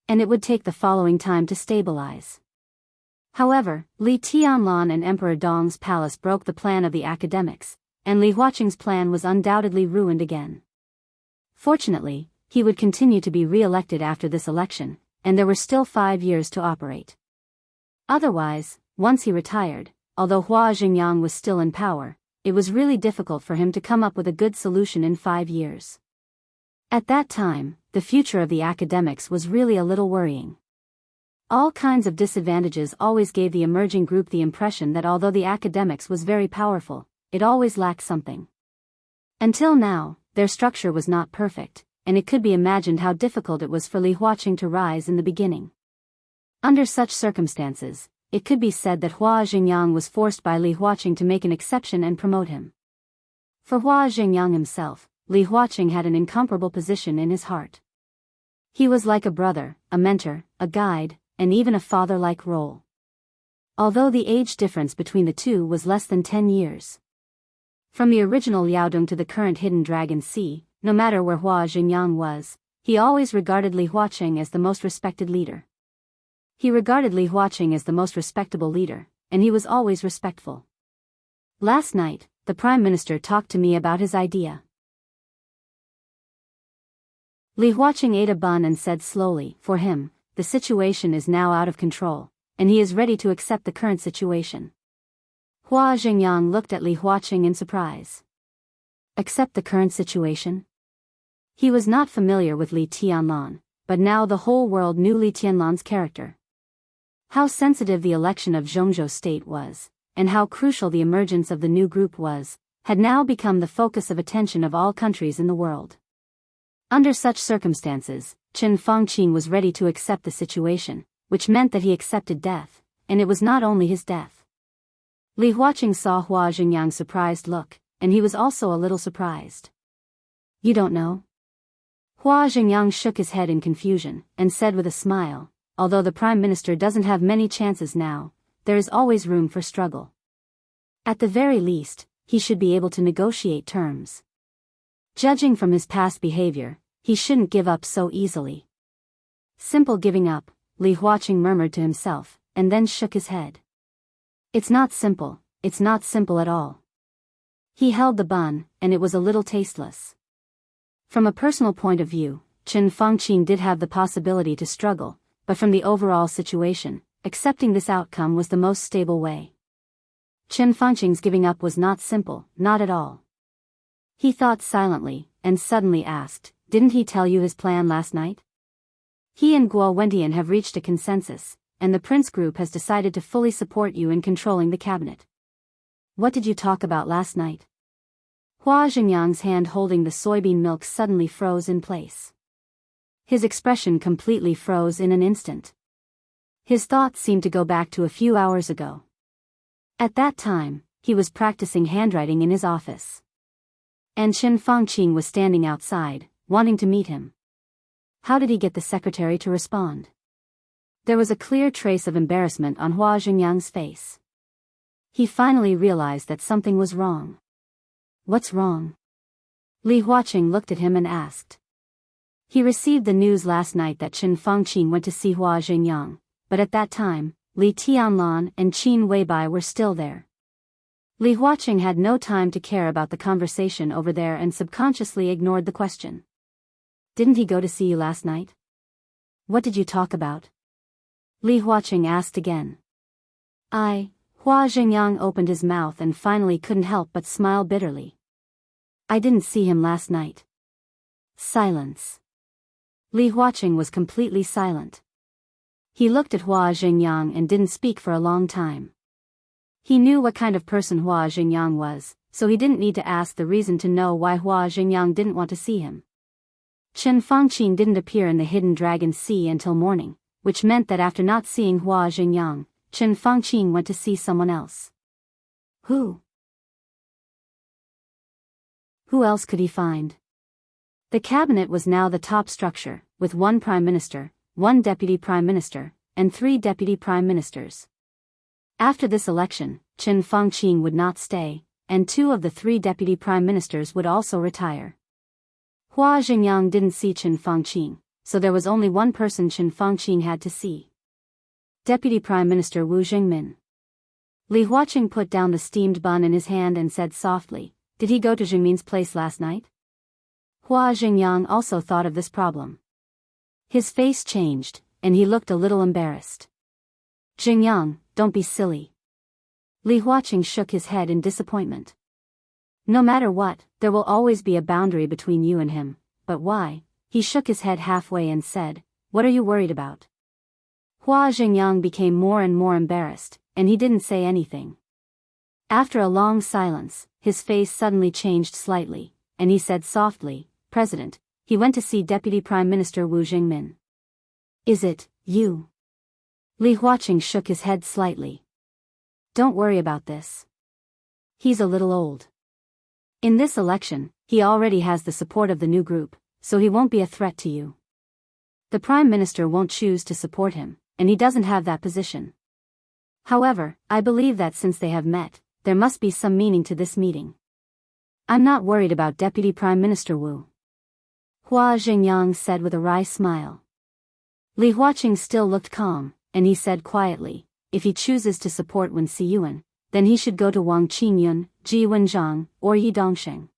And it would take the following time to stabilize. However, Li Tianlan and Emperor Dong's palace broke the plan of the academics, and Li Huaqing's plan was undoubtedly ruined again. Fortunately, he would continue to be re-elected after this election, and there were still 5 years to operate. Otherwise, once he retired, although Hua Xingyang was still in power, it was really difficult for him to come up with a good solution in 5 years. At that time, the future of the academics was really a little worrying. All kinds of disadvantages always gave the emerging group the impression that although the academics was very powerful, it always lacked something. Until now, their structure was not perfect, and it could be imagined how difficult it was for Li Huaqing to rise in the beginning. Under such circumstances, it could be said that Hua Xingyang was forced by Li Huaqing to make an exception and promote him. For Hua Xingyang himself, Li Huaqing had an incomparable position in his heart. He was like a brother, a mentor, a guide, and even a father-like role. Although the age difference between the two was less than 10 years. From the original Liaodong to the current Hidden Dragon Sea, no matter where Hua Xingyang was, he always regarded Li Huaqing as the most respected leader. He regarded Li Huaqing as the most respectable leader, and he was always respectful. Last night, the Prime Minister talked to me about his idea. Li Huaqing ate a bun and said slowly, for him, the situation is now out of control, and he is ready to accept the current situation. Hua Xingyang looked at Li Huaqing in surprise. Accept the current situation? He was not familiar with Li Tianlan, but now the whole world knew Li Tianlan's character. How sensitive the election of Zhongzhou State was, and how crucial the emergence of the new group was, had now become the focus of attention of all countries in the world. Under such circumstances, Qin Fangqing was ready to accept the situation, which meant that he accepted death, and it was not only his death. Li Huaqing saw Hua Xingyang's surprised look, and he was also a little surprised. You don't know? Hua Xingyang shook his head in confusion, and said with a smile, although the Prime Minister doesn't have many chances now, there is always room for struggle. At the very least, he should be able to negotiate terms. Judging from his past behavior, he shouldn't give up so easily. Simple giving up, Li Huaqing murmured to himself, and then shook his head. It's not simple at all. He held the bun, and it was a little tasteless. From a personal point of view, Qin Fangqing did have the possibility to struggle, but from the overall situation, accepting this outcome was the most stable way. Qin Fangqing's giving up was not simple, not at all. He thought silently, and suddenly asked, didn't he tell you his plan last night? He and Guo Wendian have reached a consensus, and the Prince Group has decided to fully support you in controlling the cabinet. What did you talk about last night? Hua Xingyang's hand holding the soybean milk suddenly froze in place. His expression completely froze in an instant. His thoughts seemed to go back to a few hours ago. At that time, he was practicing handwriting in his office. And Qin Fangqing was standing outside, wanting to meet him. How did he get the secretary to respond? There was a clear trace of embarrassment on Hua Xingyang's face. He finally realized that something was wrong. What's wrong? Li Huaqing looked at him and asked. He received the news last night that Qin Fangqing went to see Hua Xingyang, but at that time, Li Tianlan and Qin Weibai were still there. Li Huaqing had no time to care about the conversation over there and subconsciously ignored the question. Didn't he go to see you last night? What did you talk about? Li Huaqing asked again. Hua Xingyang opened his mouth and finally couldn't help but smile bitterly. I didn't see him last night. Silence. Li Huaqing was completely silent. He looked at Hua Xingyang and didn't speak for a long time. He knew what kind of person Hua Xingyang was, so he didn't need to ask the reason to know why Hua Xingyang didn't want to see him. Qin Fangqing didn't appear in the Hidden Dragon Sea until morning, which meant that after not seeing Hua Xingyang, Qin Fangqing went to see someone else. Who? Who else could he find? The cabinet was now the top structure, with one prime minister, 1 deputy prime minister, and 3 deputy prime ministers. After this election, Qin Fangqing would not stay, and 2 of the 3 deputy prime ministers would also retire. Hua Xingyang didn't see Qin Fangqing, so there was only one person Qin Fangqing had to see. Deputy Prime Minister Wu Jingmin. Li Huaqing put down the steamed bun in his hand and said softly, "Did he go to Jingmin's place last night?" Hua Xingyang also thought of this problem. His face changed, and he looked a little embarrassed. "Xingyang, don't be silly." Li Huaqing shook his head in disappointment. "No matter what, there will always be a boundary between you and him, but why?" He shook his head halfway and said, "What are you worried about?" Hua Xingyang became more and more embarrassed, and he didn't say anything. After a long silence, his face suddenly changed slightly, and he said softly, "President, he went to see Deputy Prime Minister Wu Jingmin." "Is it you?" Li Huaqing shook his head slightly. "Don't worry about this. He's a little old. In this election, he already has the support of the new group, so he won't be a threat to you. The Prime Minister won't choose to support him, and he doesn't have that position. However, I believe that since they have met, there must be some meaning to this meeting. I'm not worried about Deputy Prime Minister Wu," Hua Xingyang said with a wry smile. Li Huaqing still looked calm, and he said quietly, "If he chooses to support Wen Siyuan, then he should go to Wang Qingyun, Ji Wenzhang, or Yi Dongsheng.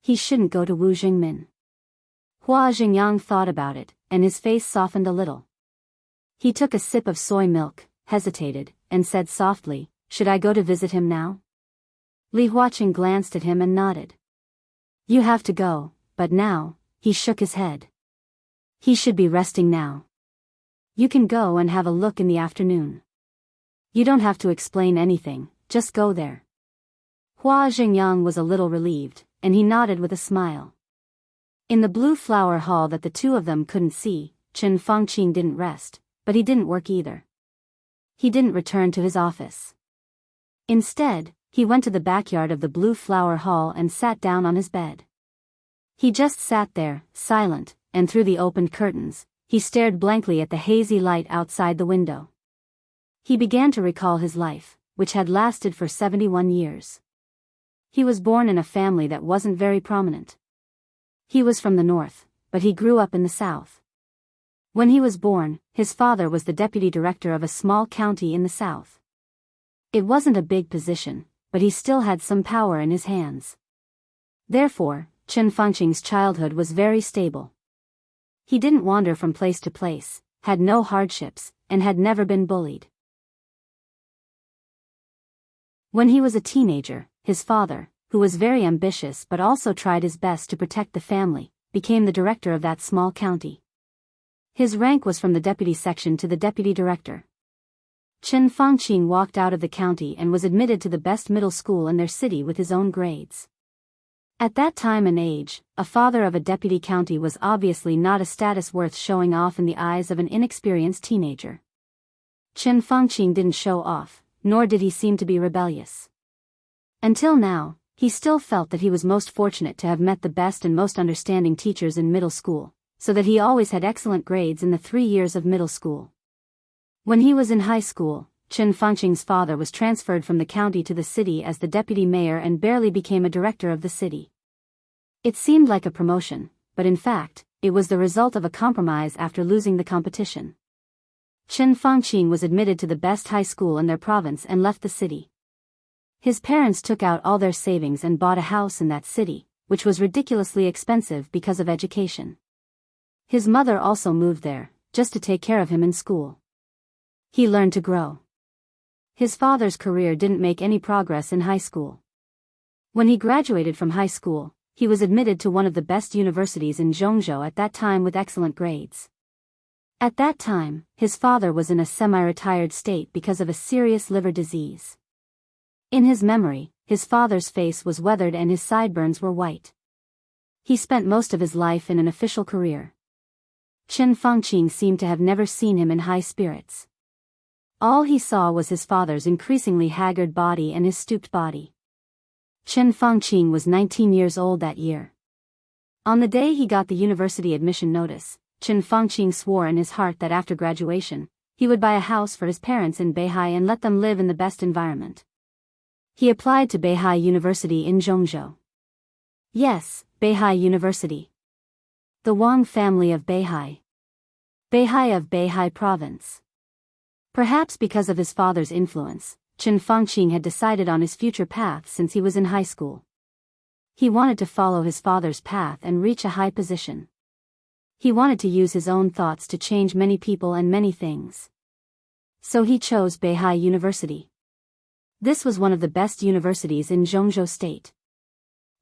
He shouldn't go to Wu Jingmin." Hua Xingyang thought about it, and his face softened a little. He took a sip of soy milk, hesitated, and said softly, "Should I go to visit him now?" Li Huaqing glanced at him and nodded. "You have to go, but now," he shook his head. "He should be resting now. You can go and have a look in the afternoon. You don't have to explain anything, just go there." Hua Xingyang was a little relieved, and he nodded with a smile. In the blue flower hall that the two of them couldn't see, Qin Fangqing didn't rest, but he didn't work either. He didn't return to his office. Instead, he went to the backyard of the blue flower hall and sat down on his bed. He just sat there, silent, and through the opened curtains, he stared blankly at the hazy light outside the window. He began to recall his life, which had lasted for 71 years. He was born in a family that wasn't very prominent. He was from the north, but he grew up in the south. When he was born, his father was the deputy director of a small county in the south. It wasn't a big position, but he still had some power in his hands. Therefore, Qin Fangqing's childhood was very stable. He didn't wander from place to place, had no hardships, and had never been bullied. When he was a teenager, his father, who was very ambitious but also tried his best to protect the family, became the director of that small county. His rank was from the deputy section to the deputy director. Qin Fangqing walked out of the county and was admitted to the best middle school in their city with his own grades. At that time and age, a father of a deputy county was obviously not a status worth showing off in the eyes of an inexperienced teenager. Qin Fangqing didn't show off, nor did he seem to be rebellious. Until now, he still felt that he was most fortunate to have met the best and most understanding teachers in middle school, so that he always had excellent grades in the 3 years of middle school. When he was in high school, Qin Fangqing's father was transferred from the county to the city as the deputy mayor and barely became a director of the city. It seemed like a promotion, but in fact, it was the result of a compromise after losing the competition. Qin Fangqing was admitted to the best high school in their province and left the city. His parents took out all their savings and bought a house in that city, which was ridiculously expensive because of education. His mother also moved there, just to take care of him in school. He learned to grow. His father's career didn't make any progress in high school. When he graduated from high school, he was admitted to one of the best universities in Jianghu at that time with excellent grades. At that time, his father was in a semi-retired state because of a serious liver disease. In his memory, his father's face was weathered and his sideburns were white. He spent most of his life in an official career. Qin Fangqing seemed to have never seen him in high spirits. All he saw was his father's increasingly haggard body and his stooped body. Qin Fangqing was 19 years old that year. On the day he got the university admission notice, Chen Fangqing swore in his heart that after graduation, he would buy a house for his parents in Beihai and let them live in the best environment. He applied to Beihai University in Zhongzhou. Yes, Beihai University. The Wang family of Beihai. Beihai of Beihai Province. Perhaps because of his father's influence, Chen Fangqing had decided on his future path since he was in high school. He wanted to follow his father's path and reach a high position. He wanted to use his own thoughts to change many people and many things. So he chose Beihai University. This was one of the best universities in Zhongzhou State.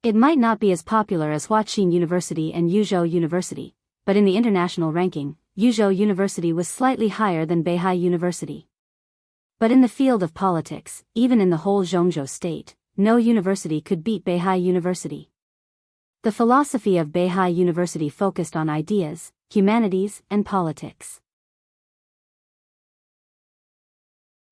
It might not be as popular as Huaqing University and Yuzhou University, but in the international ranking, Yuzhou University was slightly higher than Beihai University. But in the field of politics, even in the whole Zhongzhou State, no university could beat Beihai University. The philosophy of Beihai University focused on ideas, humanities, and politics.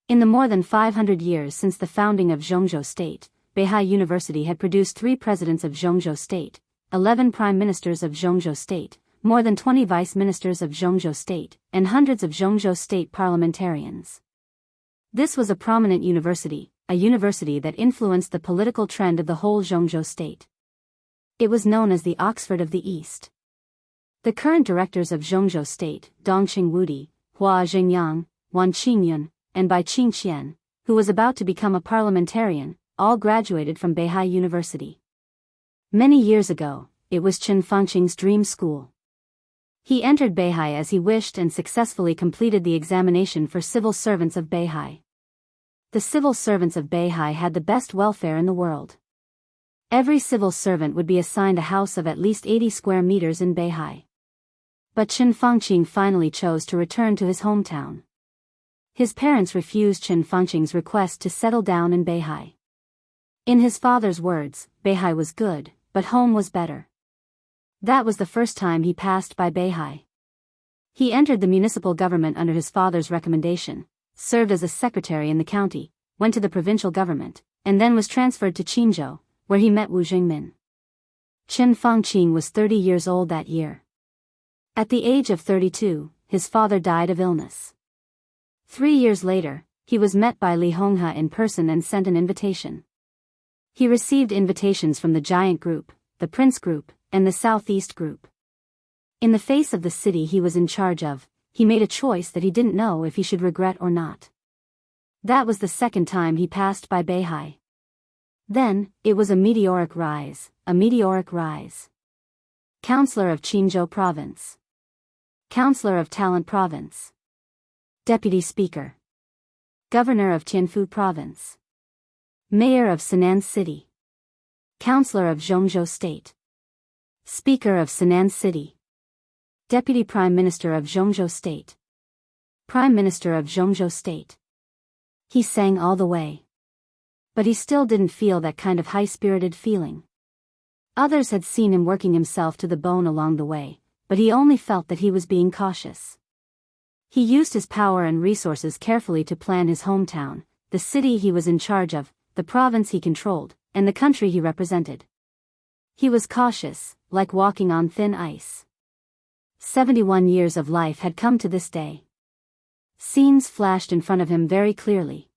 In the more than 500 years since the founding of Zhongzhou State, Beihai University had produced 3 presidents of Zhongzhou State, 11 prime ministers of Zhongzhou State, more than 20 vice ministers of Zhongzhou State, and hundreds of Zhongzhou State parliamentarians. This was a prominent university, a university that influenced the political trend of the whole Zhongzhou State. It was known as the Oxford of the East. The current directors of Zhongzhou State, Dongqing Wudi, Hua Jingyang, Wan Qingyun, and Bai Qingqian, who was about to become a parliamentarian, all graduated from Beihai University. Many years ago, it was Chen Fangqing's dream school. He entered Beihai as he wished and successfully completed the examination for civil servants of Beihai. The civil servants of Beihai had the best welfare in the world. Every civil servant would be assigned a house of at least 80 square meters in Beihai. But Chen Fangqing finally chose to return to his hometown. His parents refused Chen Fangqing's request to settle down in Beihai. In his father's words, Beihai was good, but home was better. That was the first time he passed by Beihai. He entered the municipal government under his father's recommendation, served as a secretary in the county, went to the provincial government, and then was transferred to Qinzhou, where he met Wu Jingmin. Chen Fangqing was 30 years old that year. At the age of 32, his father died of illness. 3 years later, he was met by Li Honghe in person and sent an invitation. He received invitations from the Giant Group, the Prince Group, and the Southeast Group. In the face of the city he was in charge of, he made a choice that he didn't know if he should regret or not. That was the second time he passed by Beihai. Then, it was a meteoric rise, a meteoric rise. Councillor of Qinzhou Province. Councillor of Talent Province. Deputy Speaker. Governor of Tianfu Province. Mayor of Sinan City. Councillor of Zhongzhou State. Speaker of Sinan City. Deputy Prime Minister of Zhongzhou State. Prime Minister of Zhongzhou State. He sang all the way. But he still didn't feel that kind of high-spirited feeling. Others had seen him working himself to the bone along the way, but he only felt that he was being cautious. He used his power and resources carefully to plan his hometown, the city he was in charge of, the province he controlled, and the country he represented. He was cautious, like walking on thin ice. 71 years of life had come to this day. Scenes flashed in front of him very clearly.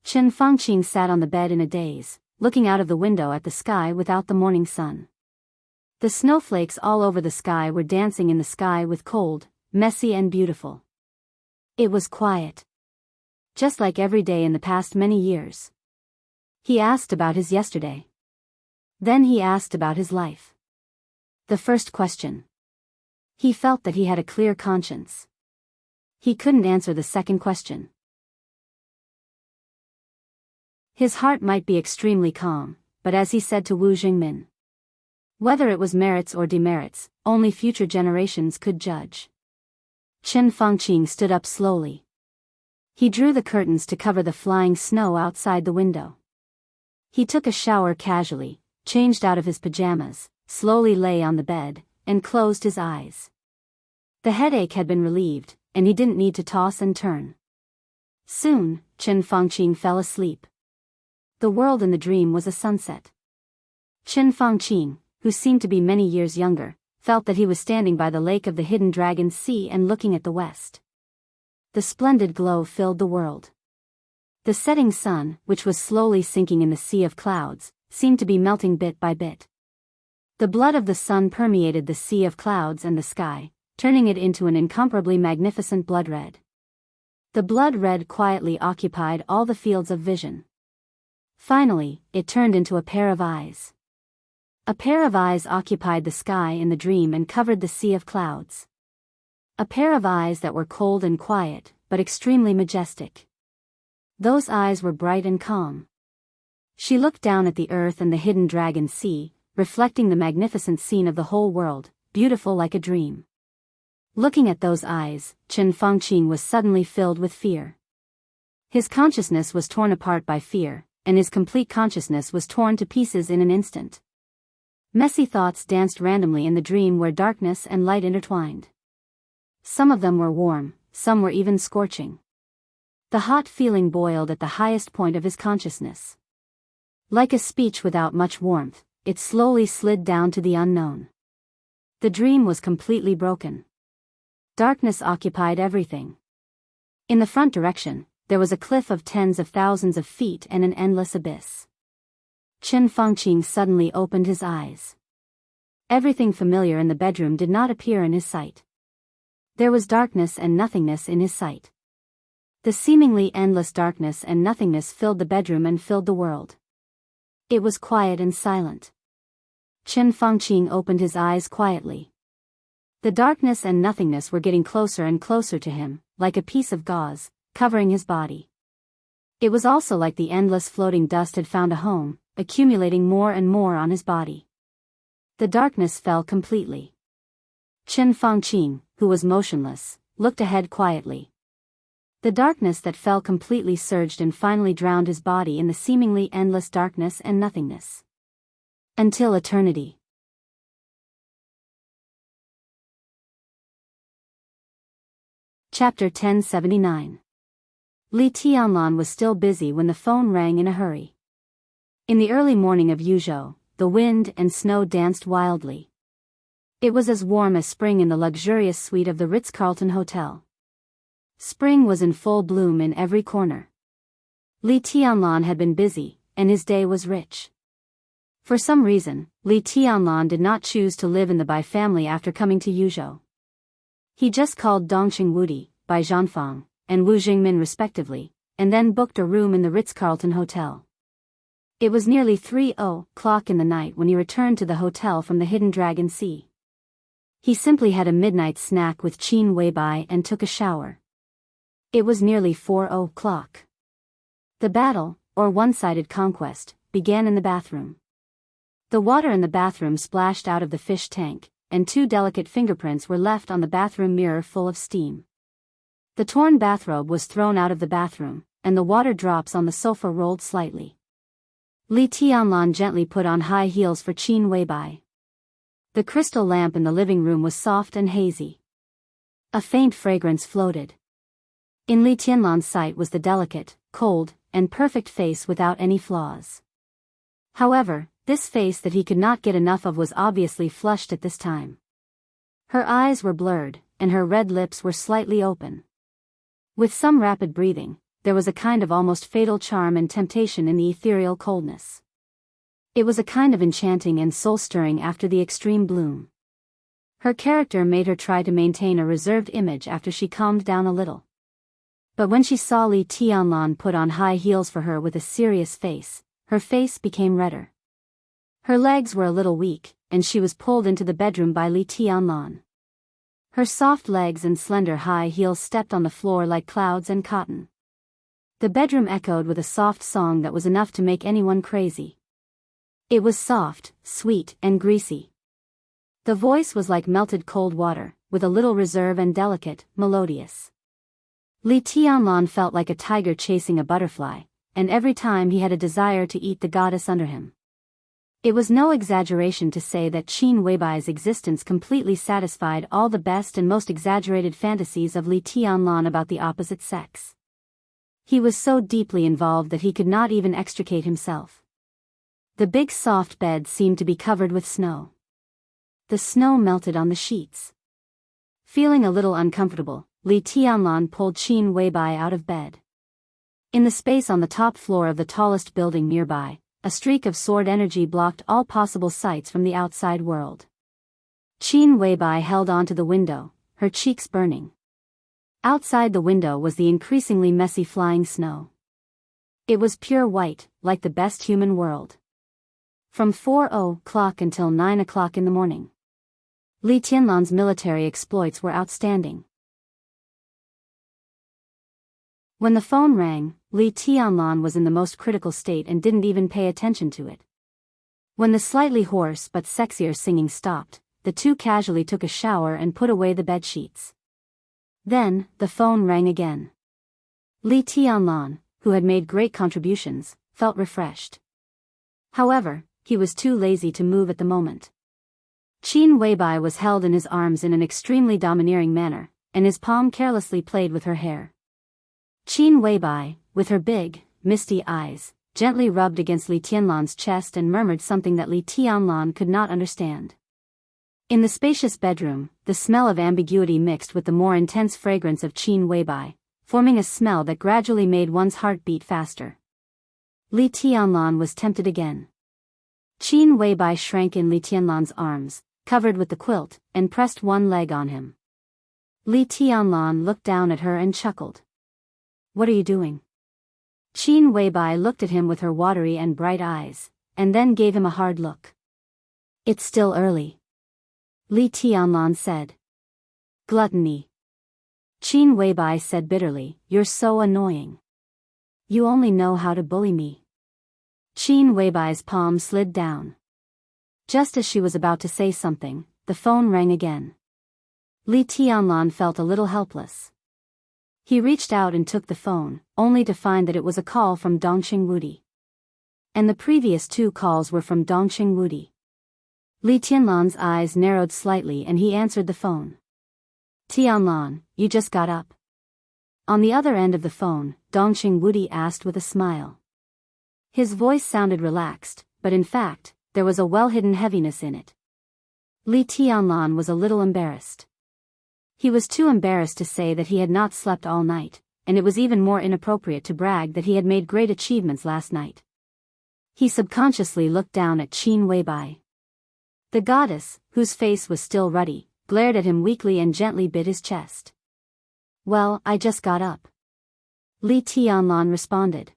Chen Fangqing sat on the bed in a daze, looking out of the window at the sky without the morning sun. The snowflakes all over the sky were dancing in the sky with cold, messy and beautiful. It was quiet. Just like every day in the past many years. He asked about his yesterday. Then he asked about his life. The first question. He felt that he had a clear conscience. He couldn't answer the second question. His heart might be extremely calm, but as he said to Wu Jingmin, whether it was merits or demerits, only future generations could judge. Chen Fangqing stood up slowly. He drew the curtains to cover the flying snow outside the window. He took a shower casually, changed out of his pajamas, slowly lay on the bed, and closed his eyes. The headache had been relieved, and he didn't need to toss and turn. Soon, Chen Fangqing fell asleep. The world in the dream was a sunset. Chen Fangqing, who seemed to be many years younger, felt that he was standing by the lake of the hidden dragon's sea and looking at the west. The splendid glow filled the world. The setting sun, which was slowly sinking in the sea of clouds, seemed to be melting bit by bit. The blood of the sun permeated the sea of clouds and the sky, turning it into an incomparably magnificent blood red. The blood red quietly occupied all the fields of vision. Finally, it turned into a pair of eyes. A pair of eyes occupied the sky in the dream and covered the sea of clouds. A pair of eyes that were cold and quiet, but extremely majestic. Those eyes were bright and calm. She looked down at the earth and the hidden dragon sea, reflecting the magnificent scene of the whole world, beautiful like a dream. Looking at those eyes, Chen Fangqing was suddenly filled with fear. His consciousness was torn apart by fear, and his complete consciousness was torn to pieces in an instant. Messy thoughts danced randomly in the dream where darkness and light intertwined. Some of them were warm, some were even scorching. The hot feeling boiled at the highest point of his consciousness. Like a speech without much warmth, it slowly slid down to the unknown. The dream was completely broken. Darkness occupied everything. In the front direction, there was a cliff of tens of thousands of feet and an endless abyss. Chen Fangqing suddenly opened his eyes. Everything familiar in the bedroom did not appear in his sight. There was darkness and nothingness in his sight. The seemingly endless darkness and nothingness filled the bedroom and filled the world. It was quiet and silent. Chen Fangqing opened his eyes quietly. The darkness and nothingness were getting closer and closer to him, like a piece of gauze, covering his body. It was also like the endless floating dust had found a home, accumulating more and more on his body. The darkness fell completely. Chen Fangqing, who was motionless, looked ahead quietly. The darkness that fell completely surged and finally drowned his body in the seemingly endless darkness and nothingness. Until eternity. Chapter 1079. Li Tianlan was still busy when the phone rang in a hurry. In the early morning of Yuzhou, the wind and snow danced wildly. It was as warm as spring in the luxurious suite of the Ritz-Carlton Hotel. Spring was in full bloom in every corner. Li Tianlan had been busy, and his day was rich. For some reason, Li Tianlan did not choose to live in the Bai family after coming to Yuzhou. He just called Dongqing Wudi, Bai Zhanfang, and Wu Jingmin respectively, and then booked a room in the Ritz-Carlton Hotel. It was nearly 3:00 in the night when he returned to the hotel from the Hidden Dragon Sea. He simply had a midnight snack with Qin Weibai and took a shower. It was nearly 4:00. The battle, or one-sided conquest, began in the bathroom. The water in the bathroom splashed out of the fish tank, and 2 delicate fingerprints were left on the bathroom mirror full of steam. The torn bathrobe was thrown out of the bathroom, and the water drops on the sofa rolled slightly. Li Tianlan gently put on high heels for Qin Weibai. The crystal lamp in the living room was soft and hazy. A faint fragrance floated. In Li Tianlan's sight was the delicate, cold, and perfect face without any flaws. However, this face that he could not get enough of was obviously flushed at this time. Her eyes were blurred, and her red lips were slightly open. With some rapid breathing, there was a kind of almost fatal charm and temptation in the ethereal coldness. It was a kind of enchanting and soul-stirring after the extreme bloom. Her character made her try to maintain a reserved image after she calmed down a little. But when she saw Li Tianlan put on high heels for her with a serious face, her face became redder. Her legs were a little weak, and she was pulled into the bedroom by Li Tianlan. Her soft legs and slender high heels stepped on the floor like clouds and cotton. The bedroom echoed with a soft song that was enough to make anyone crazy. It was soft, sweet, and greasy. The voice was like melted cold water, with a little reserve and delicate, melodious. Li Tianlan felt like a tiger chasing a butterfly, and every time he had a desire to eat the goddess under him. It was no exaggeration to say that Qin Weibai's existence completely satisfied all the best and most exaggerated fantasies of Li Tianlan about the opposite sex. He was so deeply involved that he could not even extricate himself. The big soft bed seemed to be covered with snow. The snow melted on the sheets. Feeling a little uncomfortable, Li Tianlan pulled Qin Weibai out of bed. In the space on the top floor of the tallest building nearby, a streak of sword energy blocked all possible sights from the outside world. Qin Weibai held onto the window, her cheeks burning. Outside the window was the increasingly messy flying snow. It was pure white, like the best human world. From 4:00 until 9 o'clock in the morning. Li Tianlan's military exploits were outstanding. When the phone rang, Li Tianlan was in the most critical state and didn't even pay attention to it. When the slightly hoarse but sexier singing stopped, the two casually took a shower and put away the bed sheets. Then, the phone rang again. Li Tianlan, who had made great contributions, felt refreshed. However, he was too lazy to move at the moment. Qin Weibai was held in his arms in an extremely domineering manner, and his palm carelessly played with her hair. Qin Weibai, with her big, misty eyes, gently rubbed against Li Tianlan's chest and murmured something that Li Tianlan could not understand. In the spacious bedroom, the smell of ambiguity mixed with the more intense fragrance of Qin Weibai, forming a smell that gradually made one's heart beat faster. Li Tianlan was tempted again. Qin Weibai shrank in Li Tianlan's arms, covered with the quilt, and pressed one leg on him. Li Tianlan looked down at her and chuckled. "What are you doing?" Qin Weibai looked at him with her watery and bright eyes, and then gave him a hard look. "It's still early," Li Tianlan said. "Gluttony." Qin Weibai said bitterly, "You're so annoying. You only know how to bully me." Qin Weibai's palm slid down. Just as she was about to say something, the phone rang again. Li Tianlan felt a little helpless. He reached out and took the phone, only to find that it was a call from Dongqing Wudi. And the previous two calls were from Dongqing Wudi. Li Tianlan's eyes narrowed slightly and he answered the phone. "Tianlan, you just got up?" On the other end of the phone, Dongqing Wudi asked with a smile. His voice sounded relaxed, but in fact, there was a well-hidden heaviness in it. Li Tianlan was a little embarrassed. He was too embarrassed to say that he had not slept all night, and it was even more inappropriate to brag that he had made great achievements last night. He subconsciously looked down at Qin Weibai. The goddess, whose face was still ruddy, glared at him weakly and gently bit his chest. "Well, I just got up," Li Tianlan responded.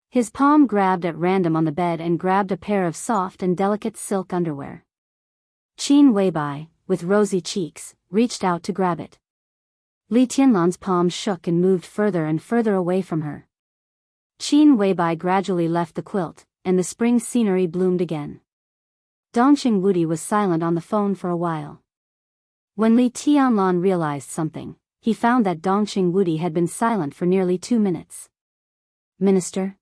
His palm grabbed at random on the bed and grabbed a pair of soft and delicate silk underwear. Qin Weibai, with rosy cheeks, reached out to grab it. Li Tianlan's palm shook and moved further and further away from her. Qin Weibai gradually left the quilt, and the spring scenery bloomed again. Dongqing Wudi was silent on the phone for a while. When Li Tianlan realized something, he found that Dongqing Wudi had been silent for nearly 2 minutes. "Minister?"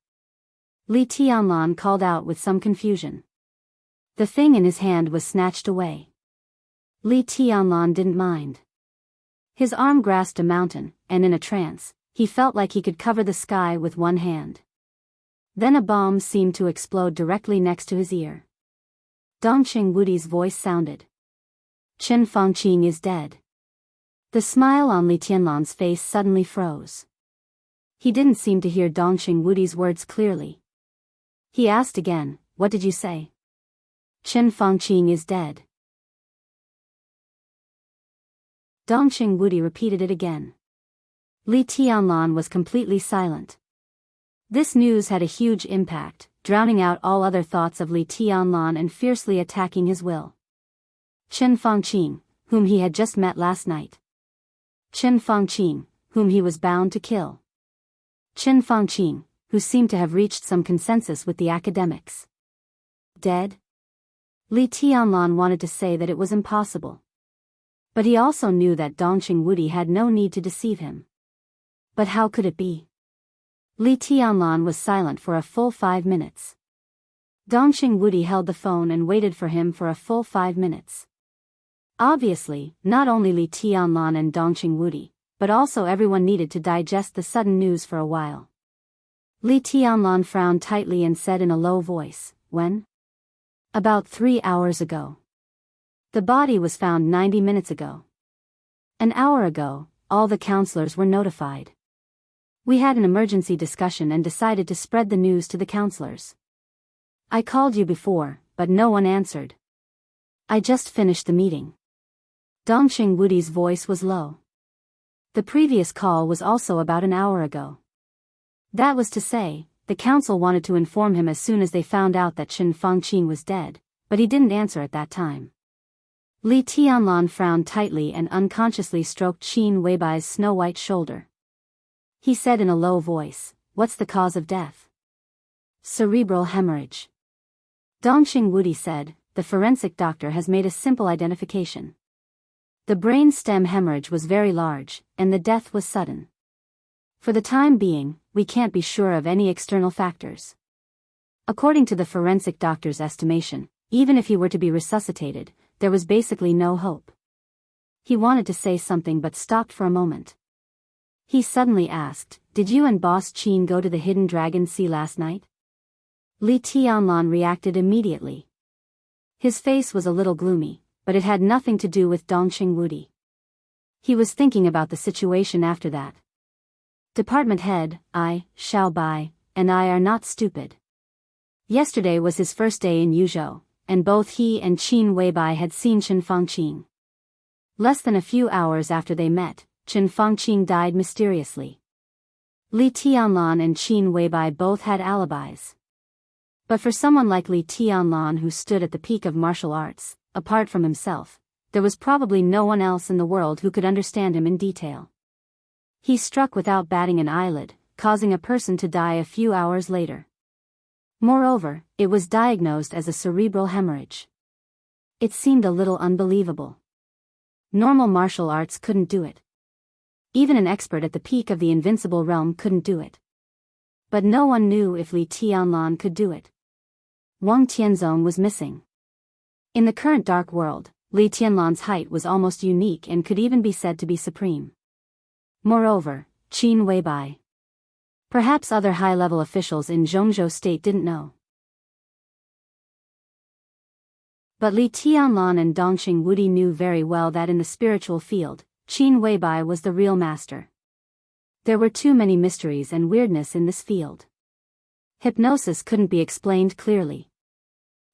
Li Tianlan called out with some confusion. The thing in his hand was snatched away. Li Tianlan didn't mind. His arm grasped a mountain, and in a trance, he felt like he could cover the sky with one hand. Then a bomb seemed to explode directly next to his ear. Dongqing Wudi's voice sounded. "Chen Fangqing is dead." The smile on Li Tianlan's face suddenly froze. He didn't seem to hear Dongqing Wudi's words clearly. He asked again, "What did you say?" "Chen Fangqing is dead." Dongqing Wudi repeated it again. Li Tianlan was completely silent. This news had a huge impact, drowning out all other thoughts of Li Tianlan and fiercely attacking his will. Chen Fangqing, whom he had just met last night. Chen Fangqing, whom he was bound to kill. Chen Fangqing, who seemed to have reached some consensus with the academics. Dead? Li Tianlan wanted to say that it was impossible. But he also knew that Dongqing Wudi had no need to deceive him. But how could it be? Li Tianlan was silent for a full 5 minutes. Dongqing Wudi held the phone and waited for him for a full 5 minutes. Obviously, not only Li Tianlan and Dongqing Wudi, but also everyone needed to digest the sudden news for a while. Li Tianlan frowned tightly and said in a low voice, "When?" "About 3 hours ago." The body was found 90 minutes ago. An hour ago, all the counselors were notified. We had an emergency discussion and decided to spread the news to the counselors. I called you before, but no one answered. I just finished the meeting. Dongxing Wudi's voice was low. The previous call was also about an hour ago. That was to say, the council wanted to inform him as soon as they found out that Qin Fangqing was dead, but he didn't answer at that time. Li Tianlan frowned tightly and unconsciously stroked Qin Weibai's snow-white shoulder. He said in a low voice, "What's the cause of death?" "Cerebral hemorrhage." Dongxing Wudi said, "The forensic doctor has made a simple identification. The brain stem hemorrhage was very large, and the death was sudden. For the time being, we can't be sure of any external factors." According to the forensic doctor's estimation, even if he were to be resuscitated, there was basically no hope. He wanted to say something but stopped for a moment. He suddenly asked, "Did you and Boss Qin go to the Hidden Dragon Sea last night?" Li Tianlan reacted immediately. His face was a little gloomy, but it had nothing to do with Dongxing Wudi. He was thinking about the situation after that. Department head, Xiao Bai, and I are not stupid. Yesterday was his first day in Yuzhou, and both he and Qin Weibai had seen Qin Fangqing. Less than a few hours after they met, Qin Fangqing died mysteriously. Li Tianlan and Qin Weibai both had alibis. But for someone like Li Tianlan who stood at the peak of martial arts, apart from himself, there was probably no one else in the world who could understand him in detail. He struck without batting an eyelid, causing a person to die a few hours later. Moreover, it was diagnosed as a cerebral hemorrhage. It seemed a little unbelievable. Normal martial arts couldn't do it. Even an expert at the peak of the invincible realm couldn't do it. But no one knew if Li Tianlan could do it. Wang Tianzong was missing. In the current dark world, Li Tianlan's height was almost unique and could even be said to be supreme. Moreover, Qin Weibai. Perhaps other high-level officials in Zhongzhou state didn't know. But Li Tianlan and Dongxing Wudi knew very well that in the spiritual field, Qin Weibai was the real master. There were too many mysteries and weirdness in this field. Hypnosis couldn't be explained clearly.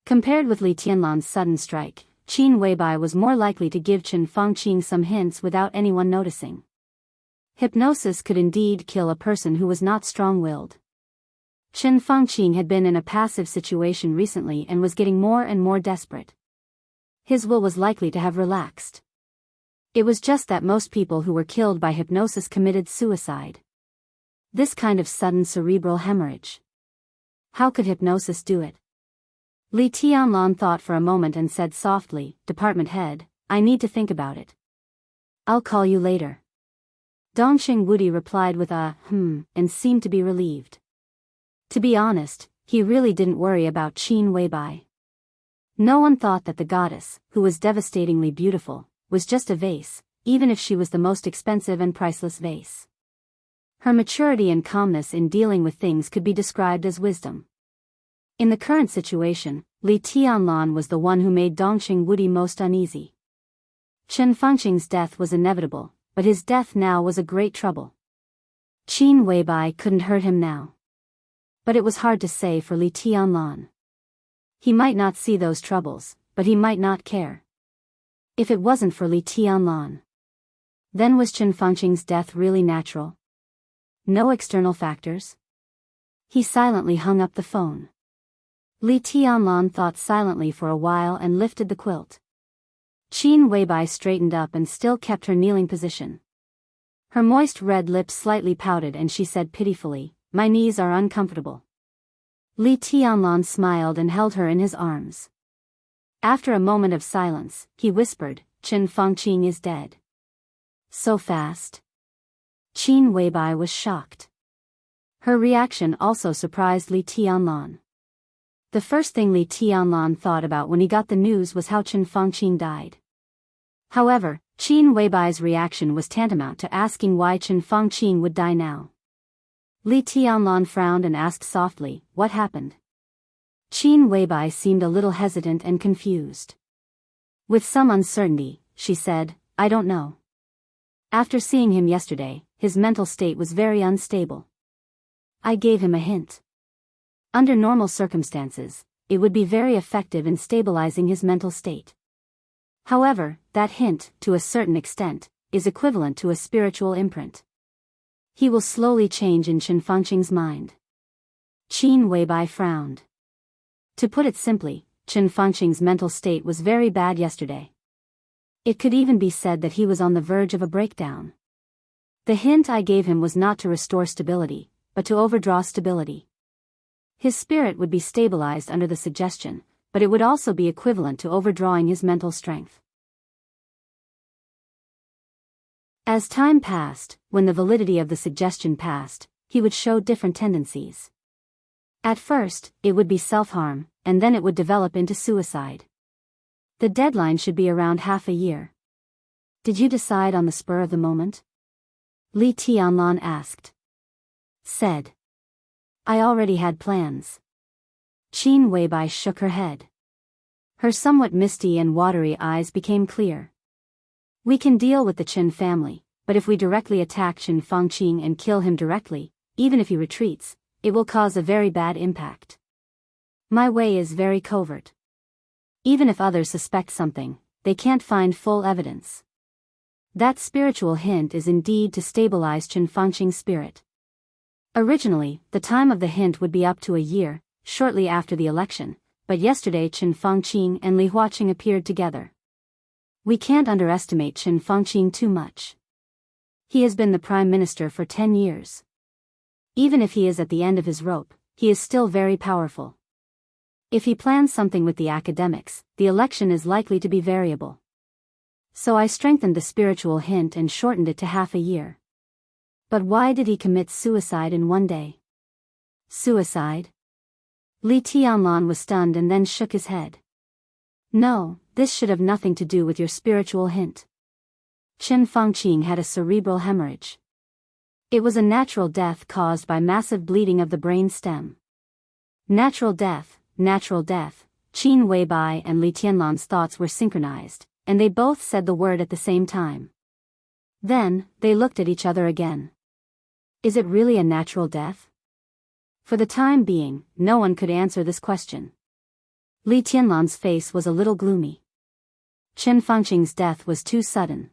Compared with Li Tianlan's sudden strike, Qin Weibai was more likely to give Qin Fangqing some hints without anyone noticing. Hypnosis could indeed kill a person who was not strong-willed. Qin Fangqing had been in a passive situation recently and was getting more and more desperate. His will was likely to have relaxed. It was just that most people who were killed by hypnosis committed suicide. This kind of sudden cerebral hemorrhage. How could hypnosis do it? Li Tianlan thought for a moment and said softly, "Department head, I need to think about it. I'll call you later." Dongxing Wudi replied with a and seemed to be relieved. To be honest, he really didn't worry about Qin Weibai. No one thought that the goddess, who was devastatingly beautiful, was just a vase, even if she was the most expensive and priceless vase. Her maturity and calmness in dealing with things could be described as wisdom. In the current situation, Li Tianlan was the one who made Dongxing Wudi most uneasy. Qin Fangqing's death was inevitable, but his death now was a great trouble. Qin Weibai couldn't hurt him now. But it was hard to say for Li Tianlan. He might not see those troubles, but he might not care. If it wasn't for Li Tianlan, then was Qin Fangqing's death really natural? No external factors? He silently hung up the phone. Li Tianlan thought silently for a while and lifted the quilt. Qin Weibai straightened up and still kept her kneeling position. Her moist red lips slightly pouted and she said pitifully, "My knees are uncomfortable." Li Tianlan smiled and held her in his arms. After a moment of silence, he whispered, "Qin Fangqing is dead." So fast? Qin Weibai was shocked. Her reaction also surprised Li Tianlan. The first thing Li Tianlan thought about when he got the news was how Qin Fangqing died. However, Qin Weibai's reaction was tantamount to asking why Qin Fangqing would die now. Li Tianlan frowned and asked softly, "What happened?" Qin Weibai seemed a little hesitant and confused. With some uncertainty, she said, I don't know. After seeing him yesterday, his mental state was very unstable. I gave him a hint. Under normal circumstances, it would be very effective in stabilizing his mental state. However, that hint, to a certain extent, is equivalent to a spiritual imprint. He will slowly change in Chen Fengqing's mind. Qin Weibai frowned. To put it simply, Chen Fengqing's mental state was very bad yesterday. It could even be said that he was on the verge of a breakdown. The hint I gave him was not to restore stability, but to overdraw stability. His spirit would be stabilized under the suggestion, but it would also be equivalent to overdrawing his mental strength. As time passed, when the validity of the suggestion passed, he would show different tendencies. At first, it would be self-harm, and then it would develop into suicide. The deadline should be around half a year. Did you decide on the spur of the moment? Li Tianlan asked. Said. I already had plans. Qin Weibai shook her head. Her somewhat misty and watery eyes became clear. We can deal with the Qin family, but if we directly attack Chen Fengqing and kill him directly, even if he retreats, it will cause a very bad impact. My way is very covert. Even if others suspect something, they can't find full evidence. That spiritual hint is indeed to stabilize Chen Fengqing's spirit. Originally, the time of the hint would be up to a year, shortly after the election, but yesterday Chen Fengqing and Li Huaqing appeared together. We can't underestimate Chen Fengqing too much. He has been the prime minister for 10 years. Even if he is at the end of his rope, he is still very powerful. If he plans something with the academics, the election is likely to be variable. So I strengthened the spiritual hint and shortened it to half a year. But why did he commit suicide in one day? Suicide? Li Tianlan was stunned and then shook his head. No, this should have nothing to do with your spiritual hint. Chen Fengqing had a cerebral hemorrhage. It was a natural death caused by massive bleeding of the brain stem. Natural death, Qin Weibai and Li Tianlan's thoughts were synchronized, and they both said the word at the same time. Then, they looked at each other again. Is it really a natural death? For the time being, no one could answer this question. Li Tianlan's face was a little gloomy. Chen Fengqing's death was too sudden.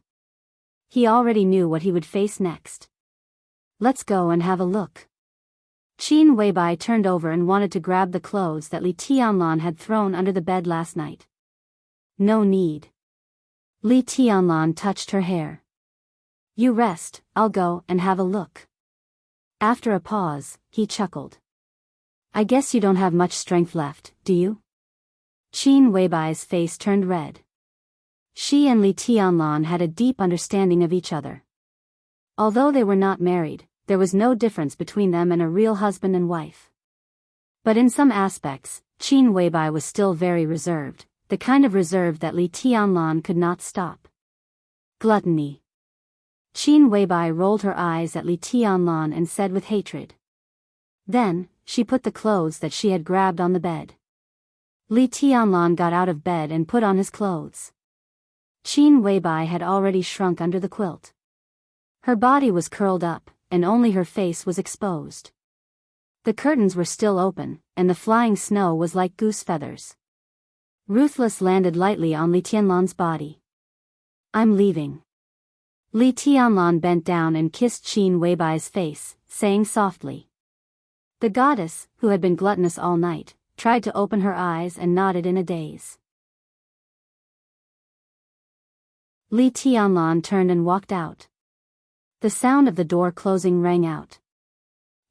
He already knew what he would face next. Let's go and have a look. Qin Weibai turned over and wanted to grab the clothes that Li Tianlan had thrown under the bed last night. No need. Li Tianlan touched her hair. You rest, I'll go and have a look. After a pause, he chuckled. I guess you don't have much strength left, do you? Qin Weibai's face turned red. She and Li Tianlan had a deep understanding of each other. Although they were not married, there was no difference between them and a real husband and wife. But in some aspects, Qin Weibai was still very reserved, the kind of reserve that Li Tianlan could not stop. Gluttony. Qin Weibai rolled her eyes at Li Tianlan and said with hatred. Then, she put the clothes that she had grabbed on the bed. Li Tianlan got out of bed and put on his clothes. Qin Weibai had already shrunk under the quilt. Her body was curled up, and only her face was exposed. The curtains were still open, and the flying snow was like goose feathers. Ruthless landed lightly on Li Tianlan's body. I'm leaving. Li Tianlan bent down and kissed Qin Weibai's face, saying softly. The goddess, who had been gluttonous all night, tried to open her eyes and nodded in a daze. Li Tianlan turned and walked out. The sound of the door closing rang out.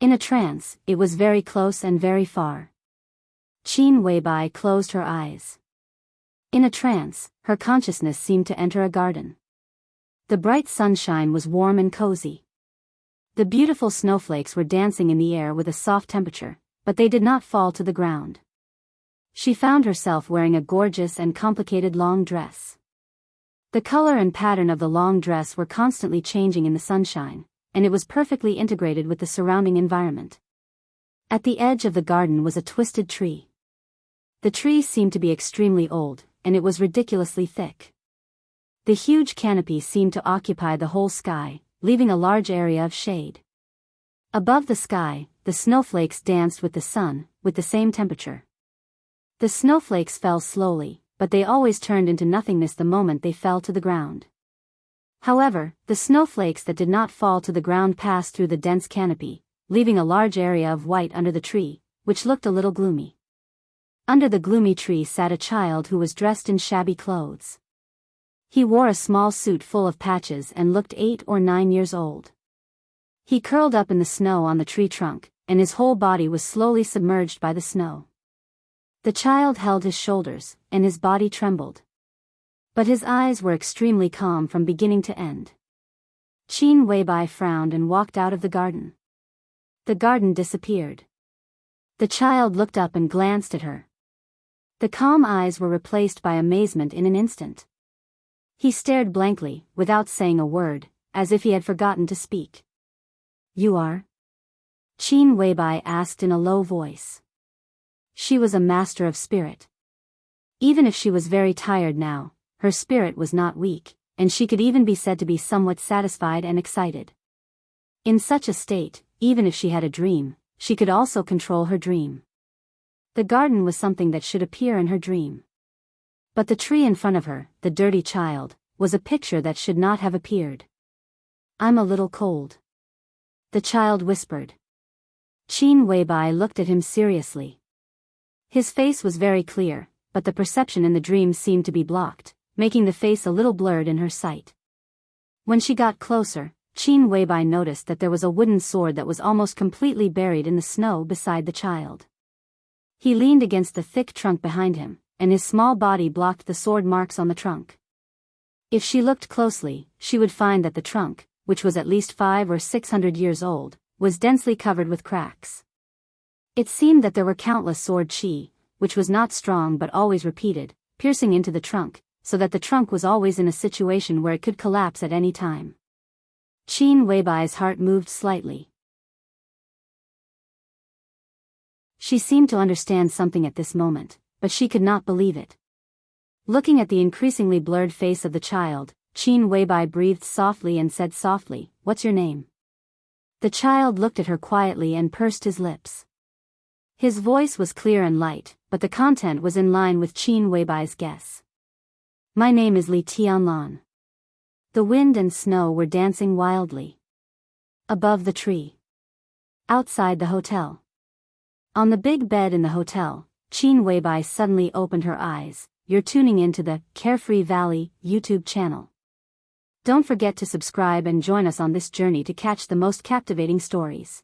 In a trance, it was very close and very far. Qin Weibai closed her eyes. In a trance, her consciousness seemed to enter a garden. The bright sunshine was warm and cozy. The beautiful snowflakes were dancing in the air with a soft temperature, but they did not fall to the ground. She found herself wearing a gorgeous and complicated long dress. The color and pattern of the long dress were constantly changing in the sunshine, and it was perfectly integrated with the surrounding environment. At the edge of the garden was a twisted tree. The tree seemed to be extremely old, and it was ridiculously thick. The huge canopy seemed to occupy the whole sky, leaving a large area of shade. Above the sky, the snowflakes danced with the sun, with the same temperature. The snowflakes fell slowly, but they always turned into nothingness the moment they fell to the ground. However, the snowflakes that did not fall to the ground passed through the dense canopy, leaving a large area of white under the tree, which looked a little gloomy. Under the gloomy tree sat a child who was dressed in shabby clothes. He wore a small suit full of patches and looked 8 or 9 years old. He curled up in the snow on the tree trunk, and his whole body was slowly submerged by the snow. The child held his shoulders, and his body trembled. But his eyes were extremely calm from beginning to end. Qin Weibai frowned and walked out of the garden. The garden disappeared. The child looked up and glanced at her. The calm eyes were replaced by amazement in an instant. He stared blankly, without saying a word, as if he had forgotten to speak. "You are?" Qin Weibai asked in a low voice. She was a master of spirit. Even if she was very tired now, her spirit was not weak, and she could even be said to be somewhat satisfied and excited. In such a state, even if she had a dream, she could also control her dream. The garden was something that should appear in her dream. But the tree in front of her, the dirty child, was a picture that should not have appeared. "I'm a little cold," the child whispered. Qin Weibai looked at him seriously. His face was very clear, but the perception in the dream seemed to be blocked, making the face a little blurred in her sight. When she got closer, Qin Weibai noticed that there was a wooden sword that was almost completely buried in the snow beside the child. He leaned against the thick trunk behind him, and his small body blocked the sword marks on the trunk. If she looked closely, she would find that the trunk, which was at least 500 or 600 years old, was densely covered with cracks. It seemed that there were countless sword qi, which was not strong but always repeated, piercing into the trunk, so that the trunk was always in a situation where it could collapse at any time. Qin Weibai's heart moved slightly. She seemed to understand something at this moment, but she could not believe it. Looking at the increasingly blurred face of the child, Qin Weibai breathed softly and said softly, "What's your name?" The child looked at her quietly and pursed his lips. His voice was clear and light, but the content was in line with Qin Weibai's guess. "My name is Li Tianlan." The wind and snow were dancing wildly. Above the tree. Outside the hotel. On the big bed in the hotel, Qin Weibai suddenly opened her eyes. "You're tuning into the Carefree Valley YouTube channel. Don't forget to subscribe and join us on this journey to catch the most captivating stories.